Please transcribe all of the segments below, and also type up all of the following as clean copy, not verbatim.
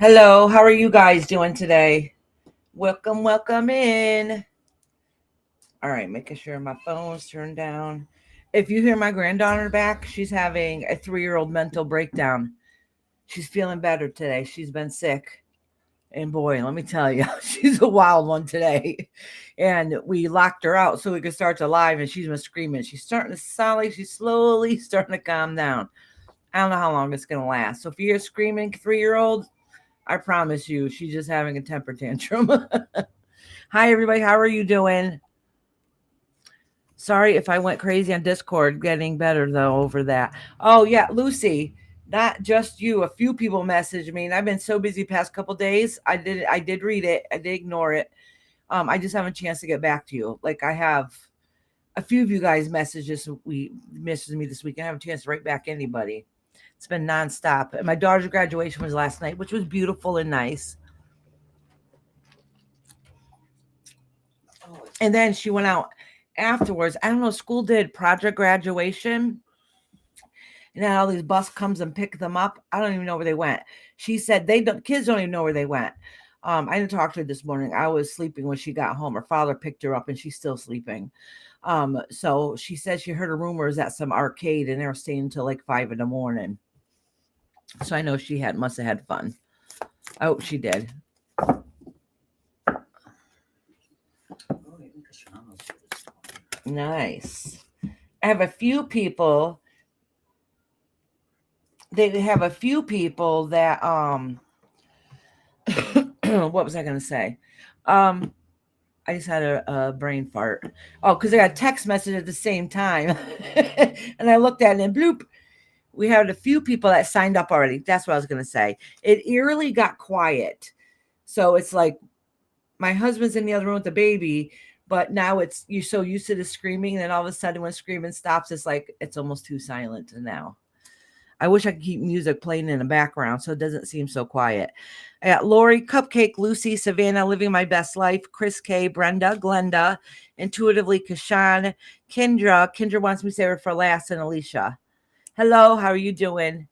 Hello, how are you guys doing today? Welcome in. All right, making sure my phone's turned down. If you hear my granddaughter back, she's having a 3-year-old mental breakdown. She's feeling better today. She's been sick. And boy, let me tell you, she's a wild one today. And we locked her out so we could start the live, and she's been screaming. She's starting to sound like she's slowly starting to calm down. I don't know how long it's going to last. So if you hear screaming 3-year-old, I promise you, she's just having a temper tantrum. Hi, everybody. How are you doing? Sorry if I went crazy on Discord. Getting better, though, over that. Oh, yeah, Lucy, not just you. A few people messaged me, and I've been so busy past couple days. I did read it. I did ignore it. I just haven't a chance to get back to you. Like, I have a few of you guys messaged me this week. I haven't a chance to write back anybody. It's been nonstop. And my daughter's graduation was last night, which was beautiful and nice. And then she went out afterwards. I don't know, school did project graduation. And then all these bus comes and pick them up. I don't even know where they went. She said kids don't even know where they went. I didn't talk to her this morning. I was sleeping when she got home. Her father picked her up and she's still sleeping. So she said she heard a rumors at some arcade and they were staying until like 5 a.m. So I know she must have had fun. I hope she did. Nice. I have a few people. They have a few people that what was I going to say? I just had a brain fart. Oh, because I got a text message at the same time. And I looked at it and bloop. We had a few people that signed up already. That's what I was going to say. It eerily got quiet. So it's like my husband's in the other room with the baby, but now you're so used to the screaming. And then all of a sudden when screaming stops, it's almost too silent now. I wish I could keep music playing in the background so it doesn't seem so quiet. I got Lori, Cupcake, Lucy, Savannah, Living My Best Life, Chris K, Brenda, Glenda, Intuitively, Kashan, Kendra. Kendra wants me to say her for last, and Alicia. Hello, how are you doing?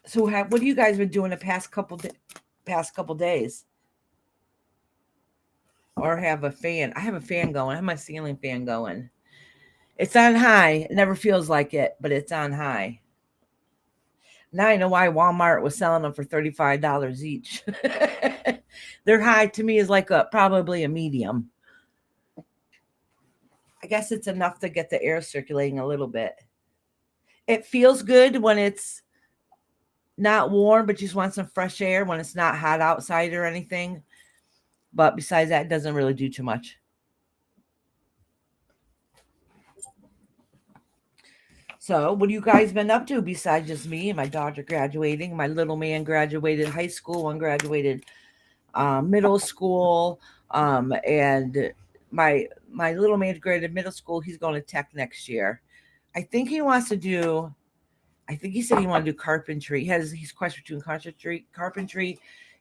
So what have you guys been doing the past couple days? Or have a fan? I have a fan going. I have my ceiling fan going. It's on high. It never feels like it, but it's on high. Now I know why Walmart was selling them for $35 each. Their high to me is like probably a medium. I guess it's enough to get the air circulating a little bit. It feels good when it's not warm, but you just want some fresh air when it's not hot outside or anything. But besides that, it doesn't really do too much. So what have you guys been up to besides just me and my daughter graduating? My little man graduated high school, one graduated middle school, and my little man graduated middle school. He's going to tech next year. I think he wants to do. I think he said he wanted to do carpentry. He's questioned between carpentry,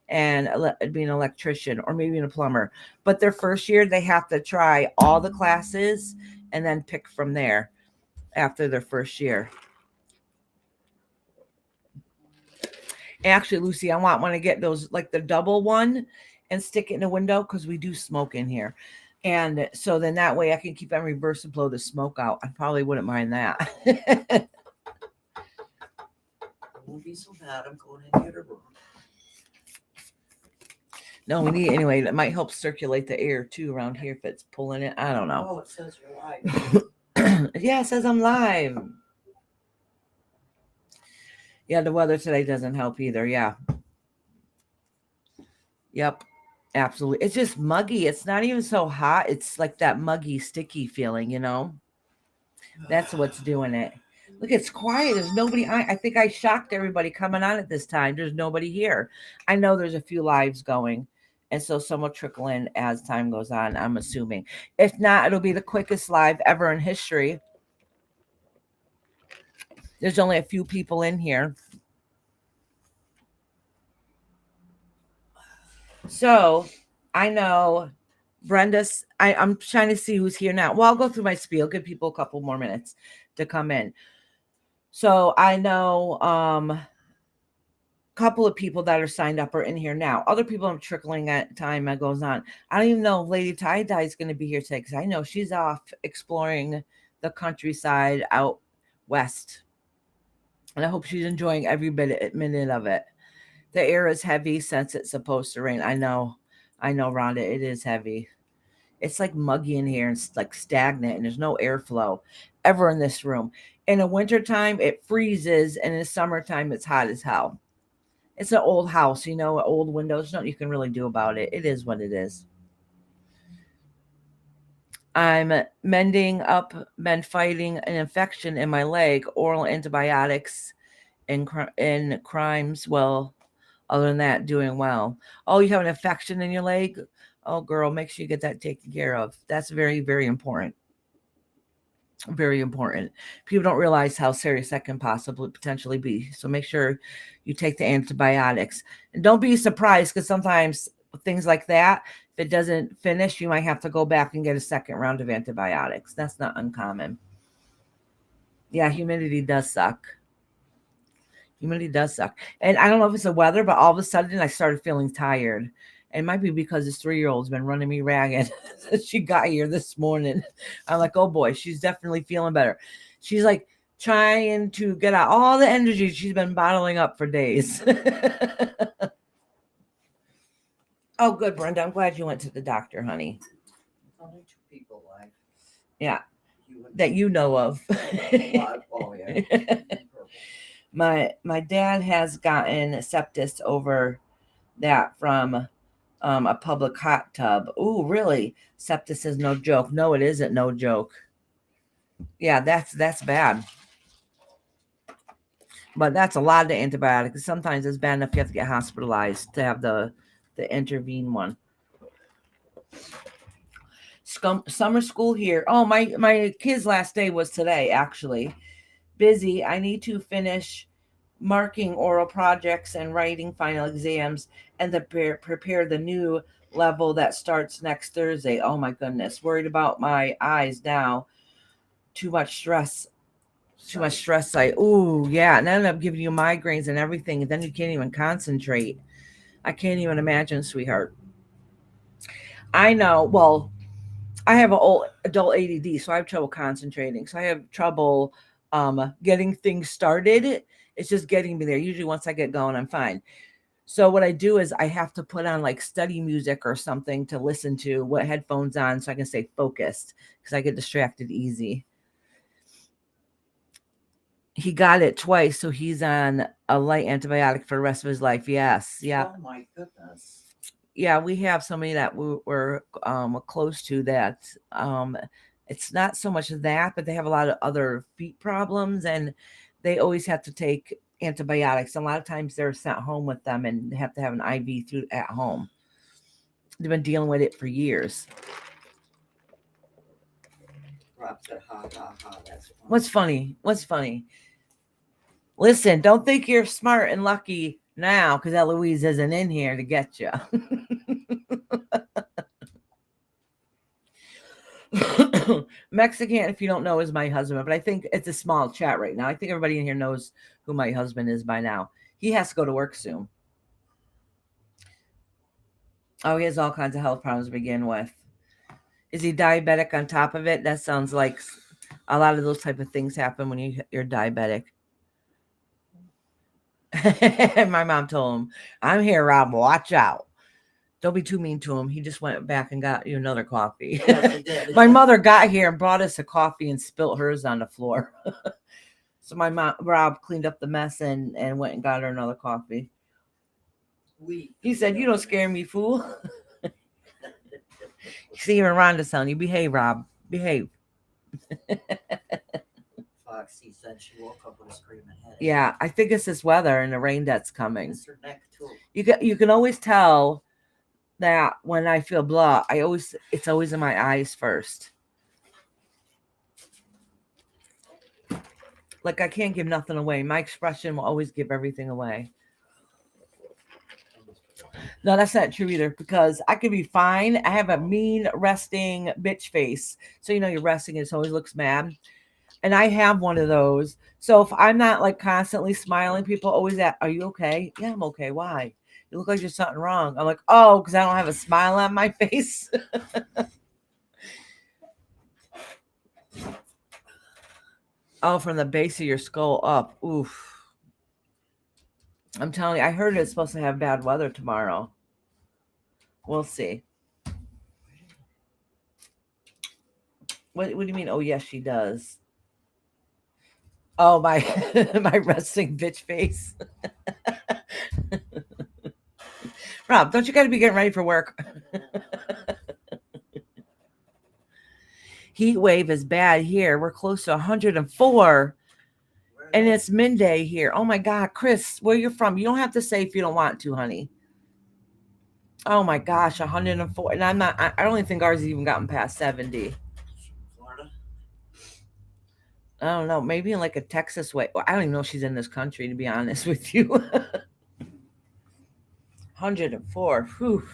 and being an electrician or maybe a plumber. But their first year, they have to try all the classes and then pick from there after their first year. Actually, Lucy, I want to get those, like the double one, and stick it in the window because we do smoke in here. And so then that way I can keep on reverse and blow the smoke out. I probably wouldn't mind that. It won't be so bad. I'm going into your room. No, we need anyway. That might help circulate the air too around here if it's pulling it. I don't know. Oh, it says you're live. Yeah, it says I'm live. Yeah, the weather today doesn't help either. Yeah. Yep. Absolutely. It's just muggy. It's not even so hot. It's like that muggy, sticky feeling, That's what's doing it. Look, it's quiet. There's nobody. I think I shocked everybody coming on at this time. There's nobody here. I know there's a few lives going. And so some will trickle in as time goes on, I'm assuming. If not, it'll be the quickest live ever in history. There's only a few people in here. So I know Brenda's, I'm trying to see who's here now. Well, I'll go through my spiel, give people a couple more minutes to come in. So I know couple of people that are signed up are in here now. Other people are trickling at time that goes on. I don't even know if Lady Tie Dye is going to be here today because I know she's off exploring the countryside out west. And I hope she's enjoying every minute of it. The air is heavy since it's supposed to rain. I know, Rhonda, it is heavy. It's like muggy in here and it's like stagnant and there's no airflow ever in this room. In the wintertime, it freezes, and in the summertime, it's hot as hell. It's an old house, old windows. Nothing you can really do about it. It is what it is. I'm been fighting an infection in my leg, oral antibiotics, and crimes. Well, other than that, doing well. Oh, you have an infection in your leg? Oh, girl, make sure you get that taken care of. That's very, very important. Very important. People don't realize how serious that can possibly potentially be. So make sure you take the antibiotics. And don't be surprised because sometimes things like that, if it doesn't finish, you might have to go back and get a second round of antibiotics. That's not uncommon. Yeah, humidity does suck. Humidity does suck. And I don't know if it's the weather, but all of a sudden I started feeling tired. It might be because this 3-year-old's been running me ragged since she got here this morning. I'm like, oh boy, she's definitely feeling better. She's like trying to get out all the energy she's been bottling up for days. Oh, good, Brenda. I'm glad you went to the doctor, honey. Only 2 people alive. Yeah, You and that you know of. oh yeah. My dad has gotten sepsis over that from a public hot tub. Ooh, really? Sepsis is no joke. No, it isn't no joke. Yeah, that's bad. But that's a lot of antibiotics. Sometimes it's bad enough you have to get hospitalized to have the intervene one. Summer school here. Oh, my kid's last day was today, actually. Busy. I need to finish marking oral projects and writing final exams and to prepare the new level that starts next Thursday. Oh my goodness. Worried about my eyes now. Too much stress. Too much stress. Ooh, yeah. And I end up giving you migraines and everything. And then you can't even concentrate. I can't even imagine, sweetheart. I know. Well, I have an old adult ADD, so I have trouble concentrating. So I have trouble getting things started. It's just getting me there. Usually once I get going, I'm fine. So what I do is I have to put on like study music or something to listen to, what headphones on so I can stay focused because I get distracted easy. He got it twice, so he's on a light antibiotic for the rest of his life. Yes. Yeah. Oh my goodness. Yeah, we have somebody that we're close to that it's not so much of that, but they have a lot of other feet problems and they always have to take antibiotics. A lot of times they're sent home with them and they have to have an IV through at home. They've been dealing with it for years. Rob said, ha, ha, ha. That's funny. What's funny? What's funny? Listen, don't think you're smart and lucky now because Eloise isn't in here to get you. Mexican, if you don't know, is my husband, but I think it's a small chat right now. I think everybody in here knows who my husband is by now. He has to go to work soon. Oh, he has all kinds of health problems to begin with. Is he diabetic on top of it? That sounds like a lot of those type of things happen when you're diabetic. My mom told him, I'm here, Rob. Watch out. Don't be too mean to him. He just went back and got you another coffee. Yes, he did. My mother got here and brought us a coffee and spilt hers on the floor. So my mom, Rob, cleaned up the mess and went and got her another coffee. He said, you don't scare me, fool. See, even Rhonda's telling you, behave, Rob. Behave. Foxy said she woke up with a screaming headache. Yeah, I think it's this weather and the rain that's coming. It's her neck too. You can always tell that when I feel blah, it's always in my eyes first. Like I can't give nothing away. My expression will always give everything away. No, that's not true either because I could be fine. I have a mean resting bitch face. So you're resting and it always looks mad. And I have one of those. So if I'm not like constantly smiling, people always ask, "Are you okay?" Yeah, I'm okay. Why? You look like there's something wrong. I'm like, "Oh, because I don't have a smile on my face." Oh, from the base of your skull up. Oof. I'm telling you, I heard it's supposed to have bad weather tomorrow. We'll see. What do you mean? Oh, yes, she does. Oh, my my resting bitch face. Rob, don't you got to be getting ready for work? Heat wave is bad here. We're close to 104, and it's midday here. Oh my God, Chris, where you from? You don't have to say if you don't want to, honey. Oh my gosh, 104, and I'm not. I don't even think ours has even gotten past 70. Florida. I don't know. Maybe in like a Texas way. Well, I don't even know if she's in this country, to be honest with you. 104. Whew.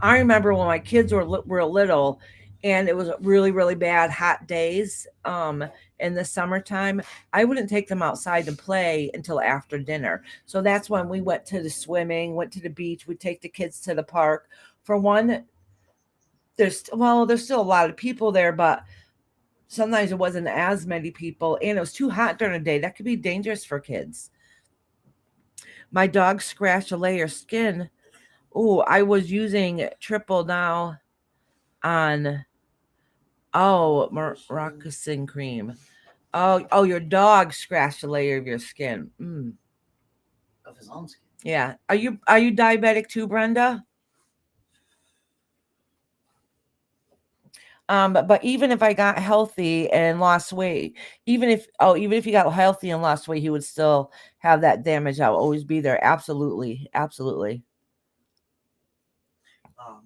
I remember when my kids were little, and it was really really bad hot days. In the summertime, I wouldn't take them outside to play until after dinner. So that's when we went to the swimming, went to the beach. We'd take the kids to the park. For one, there's still a lot of people there, but sometimes it wasn't as many people, and it was too hot during the day. That could be dangerous for kids. My dog scratched a layer of skin. Oh, I was using triple now on Moroccan cream. Oh, your dog scratched a layer of your skin. Of his own skin. Yeah. Are you diabetic too, Brenda? But even if I got healthy and lost weight, even if he got healthy and lost weight, he would still have that damage. I'll always be there. Absolutely, absolutely.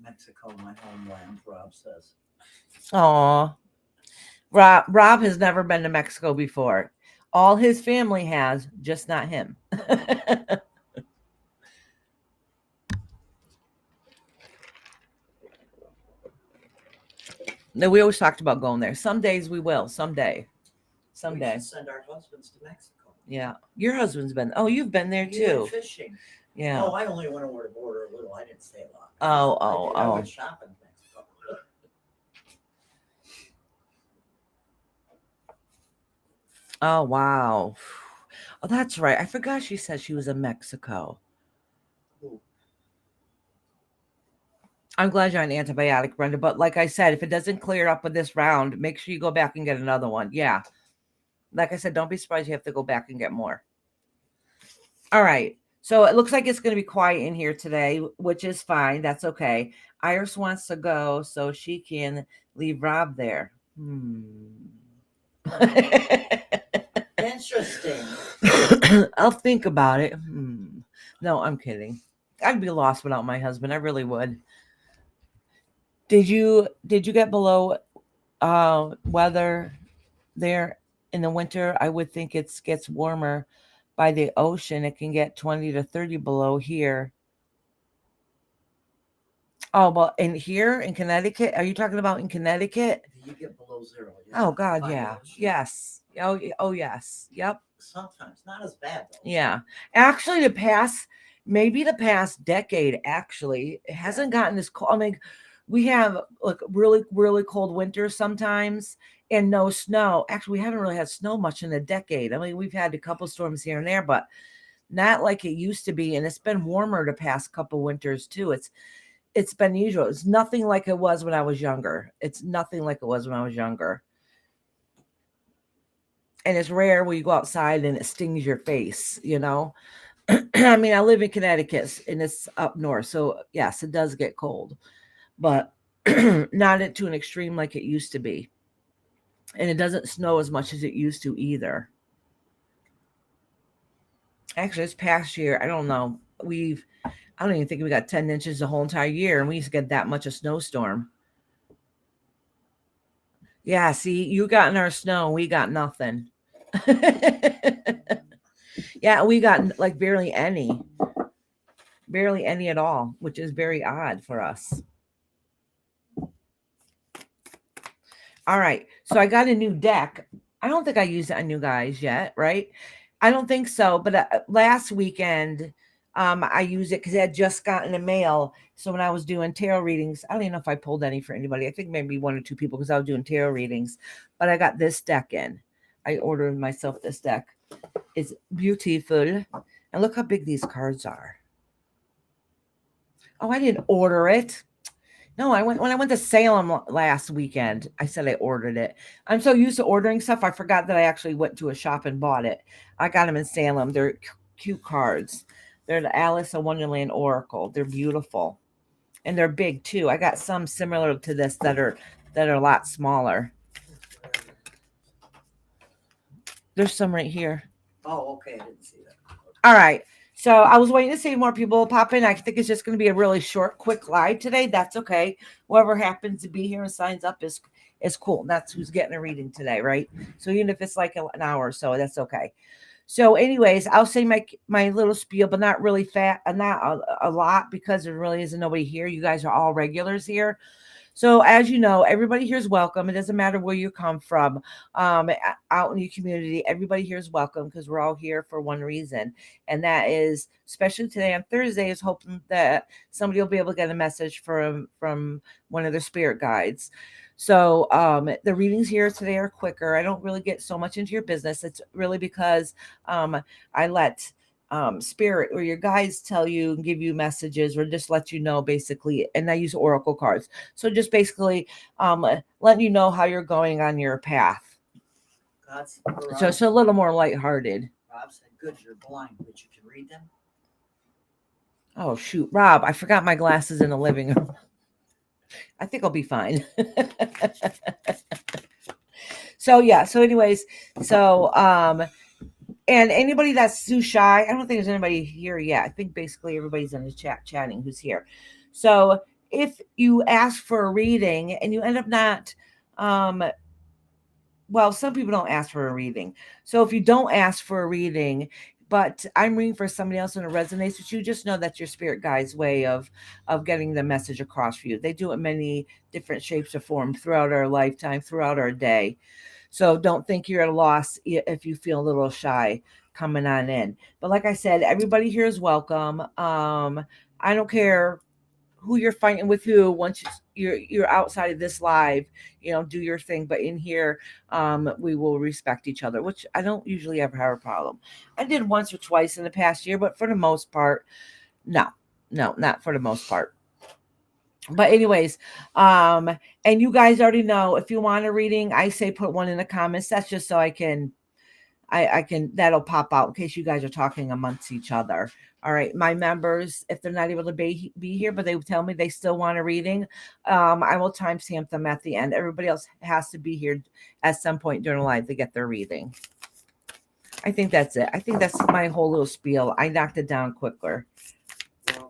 Mexico, my homeland, Rob says. Aw, Rob has never been to Mexico before. All his family has, just not him. No, we always talked about going there. Some days we will. Someday. We Someday. should send our husbands to Mexico. Yeah. Your husband's been. Oh, you've been there He went too. fishing. Yeah. Oh, I only went over the border a little. I didn't stay a lot. I Oh. went shopping in Mexico. Oh, wow. Oh, that's right. I forgot she said she was in Mexico. Ooh. I'm glad you're on antibiotic, Brenda. But like I said, if it doesn't clear up with this round, make sure you go back and get another one. Yeah. Like I said, don't be surprised you have to go back and get more. All right. So it looks like it's going to be quiet in here today, which is fine. That's okay. Iris wants to go so she can leave Rob there. Interesting. I'll think about it. No, I'm kidding. I'd be lost without my husband. I really would. Did you get below weather there in the winter? I would think it gets warmer by the ocean. It can get 20 to 30 below here. Oh, well, in here in Connecticut, are you talking about in Connecticut? Do you get below zero? Oh God, By the yeah. ocean? Yes. Oh yes. Yep. Sometimes. Not as bad, though. Yeah. Actually, maybe the past decade, actually, it hasn't gotten this cold. I mean, we have like really, really cold winters sometimes and no snow. Actually, we haven't really had snow much in a decade. I mean, we've had a couple storms here and there, but not like it used to be. And it's been warmer the past couple winters too. It's been usual. It's nothing like it was when I was younger. It's nothing like it was when I was younger. And it's rare when you go outside and it stings your face, you know? I mean, I live in Connecticut and it's up north. So, yes, it does get cold, but not to an extreme like it used to be. And it doesn't snow as much as it used to either. Actually, this past year, I don't know. I don't even think we got 10 inches the whole entire year, and we used to get that much a snowstorm. Yeah, see, you got in our snow, we got nothing. Yeah, we got like barely any at all, which is very odd for us. All right, so I got a new deck. I don't think I used it on you guys yet, right? I don't think so. But last weekend, I used it because I had just gotten the mail. So when I was doing tarot readings, I don't even know if I pulled any for anybody. I think maybe one or two people because I was doing tarot readings. But I got this deck in. I ordered myself this deck. It's beautiful. And look how big these cards are. Oh, I didn't order it. No, when I went to Salem last weekend. I said I ordered it. I'm so used to ordering stuff, I forgot that I actually went to a shop and bought it. I got them in Salem. They're cute cards. They're the Alice in Wonderland Oracle. They're beautiful, and they're big too. I got some similar to this that are a lot smaller. There's some right here. Oh, okay. I didn't see that. All right. So I was waiting to see more people pop in. I think it's just going to be a really short, quick live today. That's okay. Whoever happens to be here and signs up is cool. That's who's getting a reading today, right? So even if it's like an hour or so, that's okay. So, anyways, I'll say my little spiel, but not really not a lot because there really isn't nobody here. You guys are all regulars here. So, as you know, everybody here is welcome. It doesn't matter where you come from, out in your community. Everybody here is welcome because we're all here for one reason, and that is, especially today on Thursday, is hoping that somebody will be able to get a message from one of their spirit guides. So, the readings here today are quicker. I don't really get so much into your business. It's really because I let spirit or your guides tell you and give you messages or just let you know basically, and I use oracle cards, so just basically letting you know how you're going on your path. So it's a little more lighthearted. Rob said, good, you're blind, but you can read them. Oh shoot, Rob, I forgot my glasses in the living room. I think I'll be fine. So yeah, so anyways, so and anybody that's too shy, I don't think there's anybody here yet. I think basically everybody's in the chat chatting who's here. So if you ask for a reading and you end up not, well, some people don't ask for a reading. So if you don't ask for a reading, but I'm reading for somebody else and it resonates with you, just know that's your spirit guide's way of getting the message across for you. They do it in many different shapes or forms throughout our lifetime, throughout our day. So don't think you're at a loss if you feel a little shy coming on in. But like I said, everybody here is welcome. I don't care who you're fighting with who. Once you're outside of this live, do your thing. But in here, we will respect each other, which I don't usually ever have a problem. I did once or twice in the past year, but for the most part, no, not for the most part. But anyways, and you guys already know, if you want a reading, I say put one in the comments. That's just so I can that'll pop out in case you guys are talking amongst each other. All right, my members, if they're not able to be here, but they tell me they still want a reading, I will timestamp them at the end. Everybody else has to be here at some point during the live to get their reading. I think that's it. I think that's my whole little spiel. I knocked it down quicker.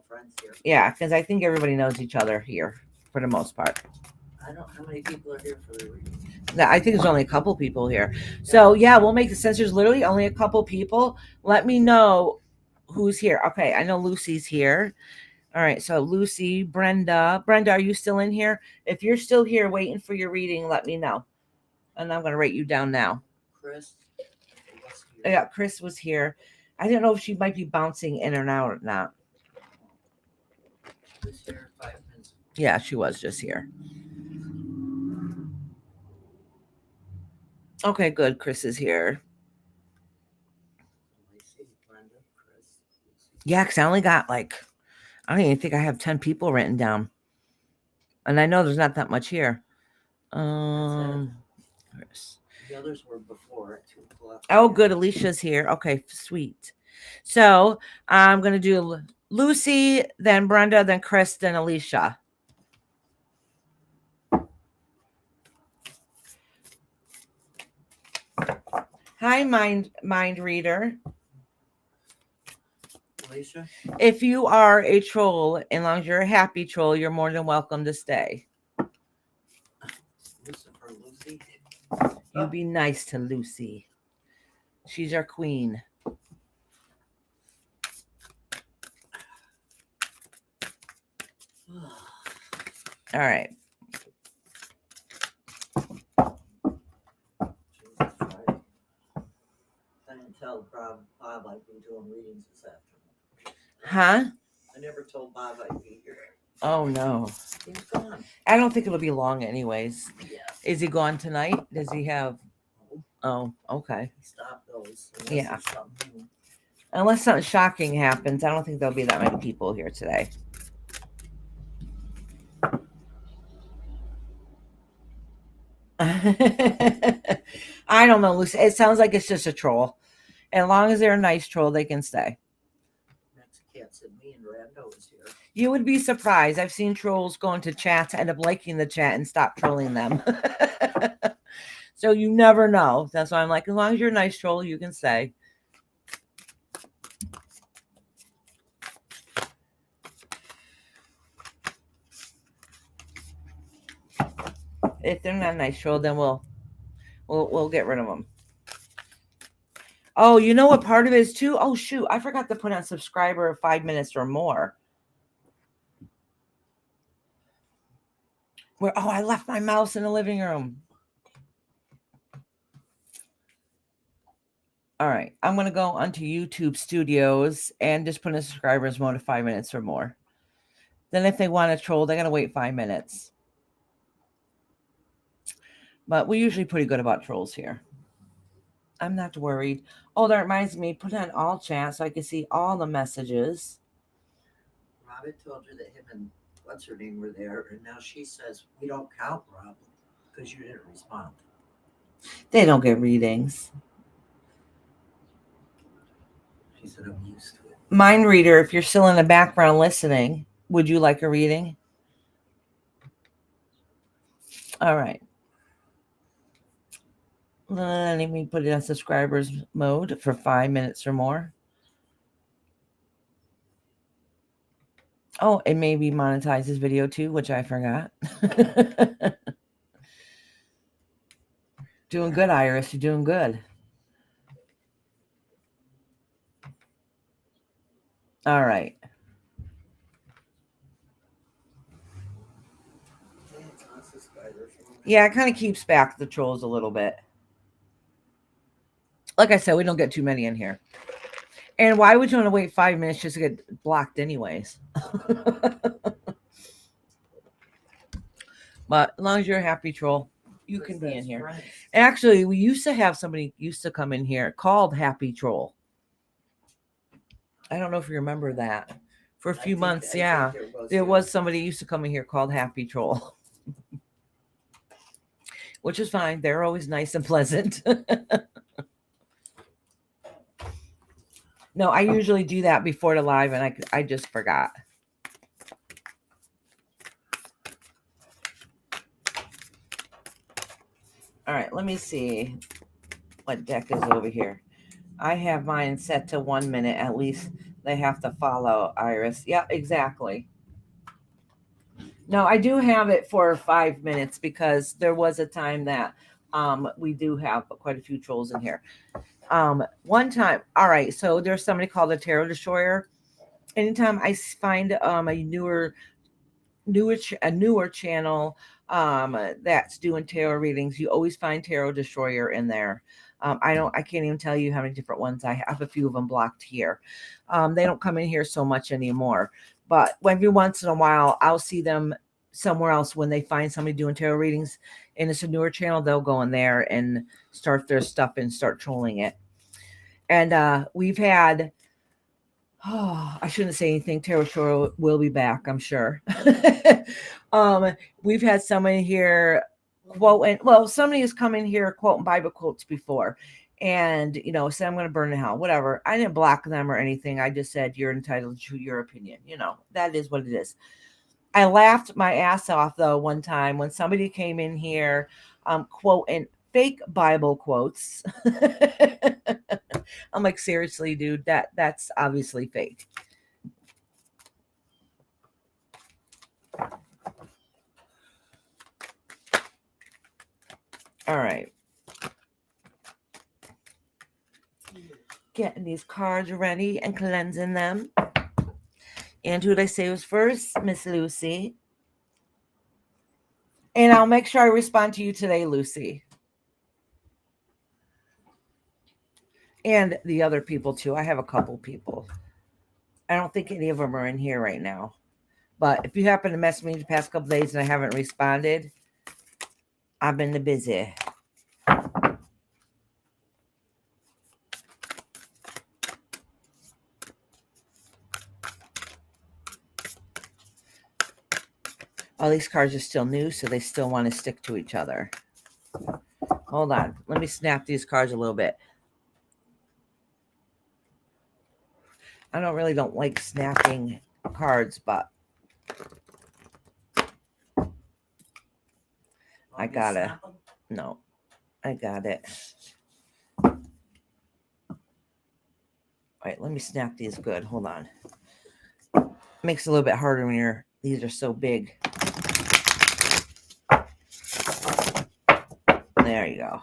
Friends here. Yeah, because I think everybody knows each other here for the most part. I don't know how many people are here for the reading. I think there's only a couple people here. So yeah, we'll make the sense there's literally only a couple people. Let me know who's here. Okay, I know Lucy's here. All right, so Lucy, Brenda. Brenda, are you still in here? If you're still here waiting for your reading, let me know. And I'm going to write you down now. Chris. Yeah, Chris was here. I don't know if she might be bouncing in and out or not. Here 5 minutes. Yeah, she was just here. Okay, good. Chris is here. Yeah, because I only got I don't even think I have 10 people written down. And I know there's not that much here. The others were before at 2 o'clock. Oh, good. Alicia's here. Okay, sweet. So I'm going to do Lucy, then Brenda, then Chris, then Alicia. Hi, mind reader. Alicia? If you are a troll, as long as you're a happy troll, you're more than welcome to stay. Lucy. You be nice to Lucy. She's our queen. All right. tell Bob I'd be doing readings this afternoon. Huh? I never told Bob I'd be here. Oh no. He's gone. I don't think it'll be long anyways. Yeah. Is he gone tonight? Does he have? Oh, okay. He stopped those. Yeah. Unless something shocking happens, I don't think there'll be that many people here today. I don't know, Lucy. It sounds like it's just a troll. As long as they're a nice troll, they can stay. That's a cat said me and Rando is here. You would be surprised. I've seen trolls go into chats, end up liking the chat, and stop trolling them. So you never know. That's why I'm like, as long as you're a nice troll, you can stay. If they're not a nice troll, then we'll get rid of them. Oh, you know what part of it is too? Oh shoot, I forgot to put on subscriber of 5 minutes or more. Where I left my mouse in the living room. All right, I'm gonna go onto YouTube Studios and just put in subscribers mode of 5 minutes or more. Then if they want to troll, they're gonna wait 5 minutes. But we're usually pretty good about trolls here. I'm not worried. Oh, that reminds me, put on all chat so I can see all the messages. Robin told you that him and what's her name were there, and now she says we don't count, Robin, because you didn't respond. They don't get readings. She said I'm used to it. Mind reader, if you're still in the background listening, would you like a reading? All right. Let me put it on subscribers mode for 5 minutes or more. Oh, it maybe monetize this video too, which I forgot. Doing good, Iris. You're doing good. All right. Yeah, it kind of keeps back the trolls a little bit. Like I said, we don't get too many in here. And why would you want to wait 5 minutes just to get blocked anyways? But as long as you're a happy troll, you can be in here. Right. Actually, we used to have somebody used to come in here called Happy Troll. I don't know if you remember that. For a few months, yeah. There was somebody used to come in here called Happy Troll. Which is fine. They're always nice and pleasant. No, I usually do that before the live, and I just forgot. All right, let me see what deck is over here. I have mine set to 1 minute. At least they have to follow, Iris. Yeah, exactly. No, I do have it for 5 minutes because there was a time that we do have quite a few trolls in here. One time, all right, so there's somebody called the Tarot Destroyer. Anytime I find a newer channel that's doing tarot readings, you always find Tarot Destroyer in there. I can't even tell you how many different ones. I have a few of them blocked here. They don't come in here so much anymore, but every once in a while I'll see them somewhere else when they find somebody doing tarot readings and it's a newer channel. They'll go in there and start their stuff and start trolling it. And we've had, I shouldn't say anything. Tarot Shore will be back, I'm sure. We've had somebody here quoting, well, somebody has come in here quoting Bible quotes before and, said, I'm going to burn in hell, whatever. I didn't block them or anything. I just said, you're entitled to your opinion. That is what it is. I laughed my ass off, though, one time when somebody came in here quoting fake Bible quotes. I'm like, seriously, dude, that's obviously fake. All right. Getting these cards ready and cleansing them. And who did I say was first? Miss Lucy. And I'll make sure I respond to you today, Lucy. And the other people too. I have a couple people. I don't think any of them are in here right now. But if you happen to message me the past couple days and I haven't responded, I've been busy. All these cards are still new, so they still want to stick to each other. Hold on. Let me snap these cards a little bit. I don't like snapping cards, but I gotta. No, I got it. All right, let me snap these good. Hold on. Makes it a little bit harder when these are so big. There you go.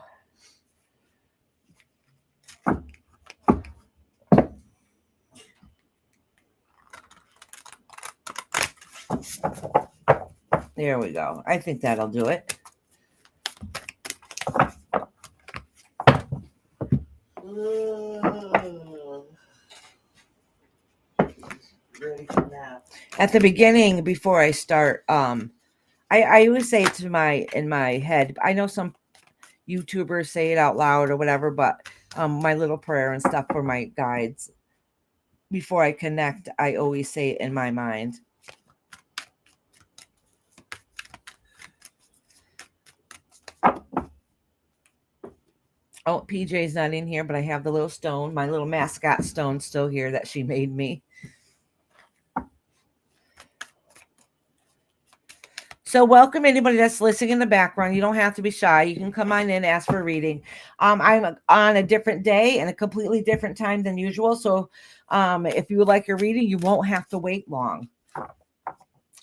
There we go. I think that'll do it. Ready for that. At the beginning, before I start, I always say it in my head. I know some YouTubers say it out loud or whatever, but my little prayer and stuff for my guides before I connect, I always say it in my mind. Oh, PJ's not in here, but I have the little stone, my little mascot stone still here that she made me. So welcome anybody that's listening in the background. You don't have to be shy. You can come on in, ask for a reading. I'm on a different day and a completely different time than usual. So if you would like your reading, you won't have to wait long.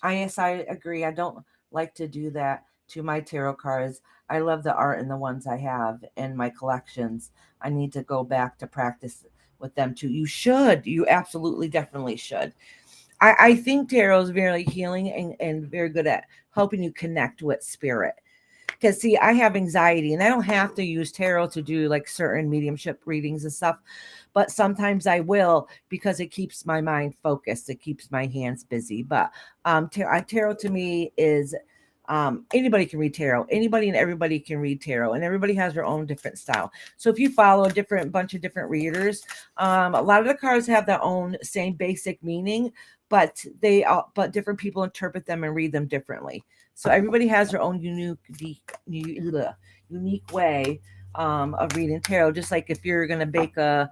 Yes, I agree. I don't like to do that to my tarot cards. I love the art and the ones I have in my collections. I need to go back to practice with them too. You should. You absolutely, definitely should. I think tarot is very healing and very good at helping you connect with spirit. Because see, I have anxiety and I don't have to use tarot to do like certain mediumship readings and stuff, but sometimes I will because it keeps my mind focused. It keeps my hands busy. But tarot to me is anybody can read tarot. Anybody and everybody can read tarot, and everybody has their own different style. So if you follow a different bunch of different readers, a lot of the cards have their own same basic meaning, but different people interpret them and read them differently. So everybody has their own unique way of reading tarot. Just like if you're going to bake a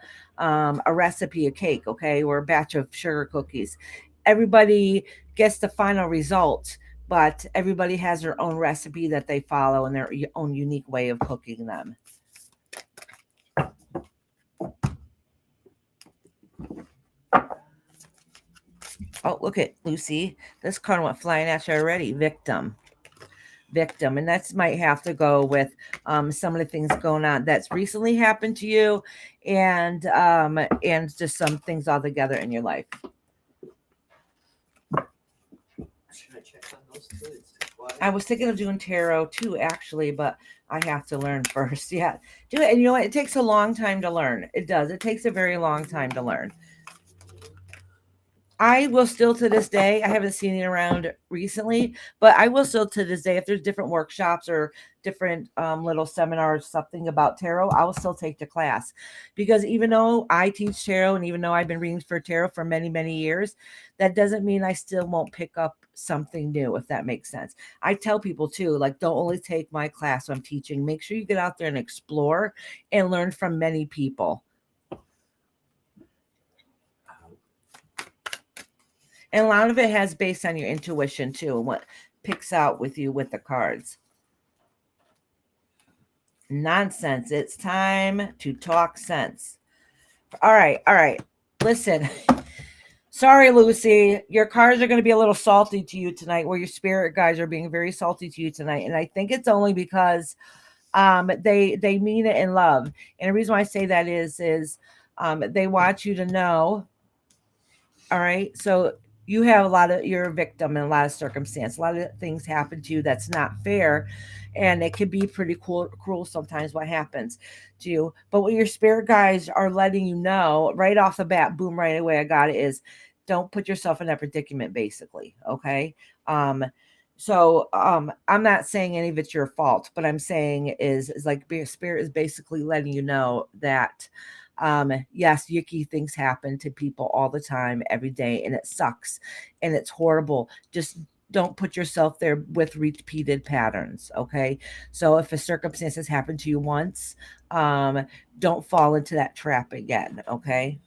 recipe, a cake, okay, or a batch of sugar cookies, everybody gets the final result, but everybody has their own recipe that they follow and their own unique way of cooking them. Oh, look at Lucy. This card went flying at you already. Victim. And that might have to go with some of the things going on that's recently happened to you, and just some things all together in your life. Should I check on those two? I was thinking of doing tarot too, actually, but I have to learn first. Yeah, do it. And you know what? It takes a long time to learn. It does. It takes a very long time to learn. I will still to this day, I haven't seen it around recently, but I will still to this day, if there's different workshops or different little seminars, something about tarot, I will still take the class. Because even though I teach tarot and even though I've been reading for tarot for many, many years, that doesn't mean I still won't pick up something new, if that makes sense. I tell people too, like, don't only take my class when I'm teaching. Make sure you get out there and explore and learn from many people. And a lot of it has based on your intuition too, and what picks out with you with the cards. Nonsense. It's time to talk sense. All right. Listen. Sorry, Lucy. Your cards are going to be a little salty to you tonight, where your spirit guides are being very salty to you tonight. And I think it's only because they mean it in love. And the reason why I say that is they want you to know. All right. So you're a victim in a lot of circumstance. A lot of things happen to you that's not fair. and it can be pretty cruel sometimes what happens to you. But what your spirit guides are letting you know right off the bat, boom, right away, I got it, is don't put yourself in that predicament, basically. Okay. Um, I'm not saying any of it's your fault, but I'm saying is like spirit is basically letting you know that yes, yucky things happen to people all the time, every day, and it sucks and it's horrible. Just don't put yourself there with repeated patterns. Okay. So if a circumstance has happened to you once, don't fall into that trap again. Okay.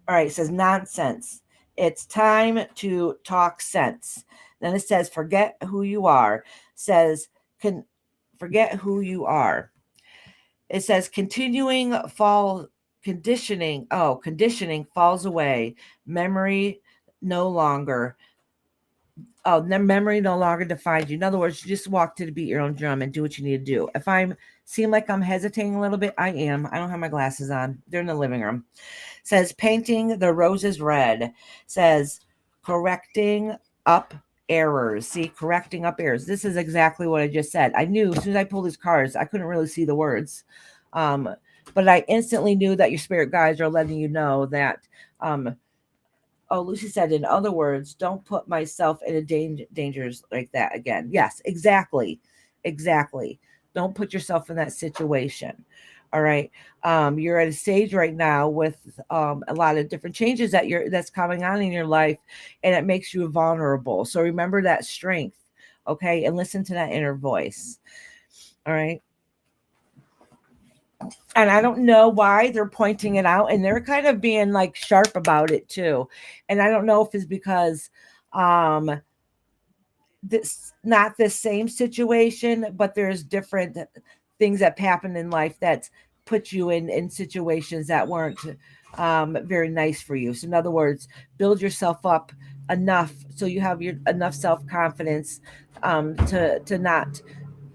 All right, it says nonsense. It's time to talk sense. Then it says forget who you are. Says can forget who you are. It says continuing fall conditioning. Oh, conditioning falls away. Memory no longer. Oh, memory no longer defines you. In other words, you just walk to the beat your own drum and do what you need to do. If I seem like I'm hesitating a little bit, I am. I don't have my glasses on. They're in the living room. Says painting the roses red. Says correcting up errors. See, correcting up errors. This is exactly what I just said. I knew as soon as I pulled these cards, I couldn't really see the words. But I instantly knew that your spirit guides are letting you know that oh, Lucy said, in other words, don't put myself in a dangers like that again. Yes, exactly. Exactly. Don't put yourself in that situation. All right. You're at a stage right now with a lot of different changes that's coming on in your life, and it makes you vulnerable. So remember that strength. Okay. And listen to that inner voice. All right. And I don't know why they're pointing it out, and they're kind of being like sharp about it too. And I don't know if it's because um this not the same situation, but there's different things that happen in life that put you in situations that weren't very nice for you. So in other words, build yourself up enough so you have your enough self-confidence to not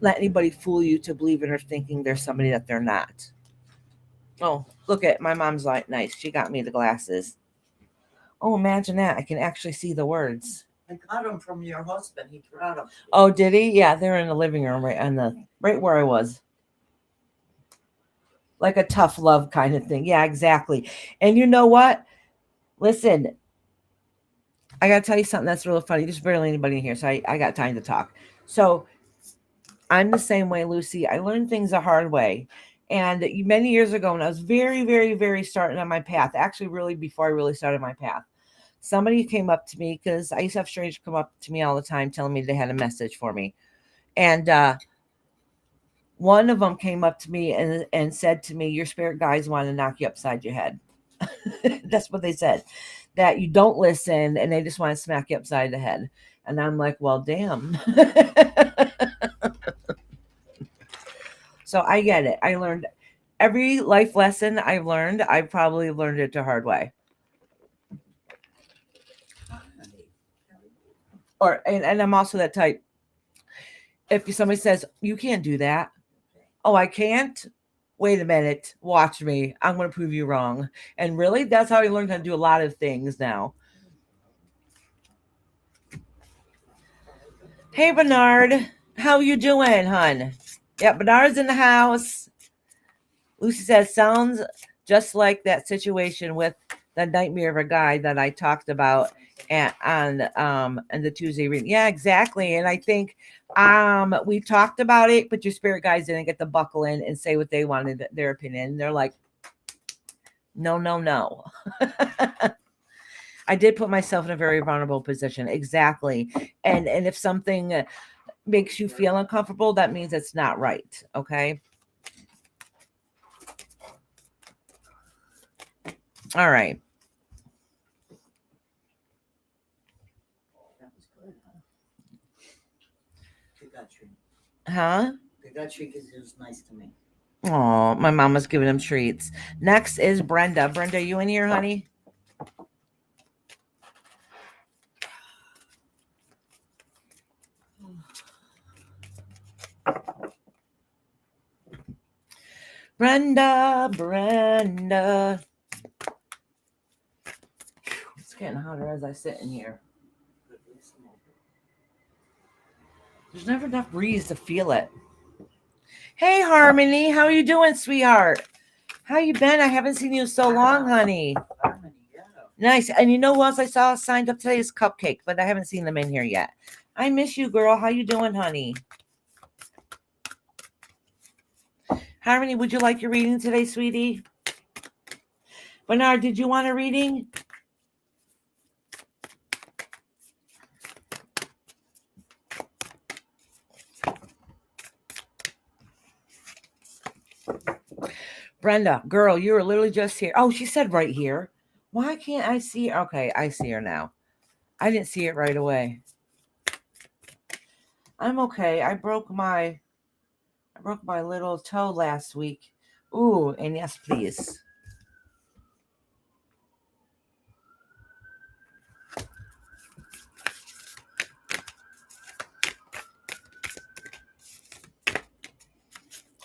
let anybody fool you to believing or thinking there's somebody that they're not. Oh, look at my mom's like nice. She got me the glasses. Oh, imagine that. I can actually see the words. I got them from your husband. He brought them. Oh, did he? Yeah, they're in the living room right where I was. Like a tough love kind of thing. Yeah, exactly. And you know what? Listen, I gotta tell you something that's really funny. There's barely anybody in here, so I got time to talk. So I'm the same way, Lucy. I learned things the hard way. And many years ago, when I was very, very, very starting on my path, actually, really before I really started my path, somebody came up to me because I used to have strangers come up to me all the time telling me they had a message for me. And one of them came up to me and said to me, your spirit guides want to knock you upside your head. That's what they said, that you don't listen and they just want to smack you upside the head. And I'm like, well, damn. So I get it. I learned every life lesson I've learned, I probably learned it the hard way. And I'm also that type. If somebody says, you can't do that. Oh, I can't? Wait a minute. Watch me. I'm going to prove you wrong. And really, that's how I learned how to do a lot of things now. Hey, Bernard. How you doing, hun? Yeah, Bernard's in the house. Lucy says, sounds just like that situation with the nightmare of a guy that I talked about on the Tuesday reading. Yeah, exactly. And I think we talked about it, but your spirit guides didn't get to buckle in and say what they wanted, their opinion. They're like, no, no, no. I did put myself in a very vulnerable position. Exactly. And if something makes you feel uncomfortable, that means it's not right. Okay. All right. That was good, huh? They got you. Huh? They got you because it was nice to me. Oh, my mom was giving him treats. Next is Brenda. Brenda, you in here, honey? Brenda. It's getting hotter as I sit in here. There's never enough breeze to feel it. Hey, Harmony, how you doing, sweetheart? How you been? I haven't seen you in so long, honey. Harmony, yeah. Nice. And you know who else I saw signed up today is Cupcake, but I haven't seen them in here yet. I miss you, girl. How you doing, honey? Harmony, would you like your reading today, sweetie? Bernard, did you want a reading? Brenda, girl, you were literally just here. Oh, she said right here. Why can't I see? Okay, I see her now. I didn't see it right away. I'm okay. I broke my little toe last week. Ooh, and yes, please.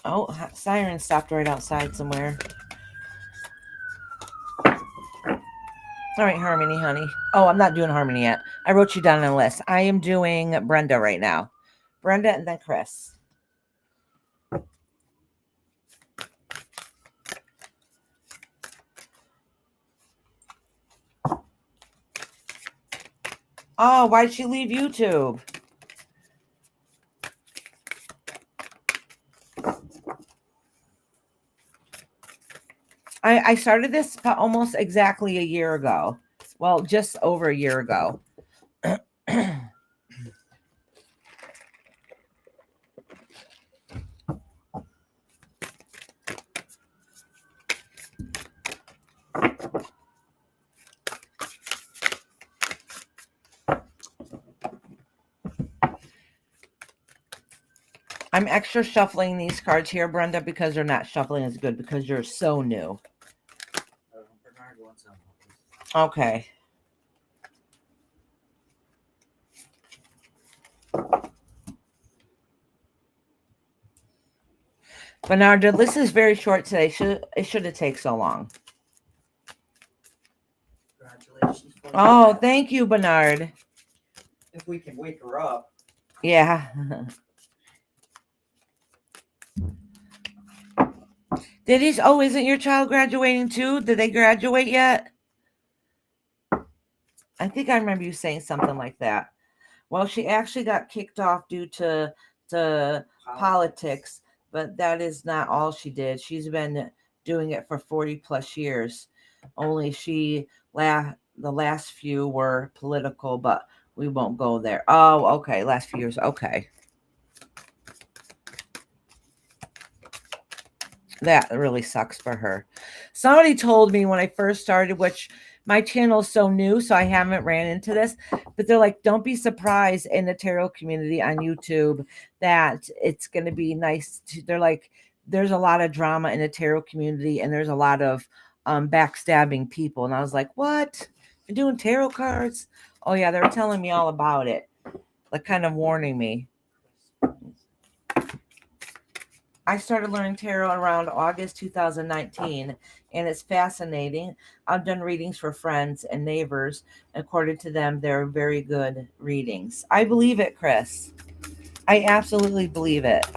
Oh, siren stopped right outside somewhere. All right, Harmony, honey. Oh, I'm not doing Harmony yet. I wrote you down on the list. I am doing Brenda right now. Brenda and then Chris. Oh, why did she leave YouTube? I started this almost exactly a year ago. Well, just over a year ago. I'm extra shuffling these cards here, Brenda, because they're not shuffling as good because you're so new. Bernard wants some. Okay. Bernard, the list is very short today. It shouldn't take so long. Congratulations. Oh, thank you, Bernard. If we can wake her up. Yeah. Isn't your child graduating too? Did they graduate yet? I think I remember you saying something like that. Well, she actually got kicked off due to politics, but that is not all she did. She's been doing it for 40 plus years. Only the last few were political, but we won't go there. Oh, okay. Last few years. Okay. That really sucks for her. Somebody told me when I first started, which my channel is so new, so I haven't ran into this, but they're like, don't be surprised in the tarot community on YouTube that it's going to be nice. They're like, there's a lot of drama in the tarot community and there's a lot of backstabbing people. And I was like, what? You're doing tarot cards? Oh, yeah, they were telling me all about it, like kind of warning me. I started learning tarot around August 2019, and it's fascinating. I've done readings for friends and neighbors. According to them, they're very good readings. I believe it, Chris. I absolutely believe it.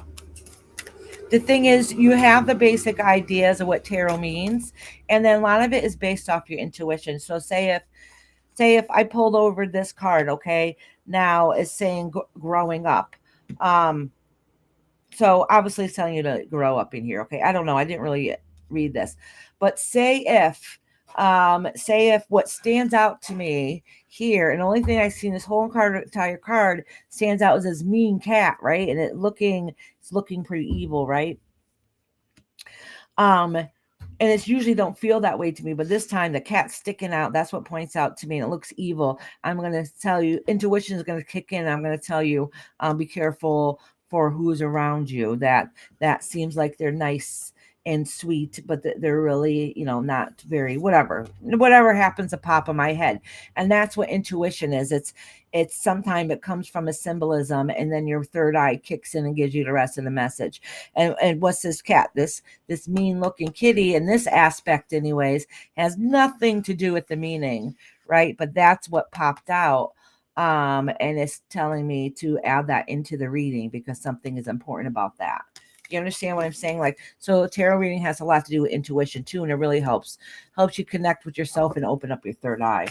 The thing is, you have the basic ideas of what tarot means, and then a lot of it is based off your intuition. So say if I pulled over this card, okay, now it's saying growing up. So obviously it's telling you to grow up in here. Okay. I don't know. I didn't really read this, but say if what stands out to me here, and the only thing I see in this whole entire card stands out is this mean cat, right? And it's looking pretty evil, right? And it's usually don't feel that way to me, but this time the cat's sticking out. That's what points out to me, and it looks evil. I'm going to tell you, intuition is going to kick in. I'm going to tell you, be careful for who's around you. That seems like they're nice and sweet, but they're really, not very, whatever happens to pop in my head. And that's what intuition is. It's sometimes it comes from a symbolism, and then your third eye kicks in and gives you the rest of the message. And what's this cat? This mean looking kitty in this aspect anyways has nothing to do with the meaning, right? But that's what popped out. And it's telling me to add that into the reading because something is important about that. You understand what I'm saying? Like, so tarot reading has a lot to do with intuition too, and it really helps you connect with yourself and open up your third eye.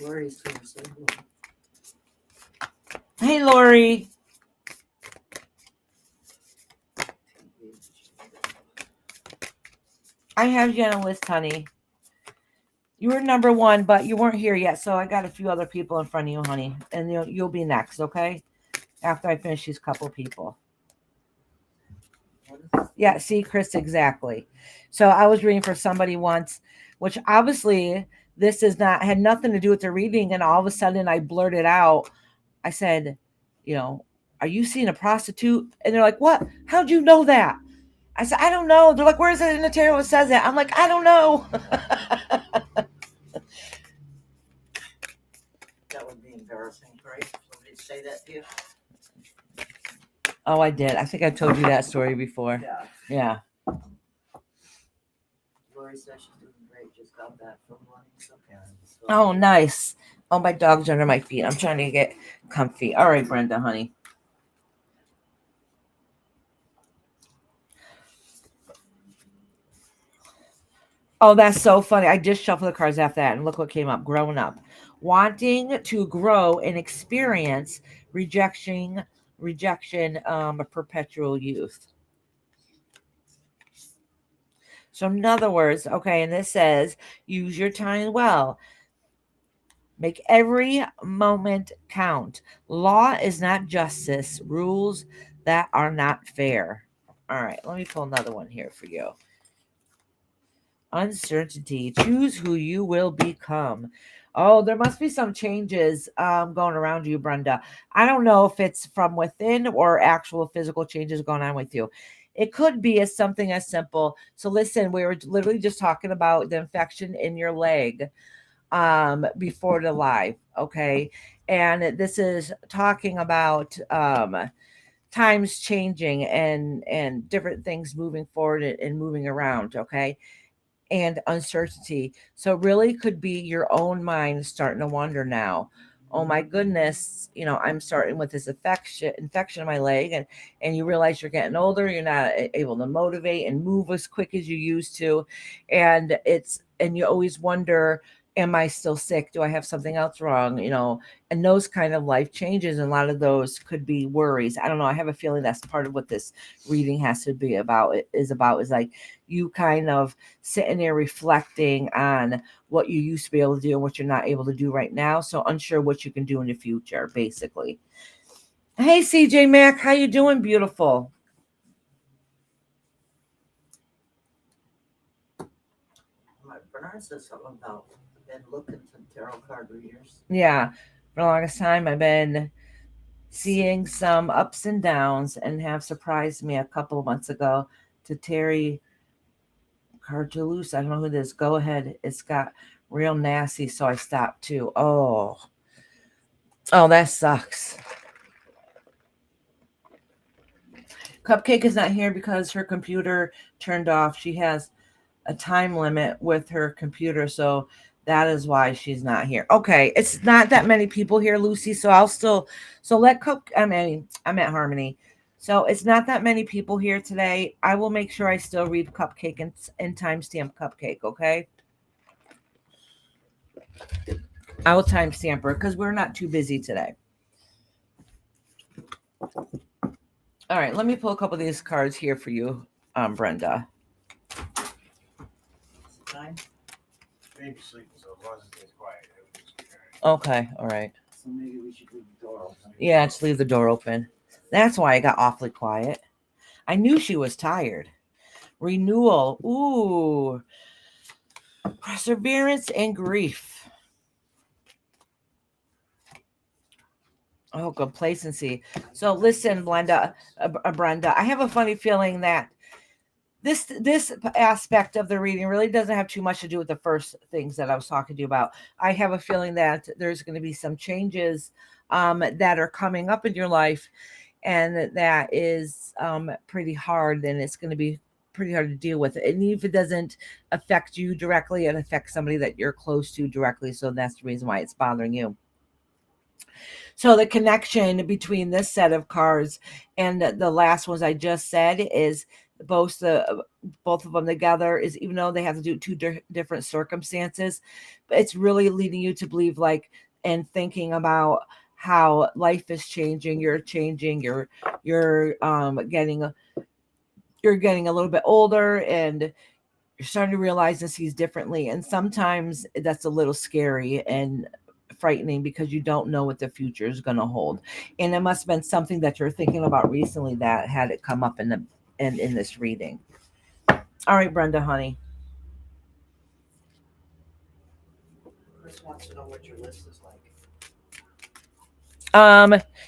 Lori's gonna say hello. Hey, Lori. I have you on a list, honey. You were number one, but you weren't here yet, so I got a few other people in front of you, honey, and you'll be next, okay? After I finish these couple people. Yeah, see, Chris, exactly. So I was reading for somebody once, which obviously this is not had nothing to do with the reading, and all of a sudden I blurted out. I said, are you seeing a prostitute? And they're like, what? How'd you know that? I said, I don't know. They're like, where is it in the tarot it says that? I'm like, I don't know. That would be embarrassing, right? Somebody say that to you? Oh, I did. I think I told you that story before. Yeah. Lori says she's doing great. Just got back from running some errands. So. Oh, nice. Oh, my dog's under my feet. I'm trying to get comfy. All right, Brenda, honey. Oh, that's so funny. I just shuffled the cards after that, and look what came up. Growing up. Wanting to grow and experience rejection, perpetual youth. So in other words, okay, and this says, use your time well. Make every moment count. Law is not justice. Rules that are not fair. All right, let me pull another one here for you. Uncertainty. Choose who you will become. Oh, there must be some changes going around you, Brenda. I don't know if it's from within or actual physical changes going on with you. It could be as something as simple. So listen, we were literally just talking about the infection in your leg before the live, okay? And this is talking about times changing and different things moving forward and moving around, okay? And uncertainty. So really could be your own mind starting to wonder now. Oh my goodness, I'm starting with this infection in my leg, and you realize you're getting older, you're not able to motivate and move as quick as you used to. And you always wonder, am I still sick? Do I have something else wrong? And those kind of life changes, and a lot of those could be worries. I don't know. I have a feeling that's part of what this reading has to be about. Is like you kind of sitting there reflecting on what you used to be able to do and what you're not able to do right now. So unsure what you can do in the future, basically. Hey, CJ Mac, how you doing, beautiful? Bernard says something about been looking to tarot card readers. Yeah, for the longest time I've been seeing some ups and downs, and have surprised me a couple of months ago to Terry Cartulus. I don't know who this. Go ahead. It's got real nasty, so I stopped too. Oh, that sucks. Cupcake is not here because her computer turned off. She has a time limit with her computer, so that is why she's not here. Okay, it's not that many people here, Lucy, so I'll still let I'm at Harmony. So it's not that many people here today. I will make sure I still read Cupcake and timestamp Cupcake, okay? I will timestamp her because we're not too busy today. All right, let me pull a couple of these cards here for you, Brenda. Maybe sleeping, so as long as it stays quiet, okay, all right. So maybe we should leave the door open. Yeah, just leave the door open. That's why I got awfully quiet. I knew she was tired. Renewal. Ooh. Perseverance and grief. Oh, complacency. So listen, Brenda, I have a funny feeling that this aspect of the reading really doesn't have too much to do with the first things that I was talking to you about. I have a feeling that there's going to be some changes that are coming up in your life, and that is pretty hard, and it's going to be pretty hard to deal with. And even if it doesn't affect you directly, it affects somebody that you're close to directly. So that's the reason why it's bothering you. So the connection between this set of cards and the last ones I just said is both of them together is, even though they have to do two different circumstances, but it's really leading you to believe, like, and thinking about how life is changing. You're changing. You're getting a little bit older, and you're starting to realize and sees differently. And sometimes that's a little scary and frightening because you don't know what the future is going to hold. And it must have been something that you're thinking about recently that had it come up in this reading. All right, Brenda, honey. Chris wants to know what your list is like.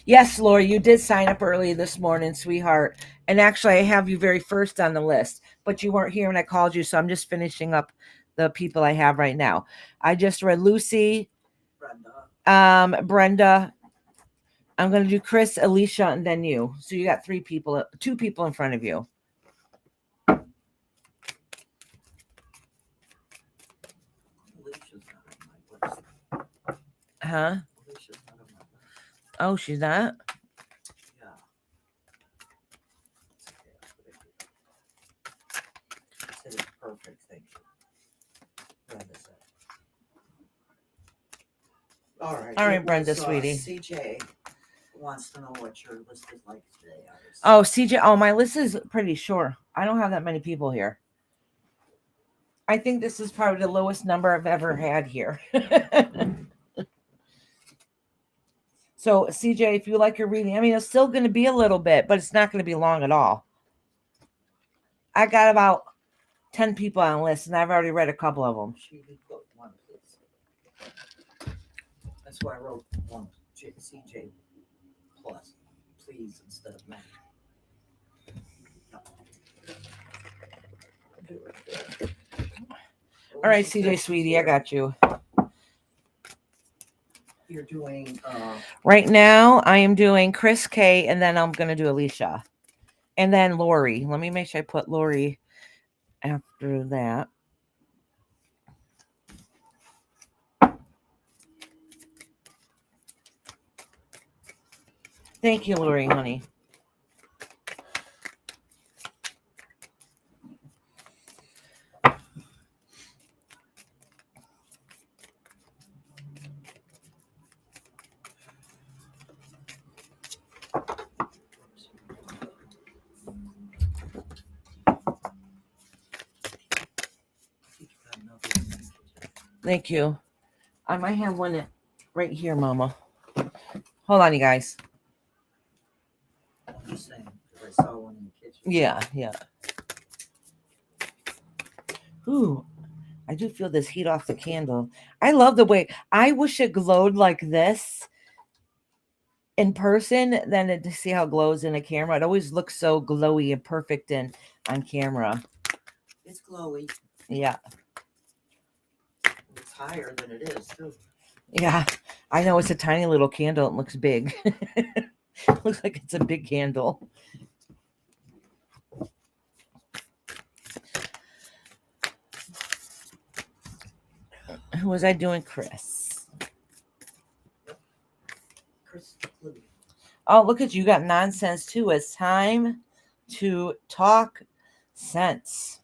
Yes, Lori, you did sign up early this morning, sweetheart. And actually, I have you very first on the list, but you weren't here when I called you, so I'm just finishing up the people I have right now. I just read Lucy, Brenda. I'm going to do Chris, Alicia, and then you. So you got two people in front of you. Alicia's not on my list. Huh? Alicia's not on my list. Oh, she's not? Yeah. I said it's perfect. Thank you. Brenda said. All right, Brenda, sweetie. CJ wants to know what your list is like today. Oh, CJ. Oh, my list is pretty short. I don't have that many people here. I think this is probably the lowest number I've ever had here. So, CJ, if you like your reading, I mean, it's still going to be a little bit, but it's not going to be long at all. I got about 10 people on the list, and I've already read a couple of them. She did put one, please. That's why I wrote one, CJ plus, please, instead of man. All right, CJ, sweetie, I got you. You're doing... Right now, I am doing Chris K, and then I'm going to do Alicia. And then Lori. Let me make sure I put Lori after that. Thank you, Lori, honey. Thank you. I might have one right here, Mama. Hold on, you guys. I'm just saying, because I saw one in the kitchen. Yeah. Ooh, I do feel this heat off the candle. I love the way, I wish it glowed like this in person than to see how it glows in a camera. It always looks so glowy and perfect on camera. It's glowy. Yeah. It's higher than it is, too. Yeah, I know it's a tiny little candle. It looks big. Looks like it's a big candle. Who was I doing? Chris. Chris. Oh, look at you. You got nonsense too. It's time to talk sense.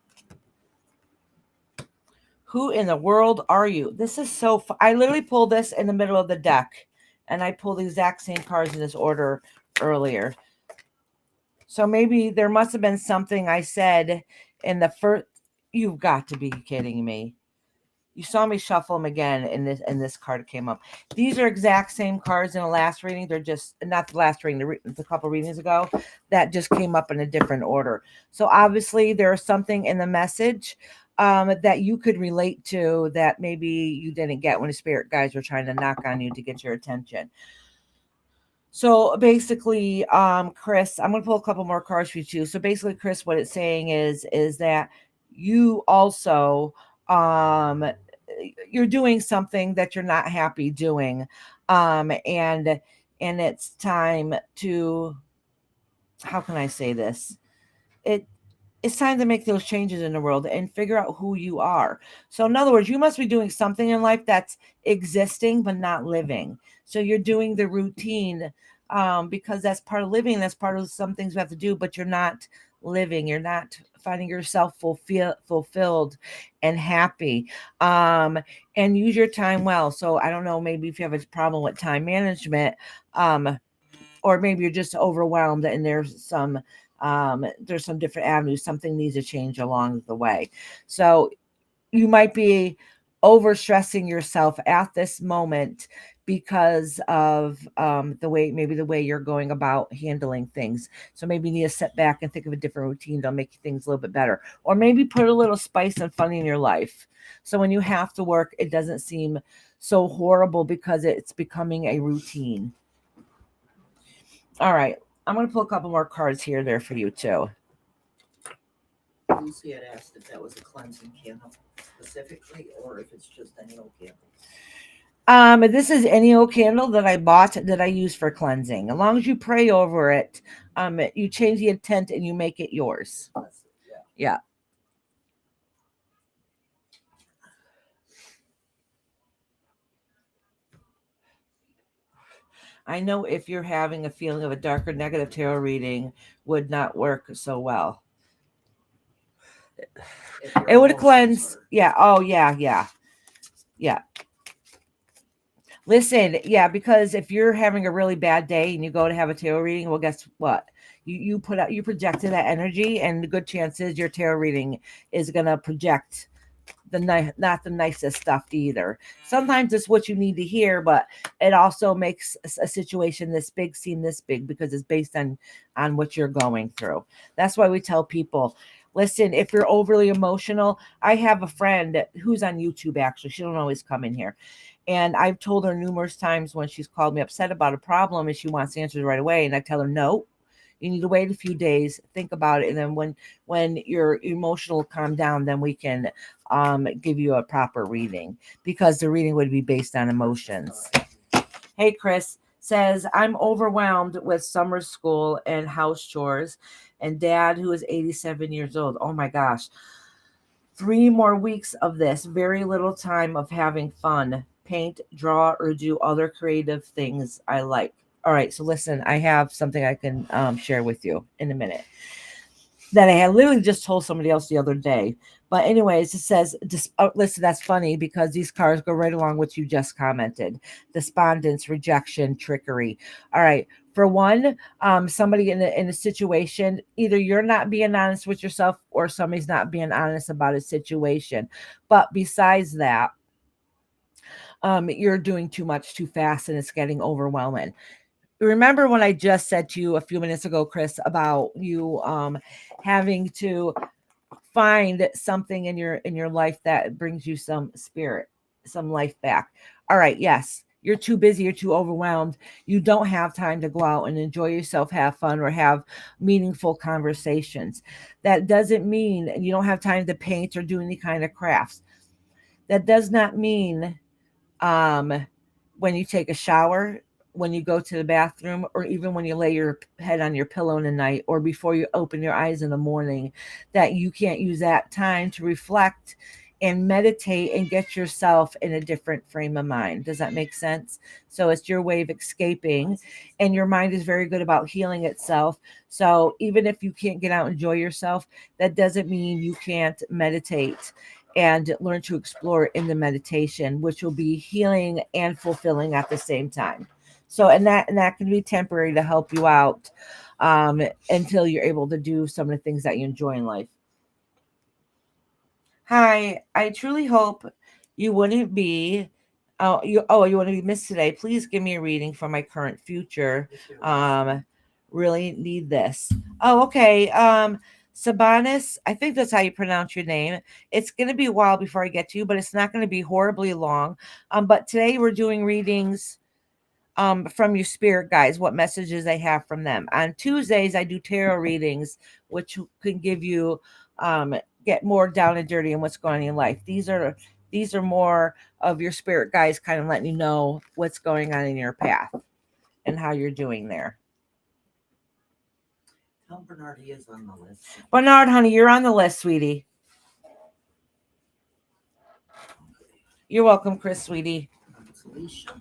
Who in the world are you? This is so I literally pulled this in the middle of the deck, and I pulled the exact same cards in this order earlier. So maybe there must have been something I said in the first. You've got to be kidding me. You saw me shuffle them again, and this card came up. These are exact same cards in the last reading. They're just not the last reading, the couple readings ago that just came up in a different order. So obviously there's something in the message that you could relate to that maybe you didn't get when the spirit guides were trying to knock on you to get your attention. So basically, Chris, I'm going to pull a couple more cards for you too. So basically, Chris, what it's saying is that you also, you're doing something that you're not happy doing. And it's time to, how can I say this? it's time to make those changes in the world and figure out who you are. So, in other words, you must be doing something in life that's existing but not living. So, you're doing the routine because that's part of living. That's part of some things we have to do, but you're not living. You're not finding yourself fulfilled and happy. Um, and use your time well. So, I don't know, maybe if you have a problem with time management, um, or maybe you're just overwhelmed and there's some different avenues, something needs to change along the way. So you might be overstressing yourself at this moment because of the way you're going about handling things. So maybe you need to sit back and think of a different routine that'll make things a little bit better, or maybe put a little spice and fun in your life, so when you have to work it doesn't seem so horrible because it's becoming a routine. All right. I'm going to pull a couple more cards here there for you too. Lucy had asked if that was a cleansing candle specifically, or if it's just any old candle. This is any old candle that I bought that I use for cleansing. As long as you pray over it, you change the intent and you make it yours. Yeah. I know if you're having a feeling of a dark or negative tarot reading would not work so well. It would cleanse. Yeah. Oh, yeah. Yeah. Yeah. Listen, yeah, because if you're having a really bad day and you go to have a tarot reading, well, guess what? You projected that energy, and the good chances your tarot reading is gonna project not the nicest stuff either. Sometimes it's what you need to hear, but it also makes a situation this big seem this big because it's based on what you're going through. That's why we tell people, listen, if you're overly emotional, I have a friend who's on YouTube actually. She don't always come in here. And I've told her numerous times when she's called me upset about a problem and she wants answers right away. And I tell her, no, you need to wait a few days, think about it. And then when your emotional calm down, then we can give you a proper reading, because the reading would be based on emotions. Hey, Chris says, I'm overwhelmed with summer school and house chores and dad who is 87 years old. Oh my gosh. 3 more weeks of this, very little time of having fun, paint, draw, or do other creative things I like. All right, so listen, I have something I can share with you in a minute that I had literally just told somebody else the other day. But anyways, it says, listen, that's funny because these cards go right along what you just commented. Despondence, rejection, trickery. All right. For one, somebody in a situation, either you're not being honest with yourself or somebody's not being honest about a situation. But besides that, you're doing too much too fast and it's getting overwhelming. Remember when I just said to you a few minutes ago, Chris, about you having to find something in your life that brings you some spirit, some life back. All right, yes. You're too busy, you're too overwhelmed. You don't have time to go out and enjoy yourself, have fun, or have meaningful conversations. That doesn't mean you don't have time to paint or do any kind of crafts. That does not mean um, when you take a shower, when you go to the bathroom, or even when you lay your head on your pillow in the night, or before you open your eyes in the morning, that you can't use that time to reflect and meditate and get yourself in a different frame of mind. Does that make sense? So it's your way of escaping, and your mind is very good about healing itself. So even if you can't get out and enjoy yourself, that doesn't mean you can't meditate and learn to explore in the meditation, which will be healing and fulfilling at the same time. So, and that can be temporary to help you out until you're able to do some of the things that you enjoy in life. Hi, I truly hope you wouldn't be. You want to be missed today? Please give me a reading for my current future. Really need this. Oh, okay. Sabanis, I think that's how you pronounce your name. It's going to be a while before I get to you, but it's not going to be horribly long. But today we're doing readings from your spirit guides, what messages I have from them. On Tuesdays, I do tarot readings, which can give you get more down and dirty in what's going on in life. These are more of your spirit guides kind of letting you know what's going on in your path and how you're doing there. Tell Bernard he is on the list. Bernard, honey, you're on the list, sweetie. You're welcome, Chris, sweetie. It's Alicia.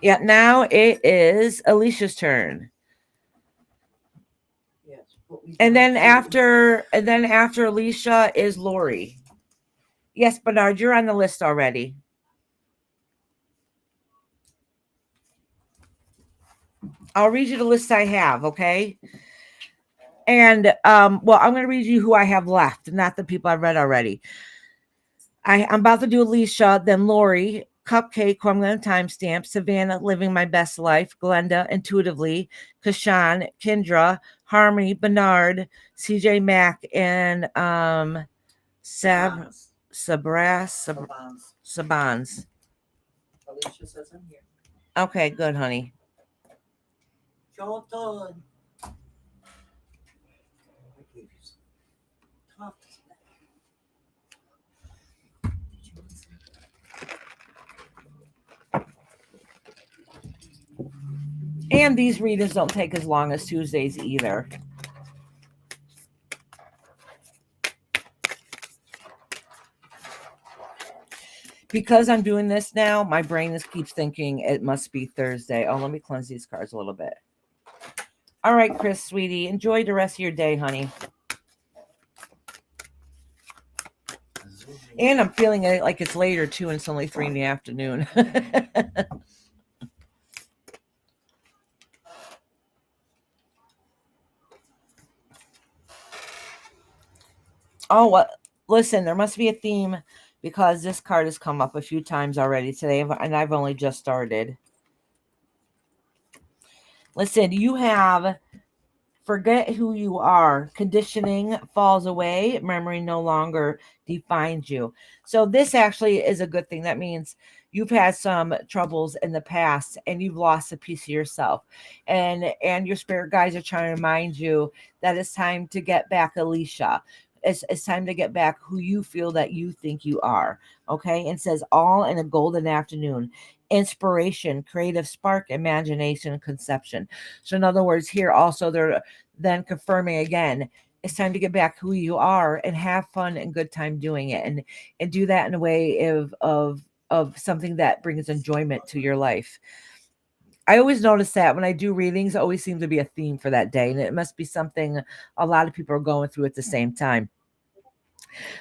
Yeah, now it is Alicia's turn. Yes. And then after Alicia is Lori. Yes, Bernard, you're on the list already. I'll read you the list I have, okay? And well, I'm gonna read you who I have left, not the people I've read already. I'm about to do Alicia, then Lori, Cupcake, who I'm going to timestamp, Savannah, Living My Best Life, Glenda, Intuitively, Kashan, Kendra, Harmony, Bernard, CJ Mack, and Sabans. Sabans. Alicia says I'm here. Okay, good, honey. Jonathan. I gave you some tough. And these readings don't take as long as Tuesdays either. Because I'm doing this now, my brain just keeps thinking it must be Thursday. Oh, let me cleanse these cards a little bit. All right, Chris, sweetie. Enjoy the rest of your day, honey. And I'm feeling like it's later, too, and it's only 3 in the afternoon. Oh, what? Listen, there must be a theme because this card has come up a few times already today, and I've only just started. Listen, you have forget who you are. Conditioning falls away. Memory no longer defines you. So this actually is a good thing. That means you've had some troubles in the past and you've lost a piece of yourself. And your spirit guides are trying to remind you that it's time to get back Alicia. It's time to get back who you feel that you think you are. Okay. And it says all in a golden afternoon. Inspiration, creative spark, imagination, conception. So in other words, here also they're then confirming again, it's time to get back who you are and have fun and good time doing it, and do that in a way of something that brings enjoyment to your life. I always notice that when I do readings, it always seems to be a theme for that day, and it must be something a lot of people are going through at the same time.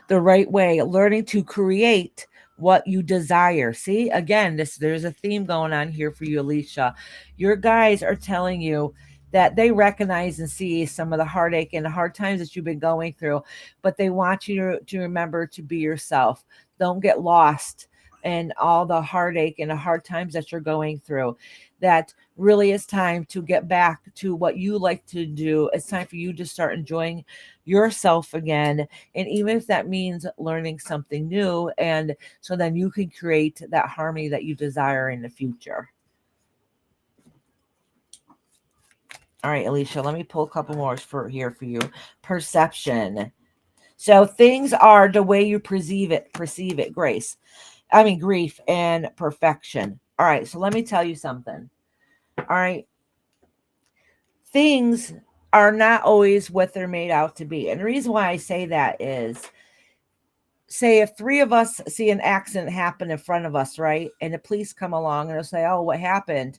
The right way, learning to create what you desire. See, again, there's a theme going on here for you, Alicia. Your guys are telling you that they recognize and see some of the heartache and the hard times that you've been going through, but they want you to remember to be yourself. Don't get lost in all the heartache and the hard times that you're going through. That really is time to get back to what you like to do. It's time for you to start enjoying yourself again. And even if that means learning something new, and so then you can create that harmony that you desire in the future. All right, Alicia, let me pull a couple more for you. Perception. So things are the way you perceive it, Grace. I mean, grief and perfection. All right, so let me tell you something. All right. Things are not always what they're made out to be. And the reason why I say that is, say if 3 of us see an accident happen in front of us, right? And the police come along and they'll say, oh, what happened?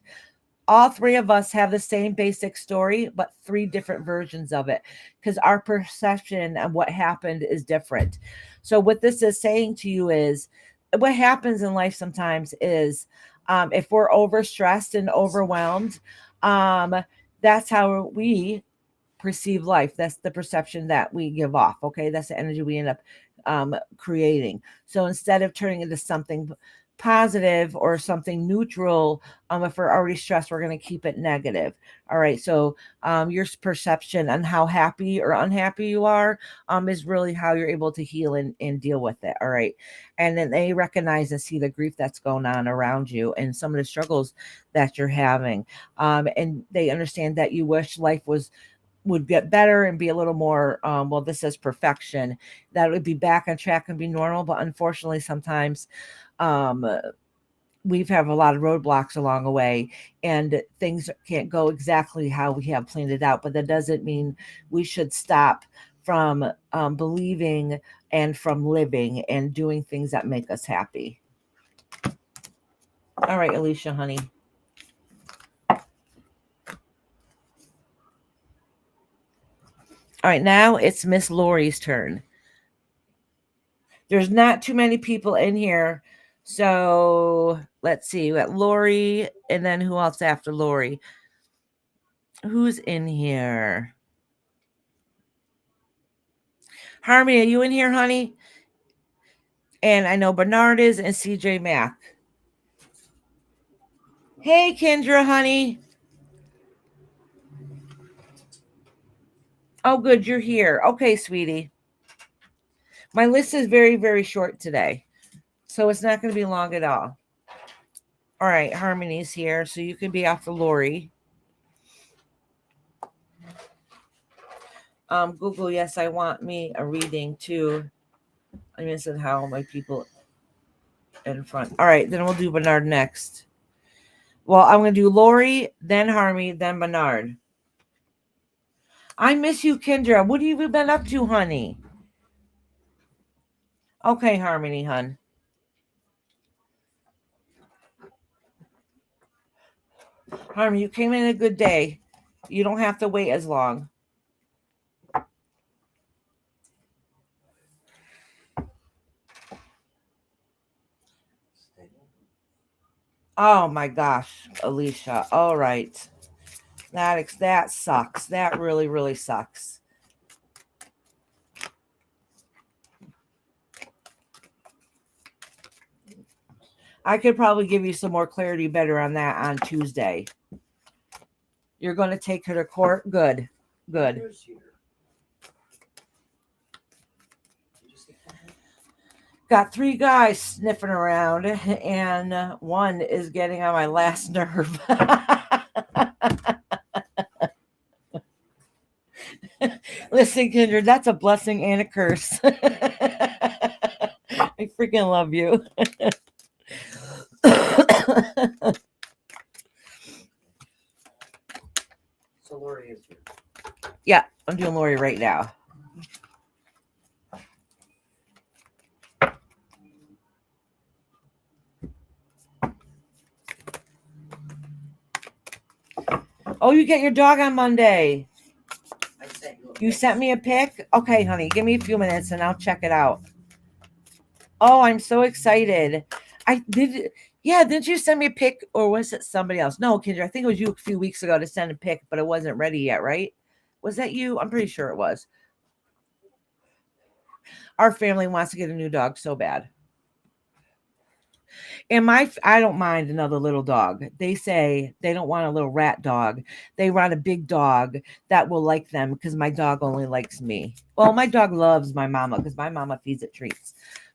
All 3 of us have the same basic story, but 3 different versions of it because our perception of what happened is different. So what this is saying to you is what happens in life sometimes is if we're overstressed and overwhelmed, that's how we perceive life. That's the perception that we give off. Okay. That's the energy we end up creating. So instead of turning into something positive or something neutral, if we're already stressed, we're going to keep it negative. All right. So your perception on how happy or unhappy you are is really how you're able to heal and deal with it. All right. And then they recognize and see the grief that's going on around you and some of the struggles that you're having. And they understand that you wish life would get better and be a little more well, this says perfection, that would be back on track and be normal, but unfortunately sometimes we've have a lot of roadblocks along the way, and things can't go exactly how we have planned it out. But that doesn't mean we should stop from believing and from living and doing things that make us happy. All right, Alicia, honey. All right, now it's Miss Lori's turn. There's not too many people in here. So let's see. We got Lori, and then who else after Lori? Who's in here? Harmony, are you in here, honey? And I know Bernard is, and CJ Mack. Hey, Kendra, honey. Oh, good, you're here. Okay, sweetie. My list is very, very short today, so it's not going to be long at all. All right, Harmony's here, so you can be after Lori. Google, yes, I want me a reading too. I said how my people in front. All right, then we'll do Bernard next. Well, I'm going to do Lori, then Harmony, then Bernard. I miss you, Kendra. What have you been up to, honey? Okay, Harmony, hun. Harmony, you came in a good day. You don't have to wait as long. Oh my gosh, Alicia. All right. That sucks. That really, really sucks. I could probably give you some more clarity better on that on Tuesday. You're going to take her to court? Good. Good. Got 3 guys sniffing around, and one is getting on my last nerve. Listen, Kendra, that's a blessing and a curse. I freaking love you. So Lori is here. Yeah, I'm doing Lori right now. Oh, you get your dog on Monday. I sent You sent me a pic? Okay, honey, give me a few minutes and I'll check it out. Oh, I'm so excited. Didn't you send me a pic, or was it somebody else? No, Kendra, I think it was you a few weeks ago to send a pic, but it wasn't ready yet, right? Was that you? I'm pretty sure it was. Our family wants to get a new dog so bad. And I don't mind another little dog. They say they don't want a little rat dog. They want a big dog that will like them, because my dog only likes me. Well, my dog loves my mama because my mama feeds it treats.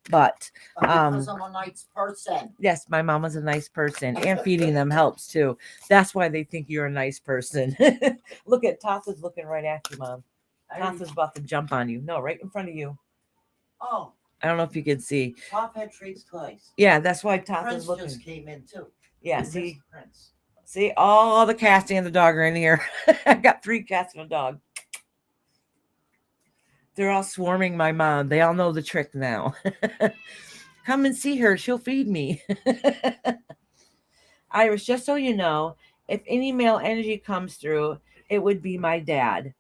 But because I'm a nice person. Yes, my mama's a nice person, and feeding them helps too. That's why they think you're a nice person. Look at Tatha's looking right at you, Mom. Tatha's about to jump on you. No, right in front of you. Oh. I don't know if you can see. Top had treats twice. Yeah, that's why Tatha's Prince looking. just came in too. Yeah, see? Prince. See, all the cats and the dog are in here. I got 3 cats and a dog. They're all swarming my mom. They all know the trick now. Come and see her. She'll feed me. Iris, just so you know, if any male energy comes through, it would be my dad.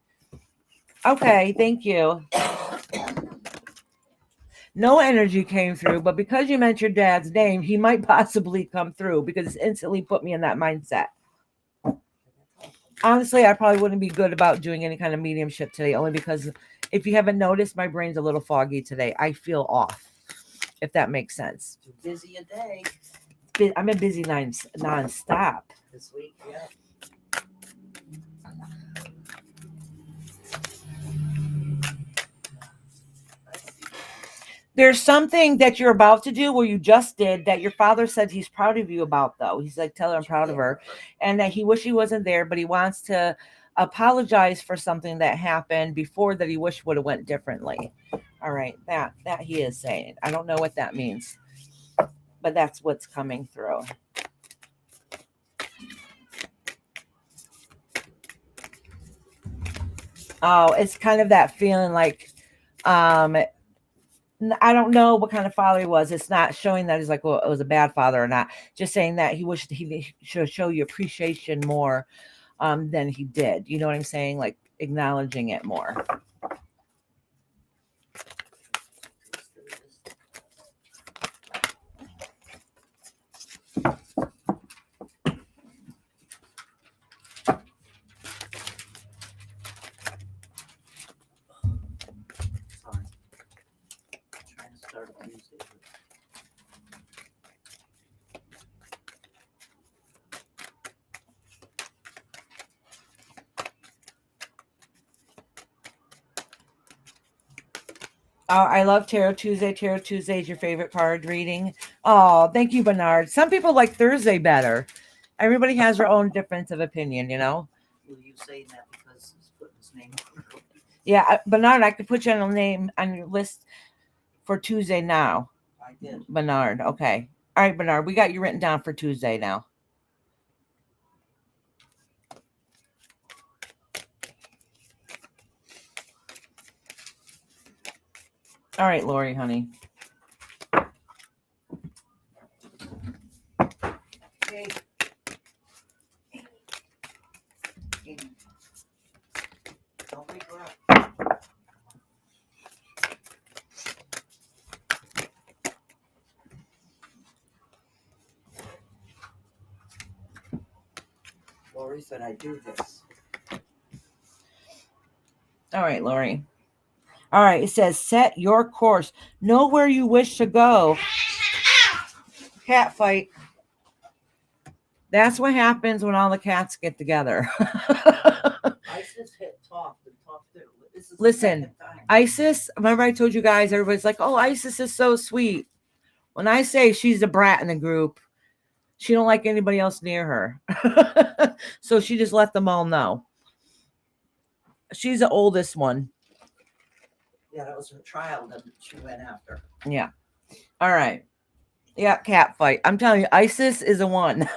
Okay, thank you. No energy came through, but because you mentioned your dad's name, he might possibly come through, because it's instantly put me in that mindset. Honestly, I probably wouldn't be good about doing any kind of mediumship today, only because if you haven't noticed, my brain's a little foggy today. I feel off, if that makes sense. Too busy a day. I'm been busy nonstop. This week, yeah. There's something that you're about to do, where you just did, that your father said he's proud of you about, though. He's like, tell her I'm proud of her, and that he wish he wasn't there, but he wants to apologize for something that happened before that he wished would have went differently. All right, that he is saying. I don't know what that means. but that's what's coming through. Oh, it's kind of that feeling like, I don't know what kind of father he was. It's not showing that he's like, well, it was a bad father or not. Just saying that he wished he should show you appreciation more than he did. You know what I'm saying? Like acknowledging it more. Sorry. Trying to start a music. Oh, I love Tarot Tuesday. Tarot Tuesday is your favorite card reading. Oh, thank you, Bernard. Some people like Thursday better. Everybody has their own difference of opinion, you know? Were you saying that because he's putting his name on it? Yeah, Bernard, I could put you on a name on your list for Tuesday now. I did. Bernard, okay. All right, Bernard, we got you written down for Tuesday now. All right, Lori, honey. Hey. Don't wake her up. Lori said I do this. All right, Lori. All right, it says set your course. Know where you wish to go. Cat fight. That's what happens when all the cats get together. Isis hit Toff. Listen, Isis, remember I told you guys, everybody's like, oh, Isis is so sweet. When I say she's the brat in the group, she don't like anybody else near her. So she just let them all know. She's the oldest one. Yeah, that was her child that she went after. Yeah. All right. Yeah, cat fight. I'm telling you, Isis is the one.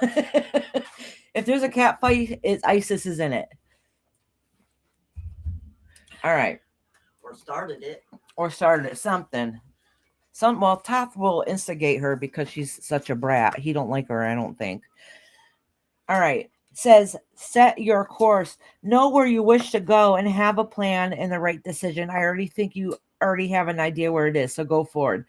If there's a cat fight, it's Isis is in it. All right. Or started it. Or started it. Something. Well, Toth will instigate her because she's such a brat. He don't like her, I don't think. All right. It says set your course. Know where you wish to go and have a plan and the right decision. I already think you already have an idea where it is, so go forward.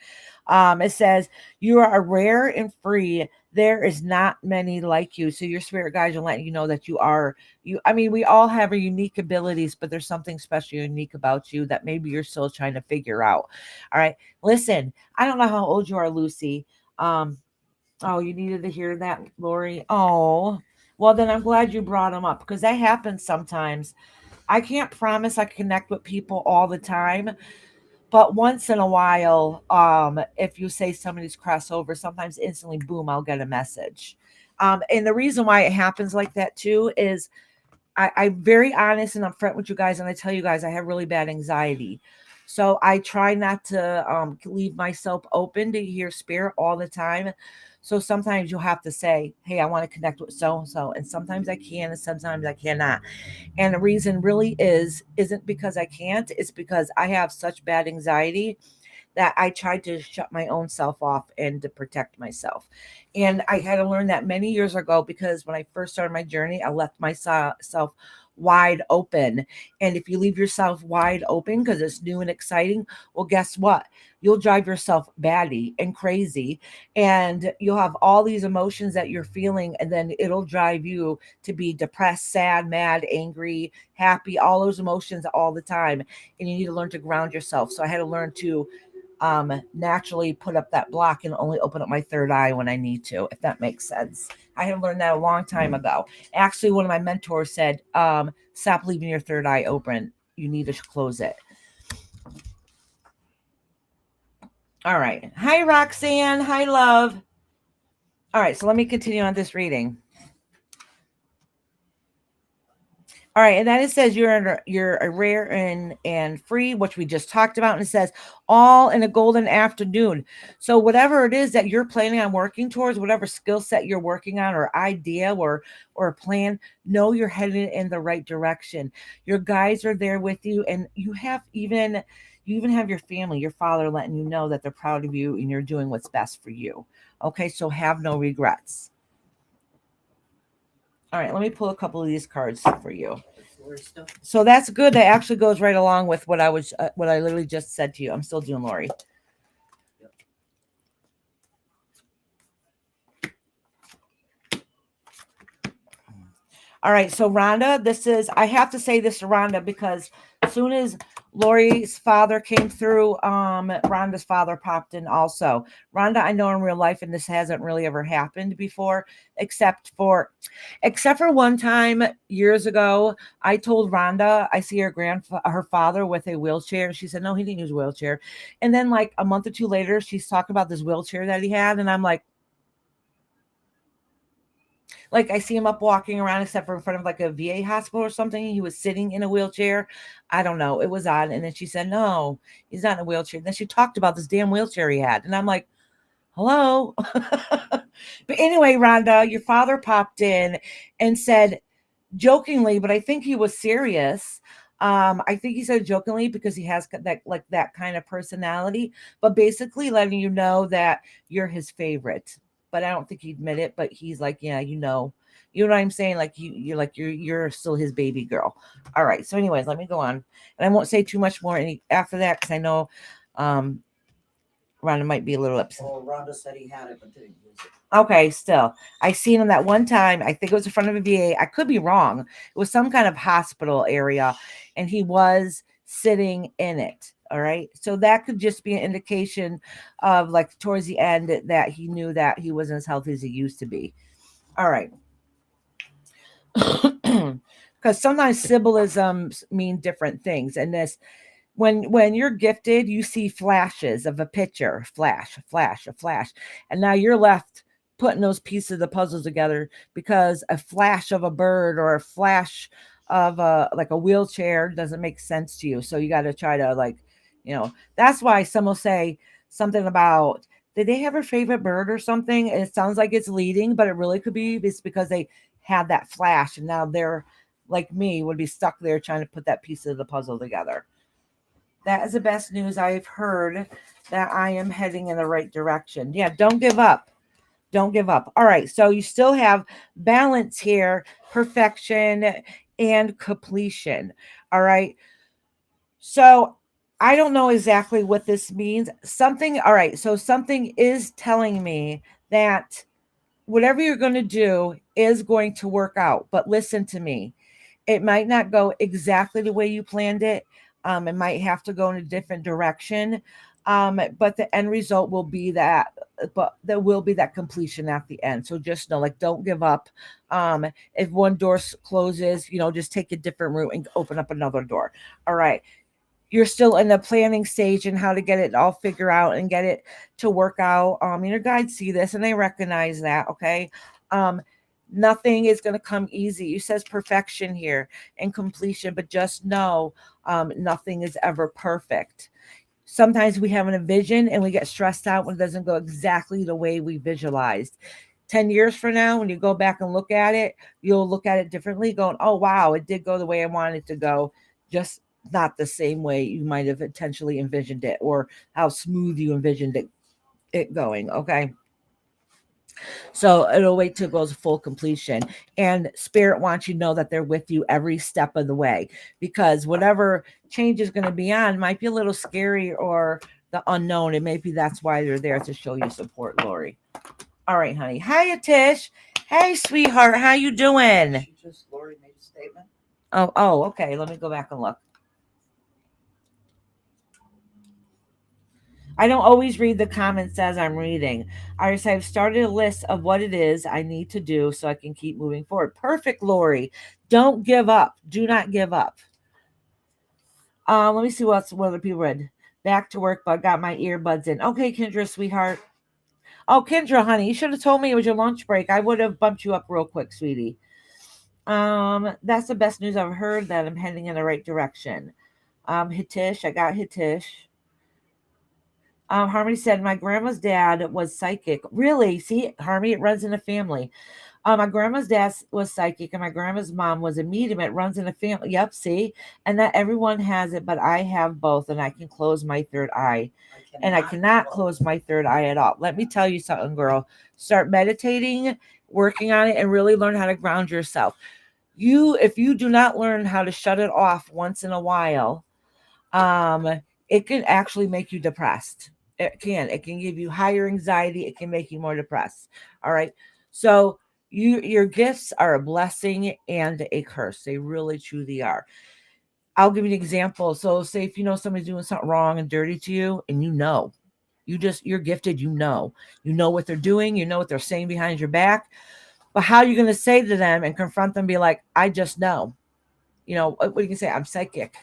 It says you are rare and free. There is not many like you. So your spirit guides will let you know that you are you. I mean, we all have our unique abilities, but there's something special, unique about you that maybe you're still trying to figure out. All right. Listen, I don't know how old you are, Lucy. Oh, you needed to hear that, Lori. Oh, well, then I'm glad you brought them up because that happens sometimes. I can't promise I connect with people all the time, but once in a while, if you say somebody's crossover, sometimes instantly, boom, I'll get a message. And the reason why it happens like that too is I'm very honest and upfront with you guys, and I tell you guys I have really bad anxiety. So I try not to leave myself open to hear spirit all the time. So sometimes you'll have to say, hey, I want to connect with so and so. And sometimes I can, and sometimes I cannot. And the reason really isn't because I can't, it's because I have such bad anxiety that I tried to shut my own self off and to protect myself. And I had to learn that many years ago because when I first started my journey, I left myself wide open. And if you leave yourself wide open because it's new and exciting, well, guess what? You'll drive yourself batty and crazy, and you'll have all these emotions that you're feeling, and then it'll drive you to be depressed, sad, mad, angry, happy, all those emotions all the time. And you need to learn to ground yourself. So I had to learn to naturally put up that block and only open up my third eye when I need to, if that makes sense. I had learned that a long time ago. Actually, one of my mentors said, stop leaving your third eye open. You need to close it. All right. Hi, Roxanne. Hi, love. All right. So let me continue on this reading. All right, and then it says you're a rare and free, which we just talked about, and it says all in a golden afternoon. So whatever it is that you're planning on working towards, whatever skill set you're working on, or idea, or plan, know you're headed in the right direction. Your guides are there with you, and you even have your family, your father, letting you know that they're proud of you and you're doing what's best for you. Okay, so have no regrets. All right, let me pull a couple of these cards for you. Lori stuff. So that's good. That actually goes right along with what I literally just said to you. I'm still doing Lori. Yep. All right, so Rhonda, I have to say this to Rhonda because as soon as Lori's father came through, Rhonda's father popped in also. Rhonda, I know in real life, and this hasn't really ever happened before, except for one time years ago, I told Rhonda I see her father with a wheelchair. She said, no, he didn't use a wheelchair. And then like a month or two later, she's talking about this wheelchair that he had, and I'm like I see him up walking around, except for in front of like a VA hospital or something. He was sitting in a wheelchair. I don't know. It was odd. And then she said, no, he's not in a wheelchair. Then she talked about this damn wheelchair he had. And I'm like, hello. But anyway, Rhonda, your father popped in and said jokingly, but I think he was serious. I think he said jokingly because he has that kind of personality, but basically letting you know that you're his favorite. But I don't think he admit it. But he's like, yeah, you know what I'm saying. Like you're still his baby girl. All right. So, anyways, let me go on, and I won't say too much more after that because I know um, Rhonda might be a little upset. Oh, Rhonda said he had it, but didn't use it. Okay, still. I seen him that one time. I think it was in front of a VA. I could be wrong. It was some kind of hospital area, and he was sitting in it. All right. So that could just be an indication of like towards the end that he knew that he wasn't as healthy as he used to be. All right. Because sometimes symbolisms mean different things. And this when you're gifted, you see flashes of a picture, flash, a flash, a flash, and now you're left putting those pieces of the puzzle together because a flash of a bird or a flash of a wheelchair doesn't make sense to you. So you got to try to that's why some will say something about did they have a favorite bird or something? And it sounds like it's leading, but it really could be it's because they had that flash and now they're like me would be stuck there trying to put that piece of the puzzle together. That is the best news I've heard that I am heading in the right direction. Yeah, don't give up. Don't give up. All right. So you still have balance here, perfection, and completion. All right. So I don't know exactly what this means. All right. So something is telling me that whatever you're going to do is going to work out. But listen to me, it might not go exactly the way you planned it. It might have to go in a different direction. But the end result will be but there will be that completion at the end. So just know, like, don't give up. If one door closes, just take a different route and open up another door. All right. You're still in the planning stage and how to get it all figured out and get it to work out. Your guides see this and they recognize that. Okay. Um, Nothing is going to come easy. You says perfection here and completion, but just know nothing is ever perfect. Sometimes we have a vision and we get stressed out when it doesn't go exactly the way we visualized. 10 years from now, when you go back and look at it, you'll look at it differently, going, oh, wow, it did go the way I wanted it to go. Just not the same way you might have intentionally envisioned it or how smooth you envisioned it going. Okay. So it'll wait till it goes full completion. And spirit wants you to know that they're with you every step of the way because whatever change is going to be on might be a little scary or the unknown. And maybe that's why they're there to show you support, Lori. All right, honey. Hiya, Tish. Hey, sweetheart. How you doing? Lori made a statement. Oh, okay. Let me go back and look. I don't always read the comments as I'm reading. I've started a list of what it is I need to do so I can keep moving forward. Perfect, Lori. Don't give up. Do not give up. Let me see what other people read. Back to work, but got my earbuds in. Okay, Kendra, sweetheart. Oh, Kendra, honey, you should have told me it was your lunch break. I would have bumped you up real quick, sweetie. That's the best news I've heard, that I'm heading in the right direction. Hitish, I got Hitish. Harmony said my grandma's dad was psychic. Really? See, Harmony, it runs in the family. My grandma's dad was psychic, and my grandma's mom was a medium. It runs in the family. Yep, see, and not everyone has it, but I have both, and I can close my third eye, and I cannot close my third eye at all. Let me tell you something, girl. Start meditating, working on it, and really learn how to ground yourself. If you do not learn how to shut it off once in a while, um, it can actually make you depressed. It can give you higher anxiety. It can make you more depressed. All right. So your gifts are a blessing and a curse. They really truly are. I'll give you an example. So say if you know somebody's doing something wrong and dirty to you, and you're gifted, you know what they're doing, you know what they're saying behind your back. But how are you going to say to them and confront them, be like, I just know? What you can say, I'm psychic.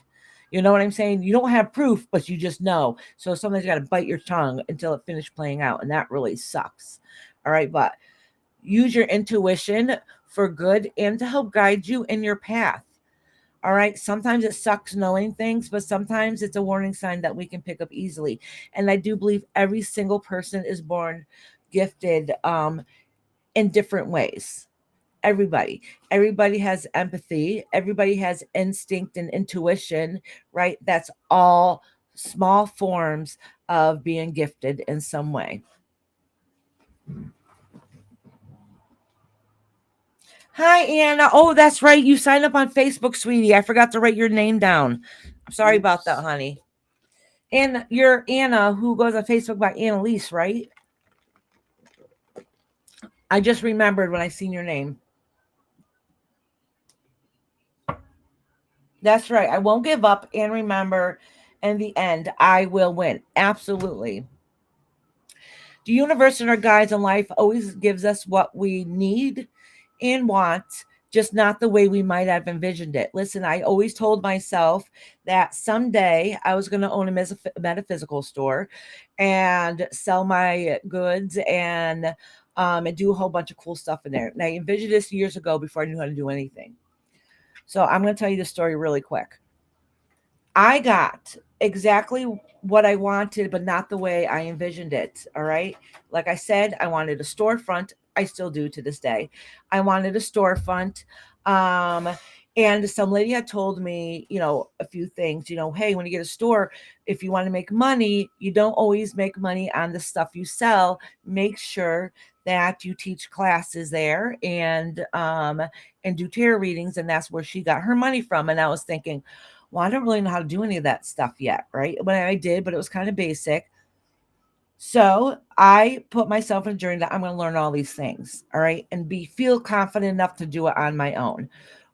You know what I'm saying? You don't have proof, but you just know. So sometimes you got to bite your tongue until it finished playing out. And that really sucks. All right. But use your intuition for good and to help guide you in your path. All right. Sometimes it sucks knowing things, but sometimes it's a warning sign that we can pick up easily. And I do believe every single person is born gifted in different ways. Everybody has empathy, everybody has instinct and intuition, right? That's all small forms of being gifted in some way. Hi, Anna. Oh, that's right, you signed up on Facebook, sweetie. I forgot to write your name down. I'm sorry about that, honey. And you're Anna, who goes on Facebook by Annalise, right? I just remembered when I seen your name. That's right. I won't give up, and remember, in the end, I will win. Absolutely. The universe and our guides in life always gives us what we need and want, just not the way we might have envisioned it. Listen, I always told myself that someday I was going to own a metaphysical store and sell my goods and do a whole bunch of cool stuff in there. And I envisioned this years ago before I knew how to do anything. So I'm going to tell you the story really quick. I got exactly what I wanted, but not the way I envisioned it. All right. Like I said, I wanted a storefront. I still do to this day. I wanted a storefront. Um, and some lady had told me, a few things, hey, when you get a store, if you want to make money, you don't always make money on the stuff you sell. Make sure that you teach classes there and do tarot readings. And that's where she got her money from. And I was thinking, well, I don't really know how to do any of that stuff yet, right? But I did, but it was kind of basic. So I put myself in a journey that I'm going to learn all these things, all right, and feel confident enough to do it on my own.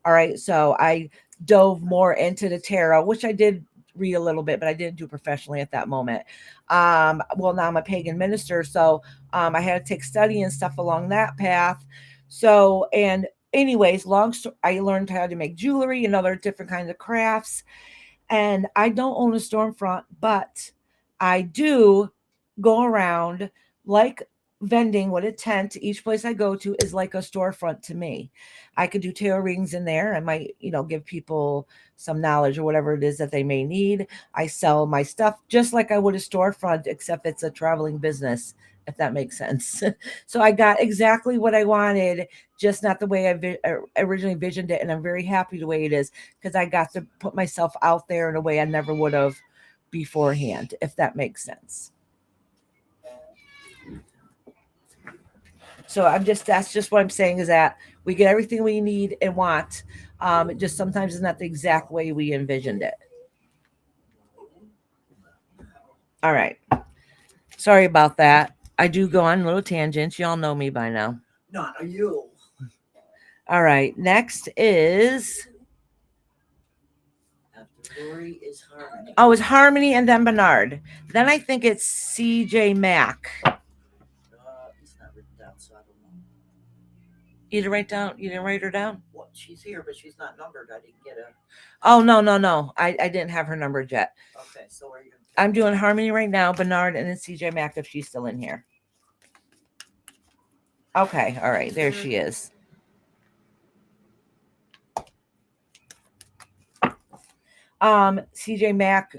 All right. So I dove more into the tarot, which I did read a little bit, but I didn't do professionally at that moment. Well, now I'm a pagan minister, so I had to take study and stuff along that path. So, and anyways, long story, I learned how to make jewelry and other different kinds of crafts. And I don't own a storefront, but I do go around like vending with a tent. Each place I go to is like a storefront to me. I could do tarot readings in there. I might, give people some knowledge or whatever it is that they may need. I sell my stuff just like I would a storefront, except it's a traveling business, if that makes sense. So I got exactly what I wanted, just not the way I originally envisioned it. And I'm very happy the way it is because I got to put myself out there in a way I never would have beforehand, if that makes sense. So that's just what I'm saying is that we get everything we need and want. It just sometimes is not the exact way we envisioned it. All right. Sorry about that. I do go on little tangents. Y'all know me by now. Not you. All right. Next is. After Lori is Harmony. Oh, it's Harmony and then Bernard. Then I think it's CJ Mack. It's not written down, so I don't know. You didn't write her down? Well, she's here, but she's not numbered. I didn't get a. Oh, no. I didn't have her numbered yet. Okay, so where are you going I'm doing Harmony right now, Bernard, and then CJ Mack if she's still in here. Okay, all right, there she is. CJ Mack,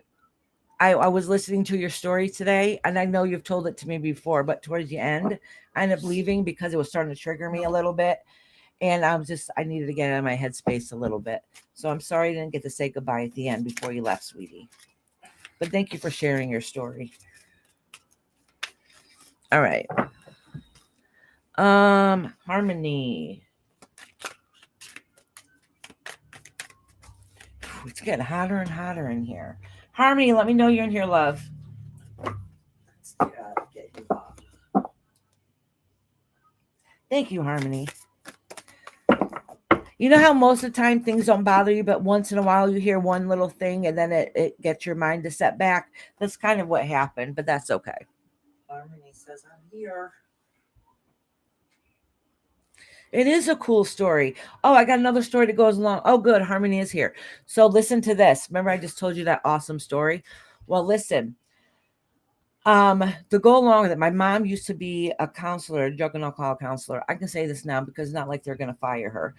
I was listening to your story today, and I know you've told it to me before, but towards the end, I ended up leaving because it was starting to trigger me a little bit. And I needed to get out of my headspace a little bit. So I'm sorry I didn't get to say goodbye at the end before you left, sweetie. But thank you for sharing your story. All right. Harmony. It's getting hotter and hotter in here. Harmony, let me know you're in here, love. Let's get you up. Thank you, Harmony. You know how most of the time things don't bother you, but once in a while you hear one little thing and then it gets your mind to set back? That's kind of what happened, but that's okay. Harmony says, I'm here. It is a cool story. Oh, I got another story that goes along. Oh, good. Harmony is here. So listen to this. Remember, I just told you that awesome story? Well, listen. To go along with it, my mom used to be a counselor, a drug and alcohol counselor. I can say this now because it's not like they're going to fire her.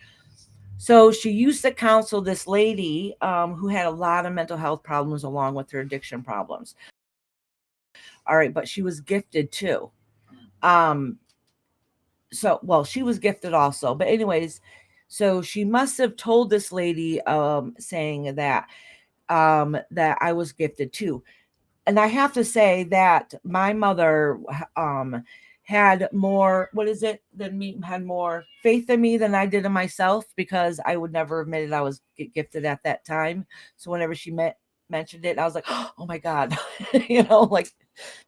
So she used to counsel this lady who had a lot of mental health problems along with her addiction problems. All right, but she was gifted too. Well, she was gifted also. But anyways, so she must have told this lady saying that that I was gifted too. And I have to say that my mother had more, what is it, than me, had more faith in me than I did in myself, because I would never admit I was gifted at that time. So whenever she mentioned it, I was like, oh my God, like,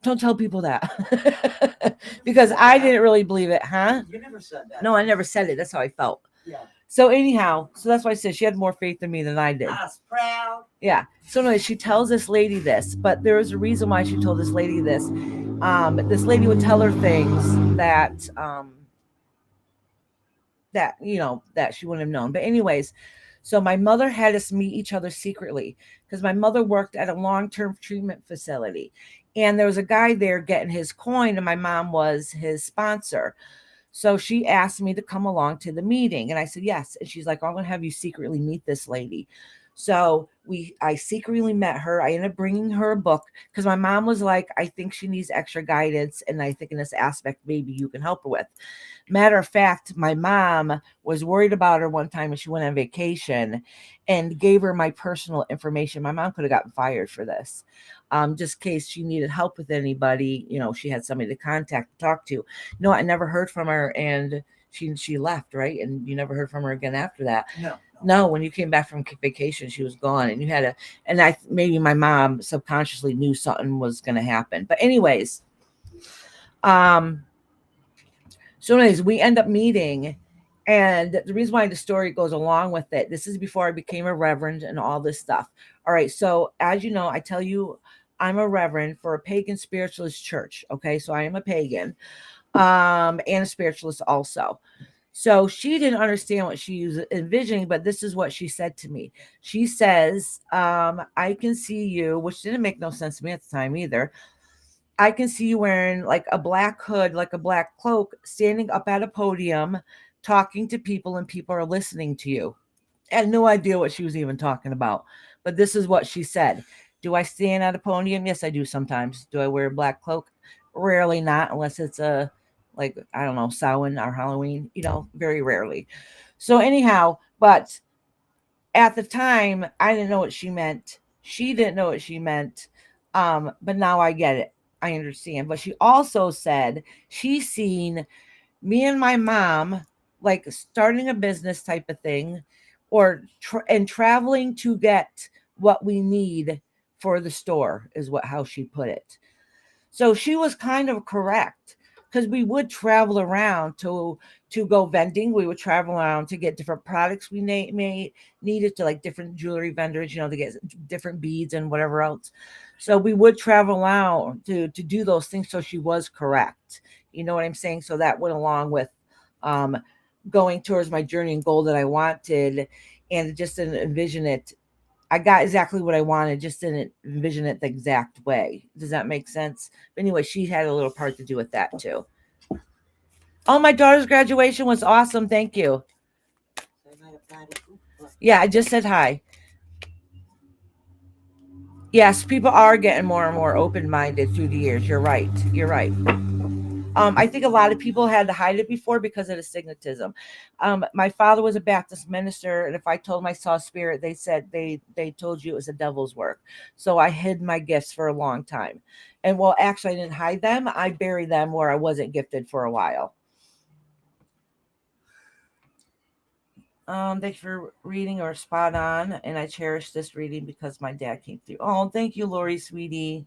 don't tell people that. Because I didn't really believe it, huh? You never said that. No, I never said it. That's how I felt. Yeah. So anyhow, so that's why I said she had more faith in me than I did. I was proud. Yeah. So anyway, she tells this lady this, but there was a reason why she told this lady this. This lady would tell her things that that she wouldn't have known. But anyways, so my mother had us meet each other secretly because my mother worked at a long-term treatment facility, and there was a guy there getting his coin, and my mom was his sponsor. So she asked me to come along to the meeting, and I said yes. And she's like, I'm going to have you secretly meet this lady. So I secretly met her. I ended up bringing her a book because my mom was like, I think she needs extra guidance, and I think in this aspect maybe you can help her with. Matter of fact, my mom was worried about her one time when she went on vacation and gave her my personal information. My mom could have gotten fired for this. Just in case she needed help with anybody, she had somebody to contact, to talk to. No, I never heard from her, and she left, right? And you never heard from her again after that. No, when you came back from vacation, she was gone, and maybe my mom subconsciously knew something was going to happen. But anyways, we end up meeting, and the reason why the story goes along with it, this is before I became a reverend and all this stuff. All right, so as you know, I tell you, I'm a reverend for a pagan spiritualist church. Okay, so I am a pagan, and a spiritualist also. So she didn't understand what she was envisioning, but this is what she said to me. She says, I can see you, which didn't make no sense to me at the time either. I can see you wearing like a black hood, like a black cloak, standing up at a podium, talking to people, and people are listening to you. I had no idea what she was even talking about, but this is what she said. Do I stand at a podium? Yes, I do sometimes. Do I wear a black cloak? Rarely, not unless it's I don't know, Samhain or Halloween, very rarely. So anyhow, but at the time, I didn't know what she meant. She didn't know what she meant. But now I get it. I understand. But she also said she's seen me and my mom like starting a business type of thing, or traveling to get what we need for the store, is how she put it. So she was kind of correct, because we would travel around to go vending. We would travel around to get different products we needed, to like different jewelry vendors, to get different beads and whatever else. So we would travel around to do those things. So she was correct. You know what I'm saying? So that went along with going towards my journey and goal that I wanted, and just didn't envision it. I got exactly what I wanted, just didn't envision it the exact way. Does that make sense? But anyway, she had a little part to do with that too. Oh, my daughter's graduation was awesome. Thank you. Yeah, I just said hi. Yes, people are getting more and more open-minded through the years. You're right. You're right. I think a lot of people had to hide it before because of the signetism. My father was a Baptist minister, and if I told them I saw a spirit, they said they told you it was the devil's work. So I hid my gifts for a long time. And well, actually, I didn't hide them. I buried them where I wasn't gifted for a while. Thank you for reading or spot on, and I cherish this reading because my dad came through. Oh, thank you, Lori, sweetie.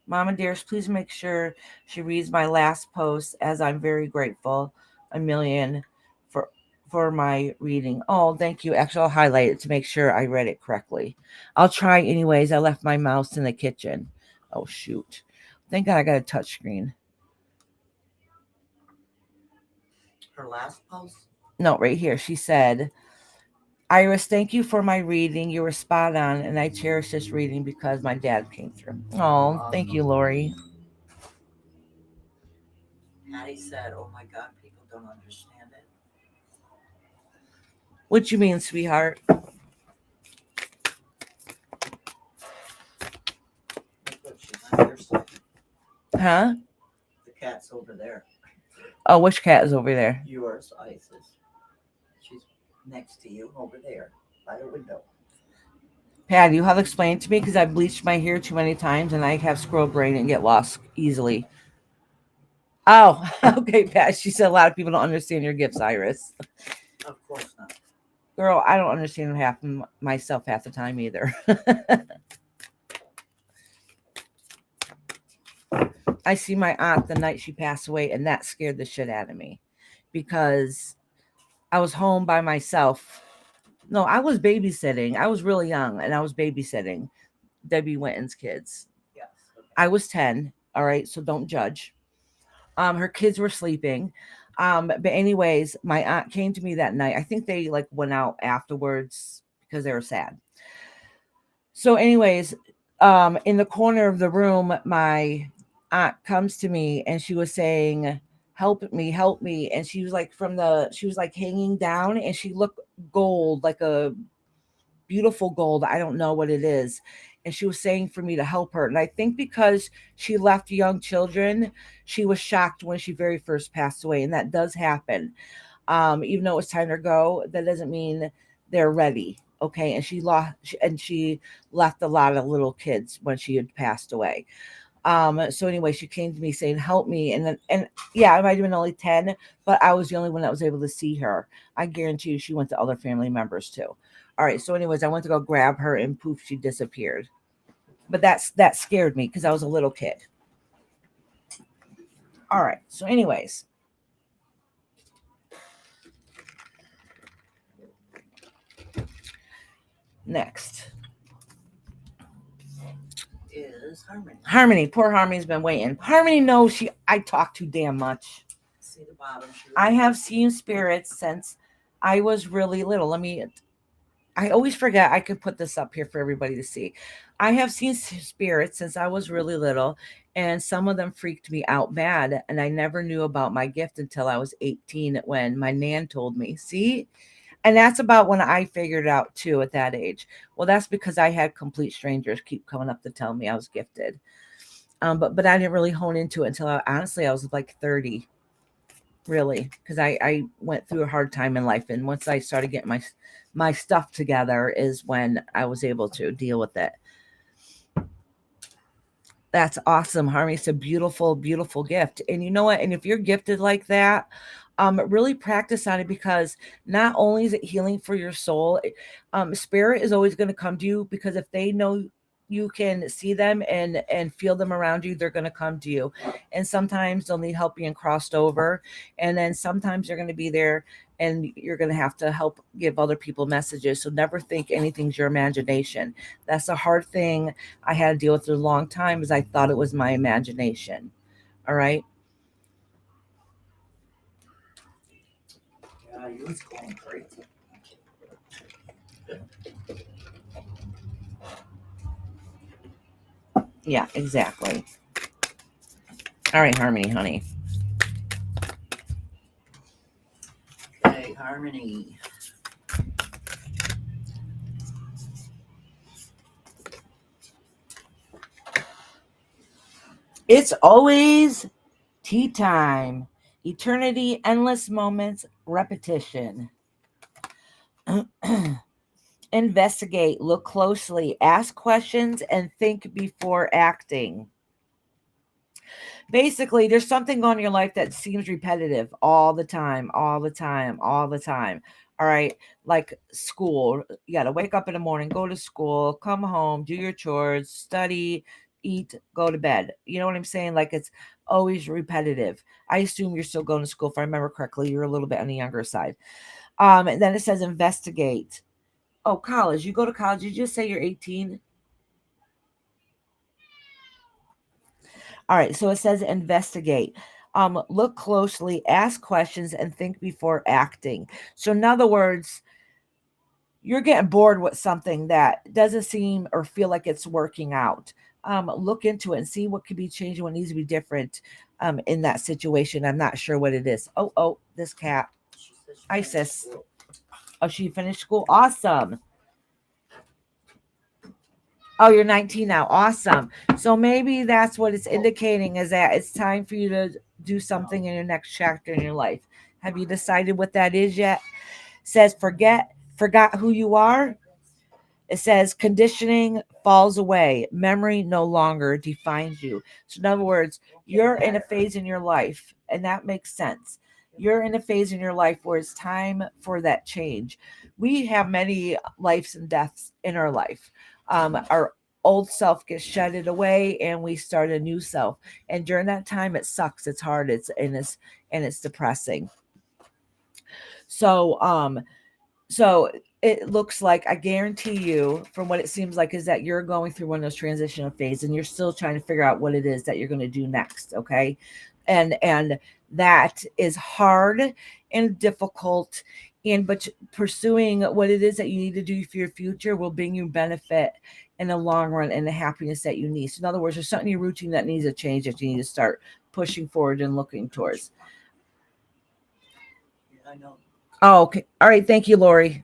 Mama dearest, please make sure she reads my last post as I'm very grateful a million for for my reading. Oh, thank you. Actually, I'll highlight it to make sure I read it correctly. I'll try anyways. I left my mouse in the kitchen. Oh shoot. Thank God I got a touch screen. Her last post? No, right here. She said, Iris, thank you for my reading. You were spot on, and I cherish this reading because my dad came through. Oh, thank you, Lori. Patty said, oh my God, people don't understand it. What you mean, sweetheart? Look, she's on your side. Huh? The cat's over there. Oh, which cat is over there? Yours, Isis. She's next to you over there by the window. Patty, you have to explain it to me because I bleached my hair too many times and I have squirrel brain and get lost easily. Oh, okay, Pat. She said a lot of people don't understand your gifts, Iris. Of course not. Girl, I don't understand myself half the time either. I see my aunt the night she passed away, and that scared the shit out of me because I was home by myself. No, I was babysitting. I was really young, and I was babysitting Debbie Winton's kids. Yes. Okay. I was 10. All right, so don't judge. Her kids were sleeping. But anyways, my aunt came to me that night. I think they like went out afterwards because they were sad. So, anyways, in the corner of the room, my aunt comes to me and she was saying, help me, help me. And she was like she was like hanging down and she looked gold, like a beautiful gold. I don't know what it is. And she was saying for me to help her. And I think because she left young children, she was shocked when she very first passed away. And that does happen. Even though it's time to go, that doesn't mean they're ready. Okay. And she left a lot of little kids when she had passed away. So anyway, she came to me saying, help me. And yeah, I might have been only 10, but I was the only one that was able to see her. I guarantee you she went to other family members too. All right. So anyways, I went to go grab her and poof, she disappeared. But that scared me because I was a little kid. All right. So anyways. Next. Is Harmony. Harmony. Poor Harmony's been waiting. Harmony knows I talk too damn much. See the bottom. I have seen spirits since I was really little. I always forget I could put this up here for everybody to see. I have seen spirits since I was really little, and some of them freaked me out bad. And I never knew about my gift until I was 18 when my nan told me. See? And that's about when I figured it out too at that age. Well, that's because I had complete strangers keep coming up to tell me I was gifted. But I didn't really hone into it until honestly I was like 30. Really, because I went through a hard time in life, and once I started getting my stuff together is when I was able to deal with it. That's awesome, Harmony. It's a beautiful, beautiful gift. And you know what? And if you're gifted like that, really practice on it because not only is it healing for your soul, spirit is always going to come to you because if they know you can see them and feel them around you, they're going to come to you. And sometimes they'll need help being crossed over. And then sometimes they're going to be there and you're going to have to help give other people messages. So never think anything's your imagination. That's a hard thing I had to deal with for a long time is I thought it was my imagination. All right. Yeah, you was going crazy. Yeah, exactly. All right, Harmony, honey. Okay, Harmony. It's always tea time. Eternity, endless moments, repetition. Investigate, look closely, ask questions, and think before acting. Basically, there's something on in your life that seems repetitive all the time, all the time, all the time. All right. Like school. You got to wake up in the morning, go to school, come home, do your chores, study, eat, go to bed. You know what I'm saying? Like it's always repetitive. I assume you're still going to school. If I remember correctly, you're a little bit on the younger side. And then it says investigate. Oh, college. You go to college. You just say you're 18. All right, so it says investigate. Look closely, ask questions, and think before acting. So, in other words, you're getting bored with something that doesn't seem or feel like it's working out. Look into it and see what could be changed, what needs to be different in that situation. I'm not sure what it is. Oh, this cat. She said she Hi, finished sis. school. Oh, she finished school. Awesome. Oh, you're 19 now. Awesome. So maybe that's what it's indicating is that it's time for you to do something in your next chapter in your life. Have you decided what that is yet? Says forgot who you are. It says conditioning falls away. Memory no longer defines you. So in other words, you're in a phase in your life, and that makes sense. You're in a phase in your life where it's time for that change. We have many lives and deaths in our life. Our old self gets shedded away and we start a new self. And during that time it sucks, it's hard, it's depressing. So it looks like, I guarantee you, from what it seems like, is that you're going through one of those transitional phases and you're still trying to figure out what it is that you're going to do next. Okay. And that is hard and difficult. And but pursuing what it is that you need to do for your future will bring you benefit in the long run and the happiness that you need. So in other words, there's something in your routine that needs a change that you need to start pushing forward and looking towards. Yeah, I know. Oh, okay. All right. Thank you, Lori.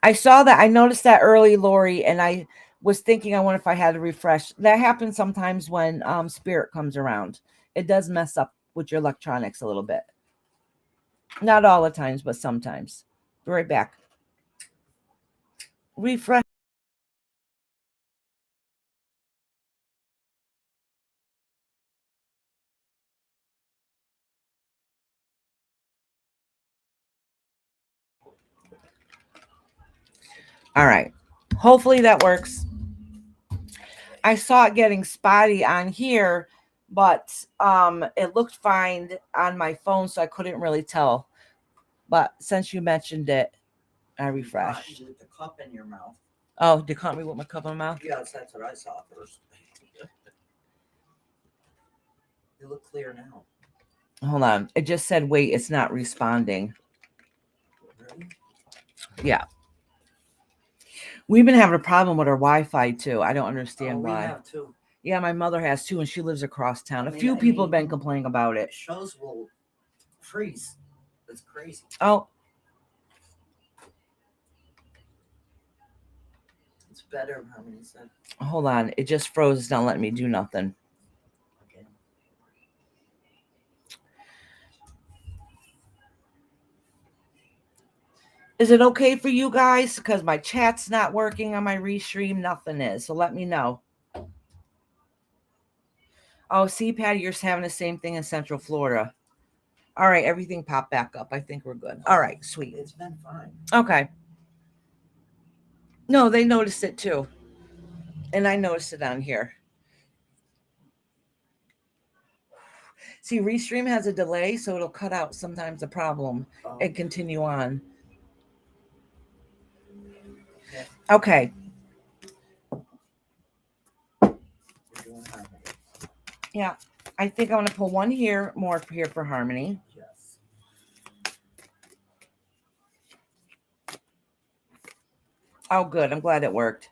I saw that. I noticed that early, Lori, and I was thinking, I wonder if I had to refresh. That happens sometimes when spirit comes around. It does mess up with your electronics a little bit. Not all the times, but sometimes. Be right back. Refresh. All right. Hopefully that works. I saw it getting spotty on here, but it looked fine on my phone, so I couldn't really tell. But since you mentioned it, I refreshed. With the cup in your mouth. Oh, you caught me with my cup in my mouth? Yes, that's what I saw first. You look clear now. Hold on. It just said, wait, it's not responding. Really? Yeah. We've been having a problem with our Wi-Fi too. I don't understand We why. have too. Yeah, my mother has too, and she lives across town. I A mean, few people have been complaining about it. Shows will freeze. It's crazy. Oh, It's better, Harmony said. hold on. It just froze. It's not letting me do nothing. Okay. Is it okay for you guys? Because my chat's not working on my restream. Nothing is. So let me know. Oh, see, Patty, you're having the same thing in Central Florida. All right, everything popped back up. I think we're good. All right, sweet. It's been fine. Okay. No, they noticed it too. And I noticed it on here. See, Restream has a delay, so it'll cut out sometimes the problem and continue on. Okay. Yeah. I think I'm going to pull one here, more here for Harmony. Yes. Oh, good. I'm glad it worked.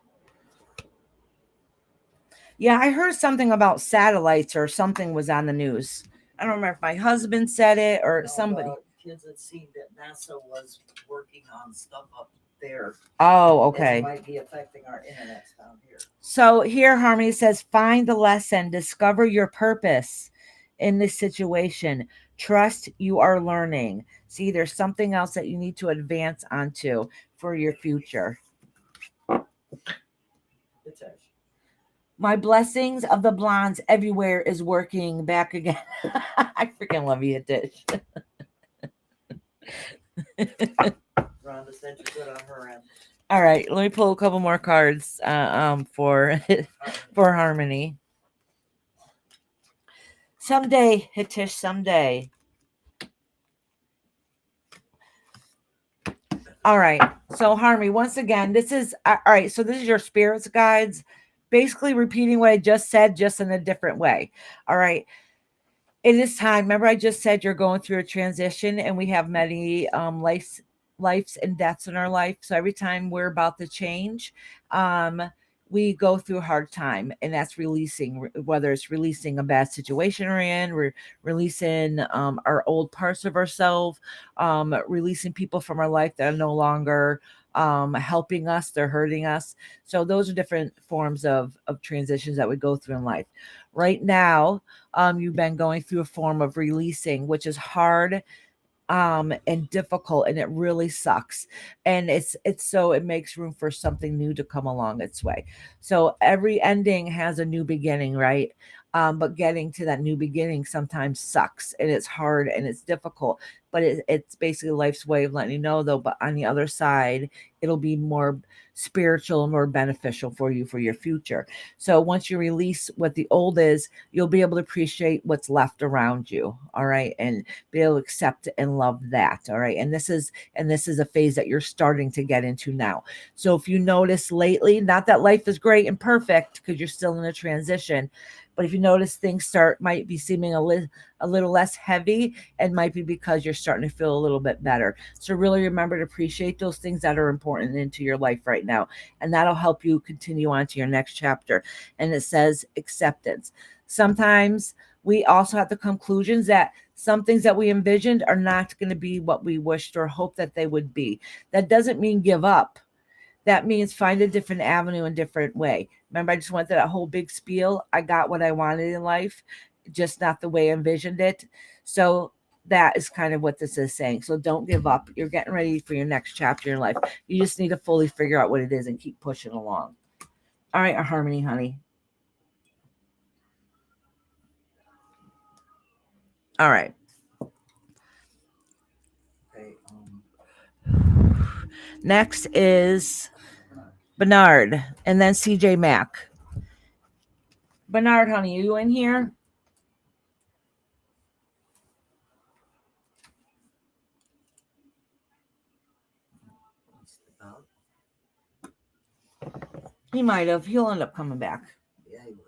Yeah, I heard something about satellites or something was on the news. I don't remember if my husband said it or somebody. Kids had seen that NASA was working on stuff up there. Oh, As okay. it might be affecting our internets down here. So here, Harmony says, find the lesson, discover your purpose in this situation. Trust you are learning. See, there's something else that you need to advance onto for your future. My blessings of the blondes everywhere is working back again. I freaking love you, Dish. Rhonda said you're good on her end. All right, let me pull a couple more cards for for Harmony. Someday, Hitish, someday. All right. So Harmony, once again, this is all right. So this is your spirits guides, basically repeating what I just said, just in a different way. All right. It is time. Remember, I just said you're going through a transition, and we have many lives and deaths in our life. So every time we're about to change, we go through a hard time, and that's releasing. Whether it's releasing a bad situation we're in, we're releasing our old parts of ourselves, releasing people from our life that are no longer helping us, they're hurting us. So those are different forms of transitions that we go through in life. Right now, you've been going through a form of releasing, which is hard and difficult, and it really sucks. And it's so it makes room for something new to come along its way. So every ending has a new beginning, right? But getting to that new beginning sometimes sucks, and it's hard and it's difficult. But it's basically life's way of letting you know, though. But on the other side, it'll be more spiritual and more beneficial for you for your future. So once you release what the old is, you'll be able to appreciate what's left around you. All right, and be able to accept and love that. All right, and this is a phase that you're starting to get into now. So if you notice lately, not that life is great and perfect because you're still in a transition, but if you notice things might be seeming a little less heavy, and might be because you're starting to feel a little bit better. So really remember to appreciate those things that are important into your life right now, and that'll help you continue on to your next chapter. And it says acceptance. Sometimes we also have the conclusions that some things that we envisioned are not going to be what we wished or hoped that they would be. That doesn't mean give up. That means find a different avenue and different way. Remember, I just went through that whole big spiel. I got what I wanted in life, just not the way I envisioned it. So that is kind of what this is saying. So don't give up. You're getting ready for your next chapter in your life. You just need to fully figure out what it is and keep pushing along. All right, Harmony, honey. All right. Okay. Next is Bernard, and then CJ Mack. Bernard, honey, are you in here? He might have. He'll end up coming back. Yeah, he will.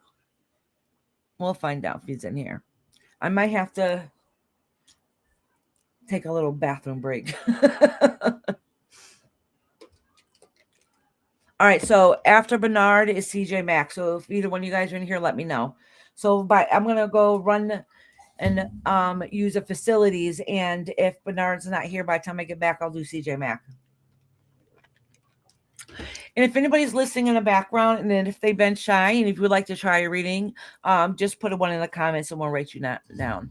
We'll find out if he's in here. I might have to take a little bathroom break. All right, so after Bernard is CJ Mack. So if either one of you guys are in here, let me know. So I'm gonna go run and use the facilities, and if Bernard's not here by the time I get back, I'll do CJ Mack. And if anybody's listening in the background, and then if they've been shy, and if you would like to try a reading, just put a one in the comments and we'll write you down.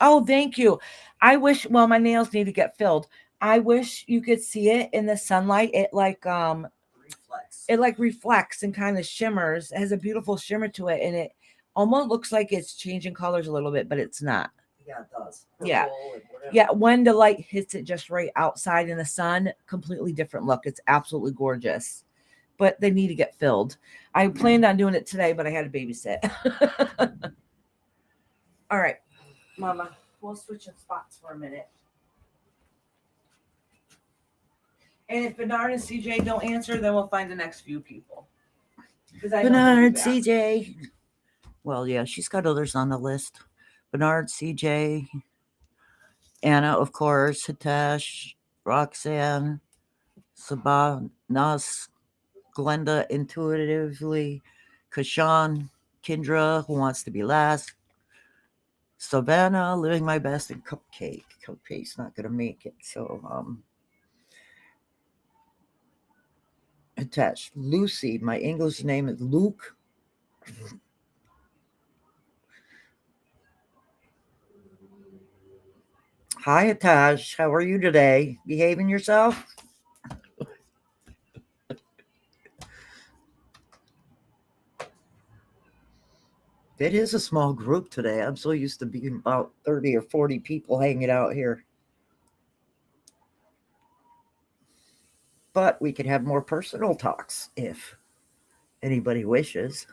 Oh, thank you. I wish, well, my nails need to get filled. I wish you could see it in the sunlight. It like reflects and kind of shimmers. It has a beautiful shimmer to it, and it almost looks like it's changing colors a little bit, but it's not. Yeah, it does. Yeah. Yeah, when the light hits it just right outside in the sun, completely different look. It's absolutely gorgeous. But they need to get filled. I planned on doing it today, but I had to babysit. All right, Mama, we'll switch in spots for a minute. And if Bernard and CJ don't answer, then we'll find the next few people. Bernard, CJ. Well, yeah, she's got others on the list. Bernard, CJ, Anna, of course, Hitesh, Roxanne, Sabanas, Glenda, intuitively, Kashan, Kendra, who wants to be last, Savannah, living my best, and Cupcake. Cupcake's not gonna make it, so Attached. Lucy. My English name is Luke. Hi, Atash. How are you today? Behaving yourself? It is a small group today. I'm so used to being about 30 or 40 people hanging out here. But we could have more personal talks if anybody wishes.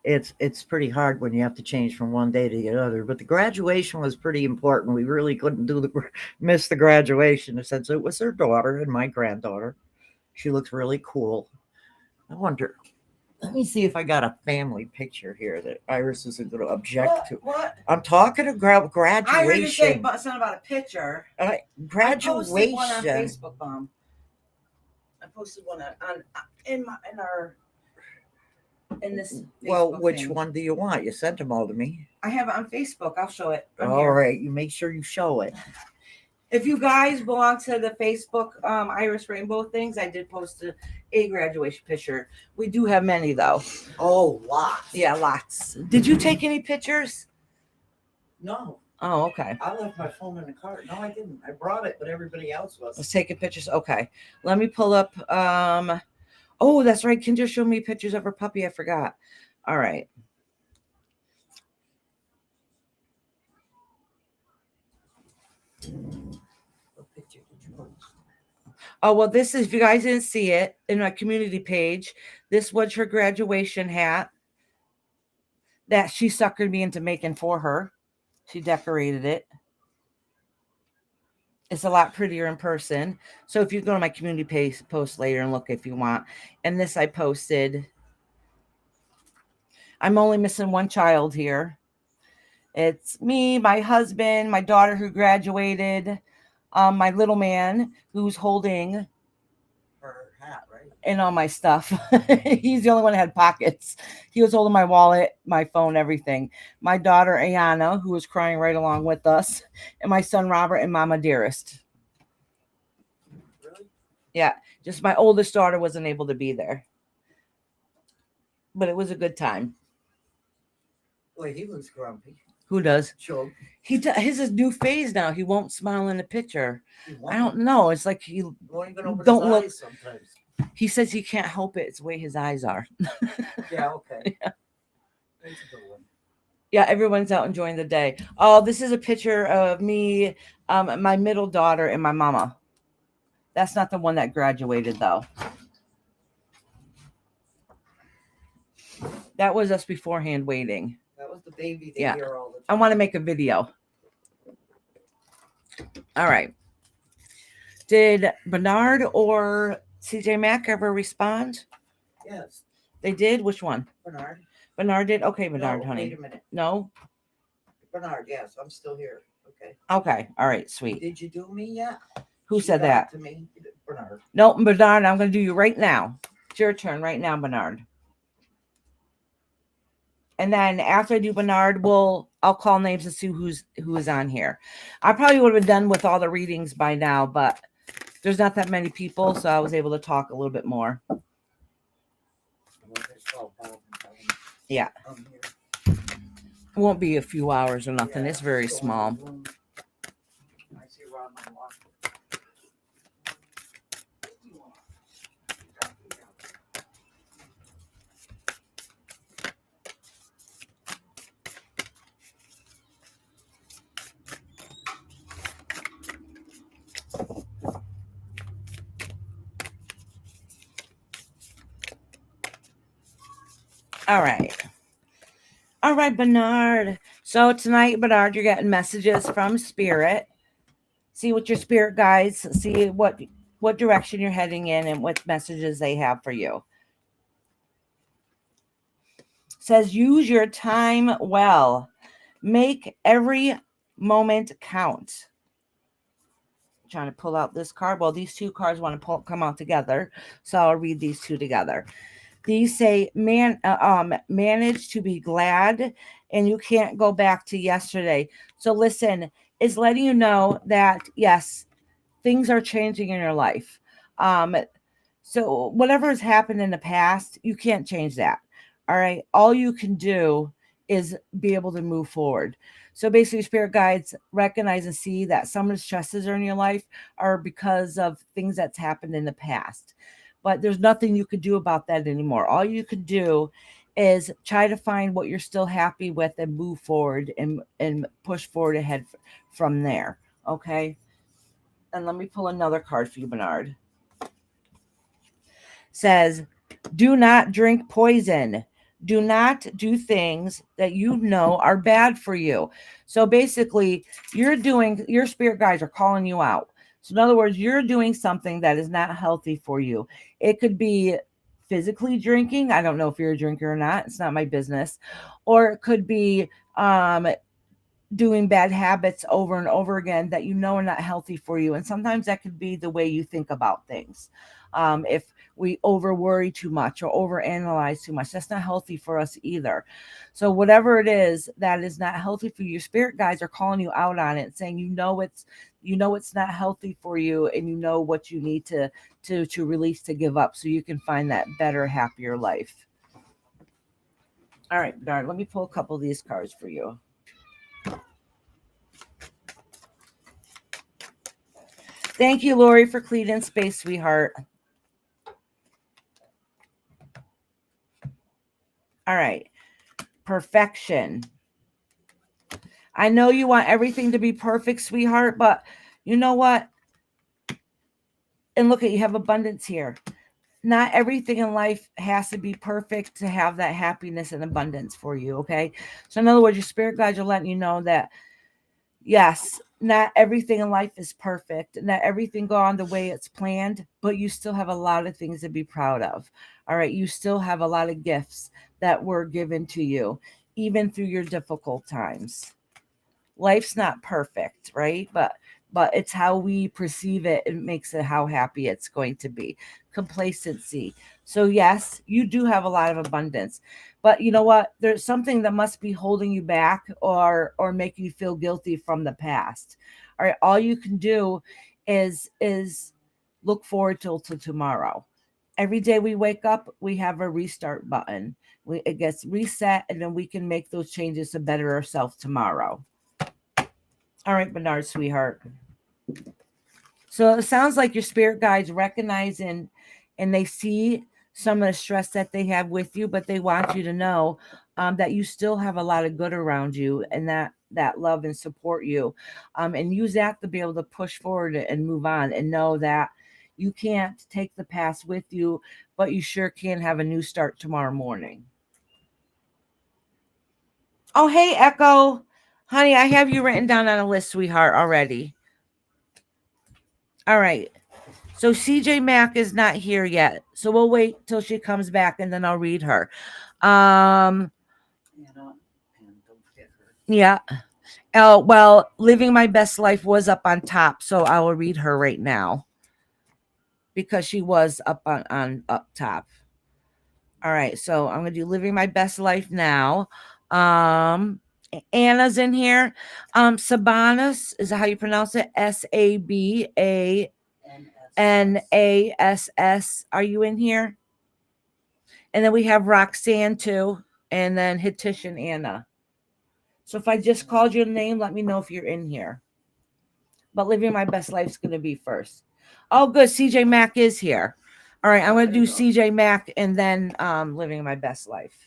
It's pretty hard when you have to change from one day to the other. But the graduation was pretty important. We really couldn't miss the graduation since it was her daughter and my granddaughter. She looks really cool. I wonder. Let me see if I got a family picture here that Iris isn't going to object to. What? I'm talking about graduation. I heard you say something about a picture. Graduation. I posted one on Facebook, Mom. I posted one in this. Well, Facebook which thing. one do you want? You sent them all to me. I have it on Facebook. I'll show it. All right, you make sure you show it. If you guys belong to the Facebook Iris Rainbow things, I did post a graduation picture. We do have many though. Oh, lots. Yeah, lots. Did you take any pictures? No. Oh, okay. I left my phone in the car. No, I didn't. I brought it, but everybody else was. Let's take pictures. Okay. Let me pull up. Oh, that's right. Kendra showed me pictures of her puppy. I forgot. All right. What picture did you post? Oh, well, this is, if you guys didn't see it in my community page, this was her graduation hat that she suckered me into making for her. She decorated it. It's a lot prettier in person. So if you go to my community page, post later and look if you want. And this I posted. I'm only missing one child here. It's me, my husband, my daughter who graduated, my little man who's holding Her hat, right? and all my stuff. He's the only one that had pockets. He was holding my wallet, my phone, everything. My daughter Ayana, who was crying right along with us, and my son Robert and Mama Dearest. Really? Yeah, just my oldest daughter wasn't able to be there, but it was a good time. Boy, he looks grumpy. Who does? Sure. His is new phase now. He won't smile in the picture. He won't. I don't know. It's like he Won't even open don't his look. eyes sometimes. He says he can't help it. It's the way his eyes are. Yeah, okay. Yeah. That's a good one. Yeah, everyone's out enjoying the day. Oh, this is a picture of me, my middle daughter, and my mama. That's not the one that graduated, though. That was us beforehand waiting. That was the baby they Yeah. hear all the time. I want to make a video. All right. Did Bernard or CJ Mack ever respond? Yes. They did? Which one? Bernard. Bernard did? Okay, Bernard, No, honey. wait a minute. No? Bernard, yes, I'm still here. Okay. Okay. All right, sweet. Did you do me yet? Who She said got that? To me, Bernard. No, Bernard, I'm going to do you right now. It's your turn right now, Bernard. And then after I do Bernard, I'll call names and see who is on here. I probably would have been done with all the readings by now, but there's not that many people, so I was able to talk a little bit more. Yeah. It won't be a few hours or nothing. It's very small. I see Rob on walk. All right. All right, Bernard. So tonight, Bernard, you're getting messages from Spirit. See what your spirit guides, see what direction you're heading in and what messages they have for you. It says, use your time well. Make every moment count. I'm trying to pull out this card. Well, these two cards want to come out together. So I'll read these two together. These say, manage to be glad, and you can't go back to yesterday. So listen, it's letting you know that, yes, things are changing in your life. So whatever has happened in the past, you can't change that. All right. All you can do is be able to move forward. So basically, spirit guides recognize and see that some of the stresses are in your life are because of things that's happened in the past. But there's nothing you could do about that anymore. All you can do is try to find what you're still happy with and move forward and push forward ahead from there. Okay. And let me pull another card for you, Bernard. Says, do not drink poison. Do not do things that you know are bad for you. So basically, your spirit guides are calling you out. So in other words, you're doing something that is not healthy for you. It could be physically drinking. I don't know if you're a drinker or not. It's not my business. Or it could be doing bad habits over and over again that you know are not healthy for you. And sometimes that could be the way you think about things. If we over worry too much or over analyze too much, that's not healthy for us either. So whatever it is that is not healthy for you, your spirit guides are calling you out on it, saying it's not healthy for you, and you know what you need to release, to give up, so you can find that better, happier life. All right, darn, let me pull a couple of these cards for you. Thank you, Lori, for cleaning space, sweetheart. All right. Perfection. I know you want everything to be perfect, sweetheart, but you know what? And look at, you have abundance here. Not everything in life has to be perfect to have that happiness and abundance for you, okay? So in other words, your spirit guides are letting you know that yes, not everything in life is perfect, not everything go on the way it's planned, but you still have a lot of things to be proud of. All right, you still have a lot of gifts that were given to you, even through your difficult times. Life's not perfect, right? But it's how we perceive it. It makes it how happy it's going to be. Complacency. So yes, you do have a lot of abundance, but you know what? There's something that must be holding you back or making you feel guilty from the past. All right, all you can do is look forward till tomorrow. Every day we wake up, we have a restart button. It gets reset, and then we can make those changes to better ourselves tomorrow. All right, Bernard, sweetheart. So it sounds like your spirit guides recognize and they see some of the stress that they have with you, but they want you to know that you still have a lot of good around you, and that love and support you, and use that to be able to push forward and move on, and know that you can't take the past with you, but you sure can have a new start tomorrow morning. Oh, hey, Echo. Honey, I have you written down on a list, sweetheart, already. All right. So CJ Mack is not here yet. So we'll wait till she comes back and then I'll read her. Um yeah. Oh, well, Living My Best Life was up on top, so I will read her right now because she was up on up top. All right, so I'm gonna do Living My Best Life now. Anna's in here. Sabanas, is that how you pronounce it? Sabanass. Are you in here? And then we have Roxanne too, and then Hitish and Anna. So if I just called your name, let me know if you're in here. But Living My Best Life is going to be first. Oh, good. CJ Mack is here. All right, I'm going to do CJ Mack and then Living My Best Life.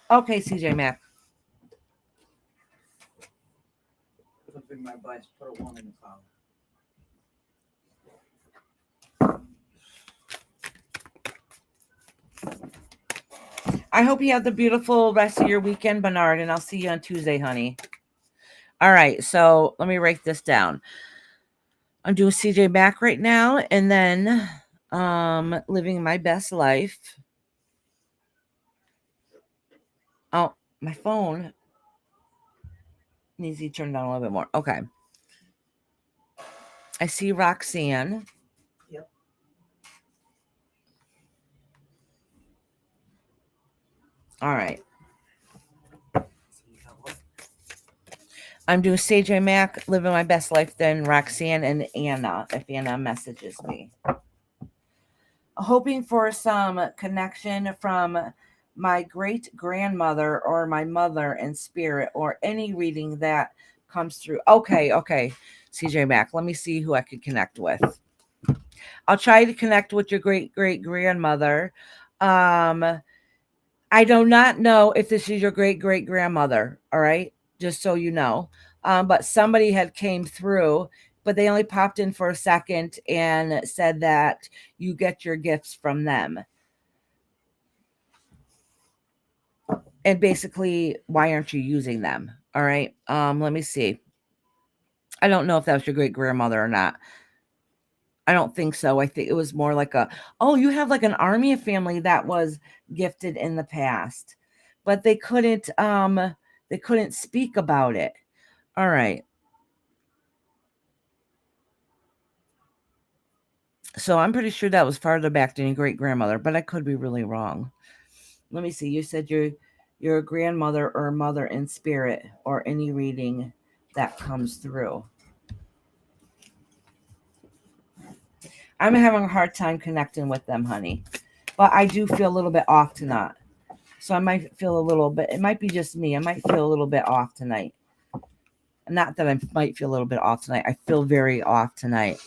Okay, CJ Mack. Living my best, put a one in the cloud. I hope you have the beautiful rest of your weekend, Bernard, and I'll see you on Tuesday, honey. All right, so let me write this down. I'm doing CJ Mack right now, and then Living My Best Life. Oh, my phone needs to turn down a little bit more. Okay. I see Roxanne. Yep. All right. I'm doing CJ Mac, living my best life, then Roxanne and Anna, if Anna messages me. Hoping for some connection from my great grandmother or my mother in spirit or any reading that comes through. Okay, CJ Mac, let me see who I could connect with. I'll try to connect with your great grandmother. I do not know if this is your great grandmother. All right, just so you know. But somebody had came through, but they only popped in for a second and said that you get your gifts from them. And basically, why aren't you using them? All right. Let me see. I don't know if that was your great grandmother or not. I don't think so. I think it was more like you have like an army of family that was gifted in the past, but they couldn't speak about it. All right. So I'm pretty sure that was farther back than your great grandmother, but I could be really wrong. Let me see. You said your grandmother or mother in spirit or any reading that comes through. I'm having a hard time connecting with them, honey. But I do feel a little bit off tonight. So I might feel a little bit, it might be just me. I might feel a little bit off tonight. Not that I might feel a little bit off tonight. I feel very off tonight.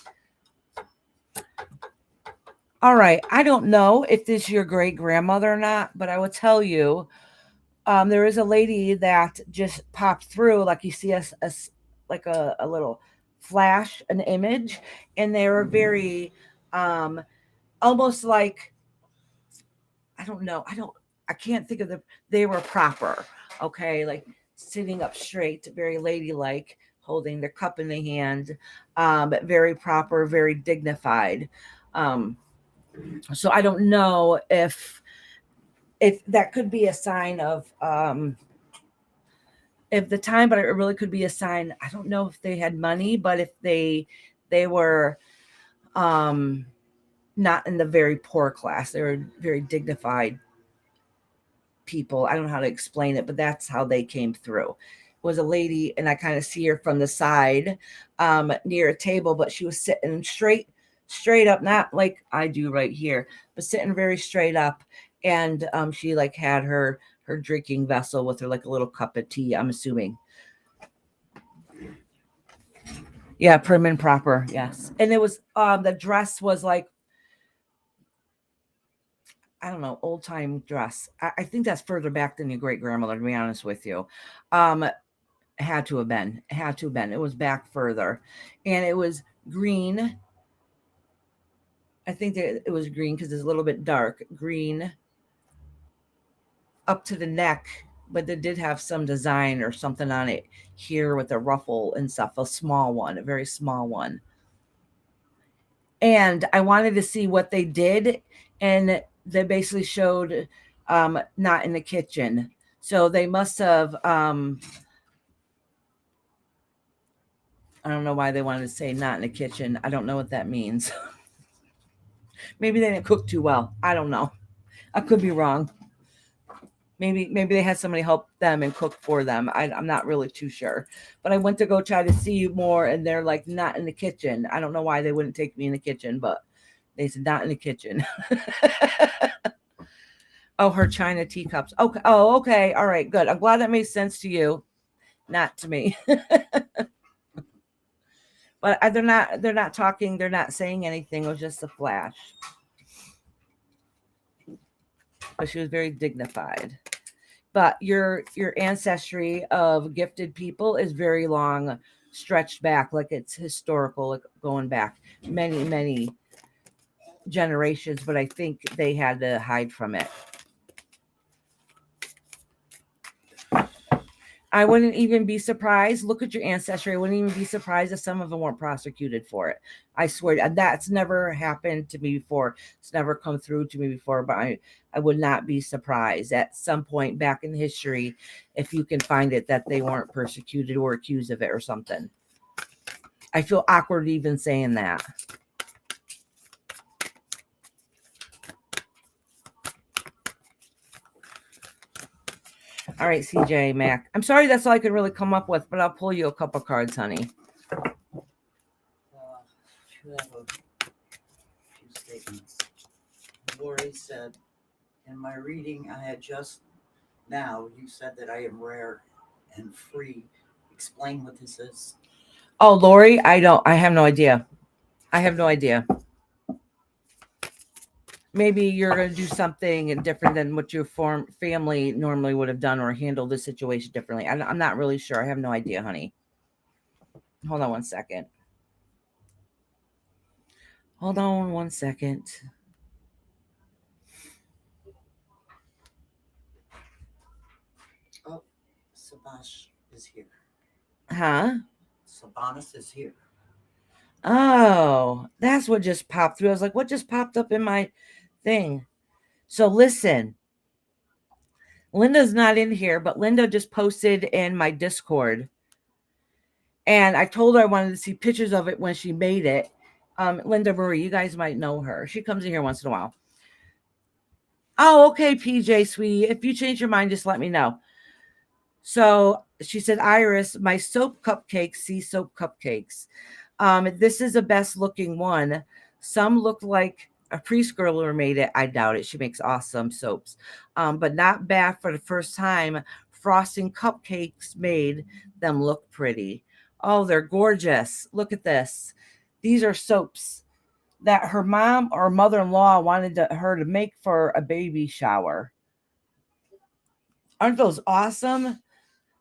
All right. I don't know if this is your great grandmother or not, but I will tell you, there is a lady that just popped through, like you see like a little flash, an image, and they were very almost like, I don't know, I can't think of they were proper, okay, like sitting up straight, very ladylike, holding their cup in the hand, very proper, very dignified. So I don't know if that could be a sign of if the time, but it really could be a sign. I don't know if they had money, but if they were not in the very poor class, they were very dignified people. I don't know how to explain it, but that's how they came through. It was a lady, and I kind of see her from the side, near a table, but she was sitting straight up, not like I do right here, but sitting very straight up. And she like had her drinking vessel with her, like a little cup of tea, I'm assuming. Yeah, prim and proper. Yes. And it was the dress was like, I don't know, old time dress. I think that's further back than your great grandmother, to be honest with you. Had to have been. It was back further. And it was green. I think that it was green because it's a little bit dark. Green up to the neck, but it did have some design or something on it here with a ruffle and stuff. A small one, a very small one. And I wanted to see what they did, and they basically showed not in the kitchen. So they must have I don't know why they wanted to say not in the kitchen. I don't know what that means. Maybe they didn't cook too well. I don't know. I could be wrong. Maybe they had somebody help them and cook for them. I'm not really too sure. But I went to go try to see more, and they're like, not in the kitchen. I don't know why they wouldn't take me in the kitchen, but they said not in the kitchen. Oh, her china teacups. Okay. Oh, okay. All right. Good. I'm glad that made sense to you, not to me. But they're not talking. They're not saying anything. It was just a flash. But she was very dignified. But your ancestry of gifted people is very long, stretched back, like it's historical, like going back many generations. But I think they had to hide from it. I wouldn't even be surprised. Look at your ancestry. I wouldn't even be surprised if some of them weren't prosecuted for it. I swear that's never happened to me before. It's never come through to me before, but I would not be surprised at some point back in history, if you can find it, that they weren't persecuted or accused of it or something. I feel awkward even saying that. All right, CJ Mac. I'm sorry, that's all I could really come up with, but I'll pull you a couple cards, honey. Should have a few statements. Lori said, in my reading I had just now, you said that I am rare and free. Explain what this is. Oh, Lori, I have no idea. I have no idea. Maybe you're going to do something different than what your family normally would have done or handle the situation differently. I'm not really sure. I have no idea, honey. Hold on 1 second. Hold on 1 second. Oh, Sabash is here. Huh? Sabanas is here. Oh, that's what just popped through. I was like, what just popped up in my thing? So listen, Linda's not in here, but Linda just posted in my Discord. And I told her I wanted to see pictures of it when she made it. Linda Marie, you guys might know her. She comes in here once in a while. Oh, okay, PJ, sweetie. If you change your mind, just let me know. So she said, Iris, my soap cupcakes, sea soap cupcakes. This is the best looking one. Some look like a preschooler made it. I doubt it. She makes awesome soaps. But not bad for the first time. Frosting cupcakes made them look pretty. Oh, they're gorgeous. Look at this. These are soaps that her mom or mother-in-law wanted her to make for a baby shower. Aren't those awesome?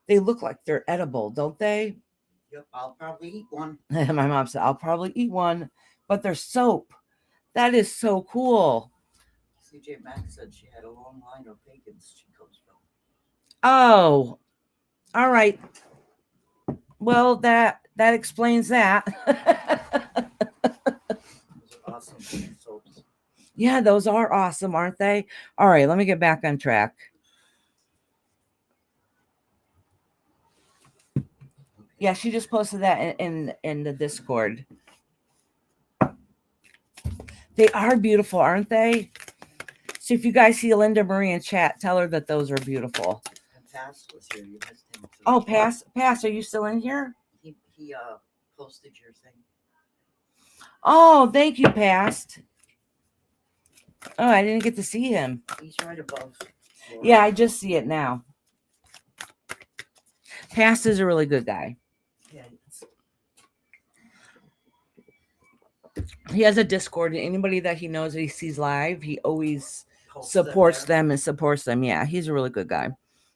They look like they're edible, don't they? Yep, I'll probably eat one. My mom said, I'll probably eat one, but they're soap. That is so cool. CJ Max said she had a long line of pagans she comes from. Oh, all right. Well, that explains that. Those are awesome soaps. Yeah, those are awesome, aren't they? All right, let me get back on track. Yeah, she just posted that in the Discord. They are beautiful, aren't they? So if you guys see Linda Marie in chat, tell her that those are beautiful. And Pass was here. You missed him too. Oh, Pass, are you still in here? He posted your thing. Oh, thank you, Past. Oh, I didn't get to see him. He's right above. Laura. Yeah, I just see it now. Past is a really good guy. Yeah, He has a Discord, and anybody that he knows that he sees live, he always post supports there. them and supports them. Yeah, he's a really good guy.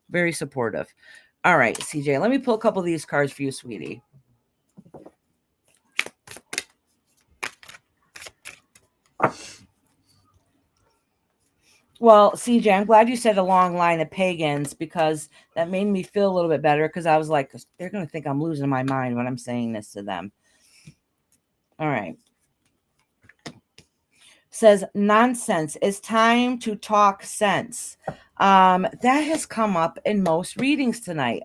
Very supportive. All right, CJ, let me pull a couple of these cards for you, sweetie. Well, CJ, I'm glad you said a long line of pagans because that made me feel a little bit better because I was like, they're going to think I'm losing my mind when I'm saying this to them. All right. Says nonsense. It's time to talk sense. That has come up in most readings tonight.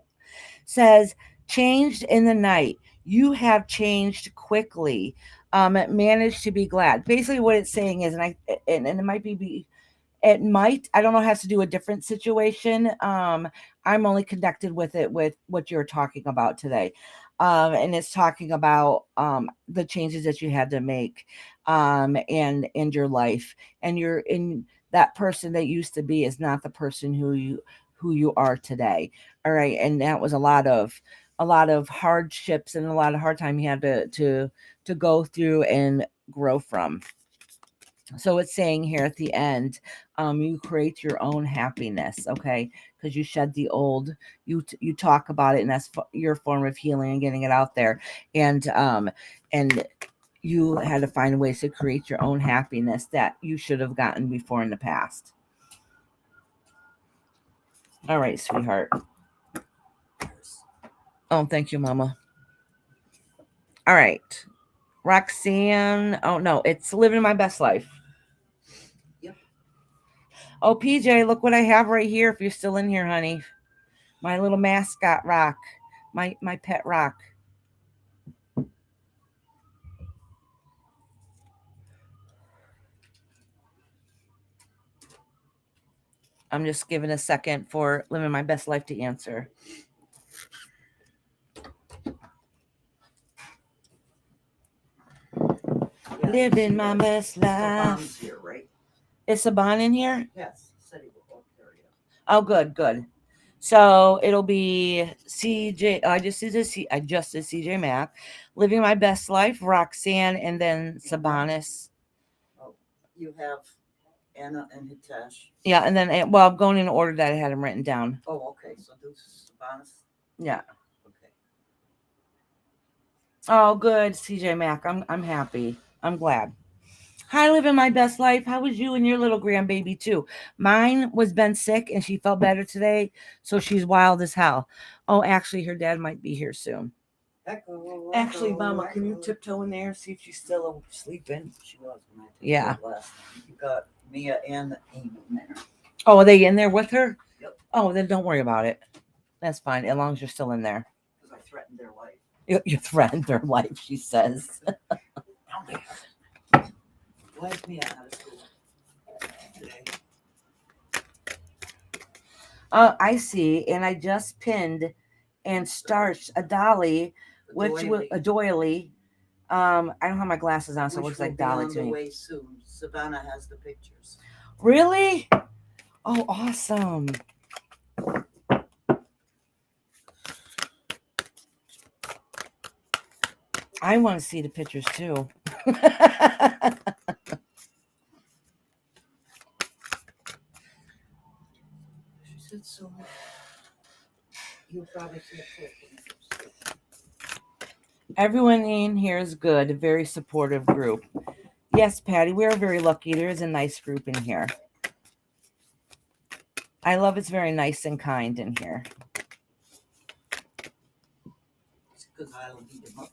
Says changed in the night. You have changed quickly. Managed to be glad. Basically, what it's saying is, and it might be it might, I don't know, it has to do a different situation. I'm only connected with it with what you're talking about today. And it's talking about the changes that you had to make and your life. And you're in that person that used to be is not the person who you are today. All right. And that was a lot of hardships and a lot of hard time you had to go through and grow from. So it's saying here at the end, you create your own happiness, okay? Because you shed the old, you talk about it, and that's your form of healing and getting it out there. And you had to find ways to create your own happiness that you should have gotten before in the past. All right, sweetheart. Oh, thank you, Mama. All right. Roxanne. Oh, no, it's living my best life. Oh, PJ, look what I have right here. If you're still in here, honey, my little mascot rock, my pet rock. I'm just giving a second for living my best life to answer. Yeah, Living see my that? best life. Saban's here, right? Is Saban in here? Yes. Said he will. Oh, there you Oh, good, good. So it'll be CJ. I just did CJ Mac, living my best life, Roxanne, and then Sabonis. go. Oh, you have Anna and Hitesh. Yeah, and then well, I'm going in order that I had them written down. Oh, okay. So do Sabanas. Yeah. Okay. Oh, good, CJ Mac. I'm happy. I'm glad. Hi, living my best life. How was you and your little grandbaby too? Mine was been sick and she felt better today, so she's wild as hell. Oh, actually, her dad might be here soon. Echo. Actually, Mama, Echo. can you tiptoe in there see if she's still sleeping? She was when I took Yeah. it last time. You got Mia and Amy in there. Oh, are they in there with her? Yep. Oh, then don't worry about it. That's fine, as long as you're still in there. Because I threatened their life. You threatened their life, she says. Oh my God. Why is Mia out of school today? I see, and I just pinned and starched a dolly, which was a doily. I don't have my glasses on, so it Which looks will like be dolly on to the me. way soon. Savannah has the pictures. Really? Oh, awesome. I want to see the pictures too. She said so. You'll probably see a picture. Everyone in here is good, a very supportive group. Yes, Patty, we're very lucky. There is a nice group in here. I love it's very nice and kind in here. It's because I'll beat him up.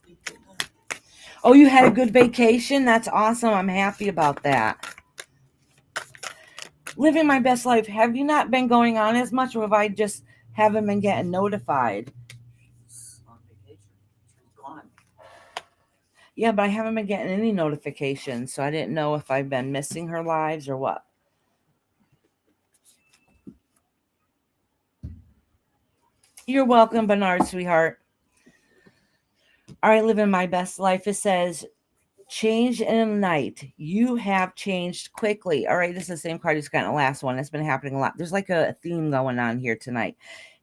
Oh, you had a good vacation? That's awesome. I'm happy about that. Living my best life. Have you not been going on as much, or have I just haven't been getting notified? She's on vacation. She's gone. Yeah, but I haven't been getting any notifications, so I didn't know if I've been missing her lives or what. You're welcome, Bernard, sweetheart. All right, living my best life. It says, change in a night. You have changed quickly. All right, this is the same card you just got in the last one. It's been happening a lot. There's like a theme going on here tonight.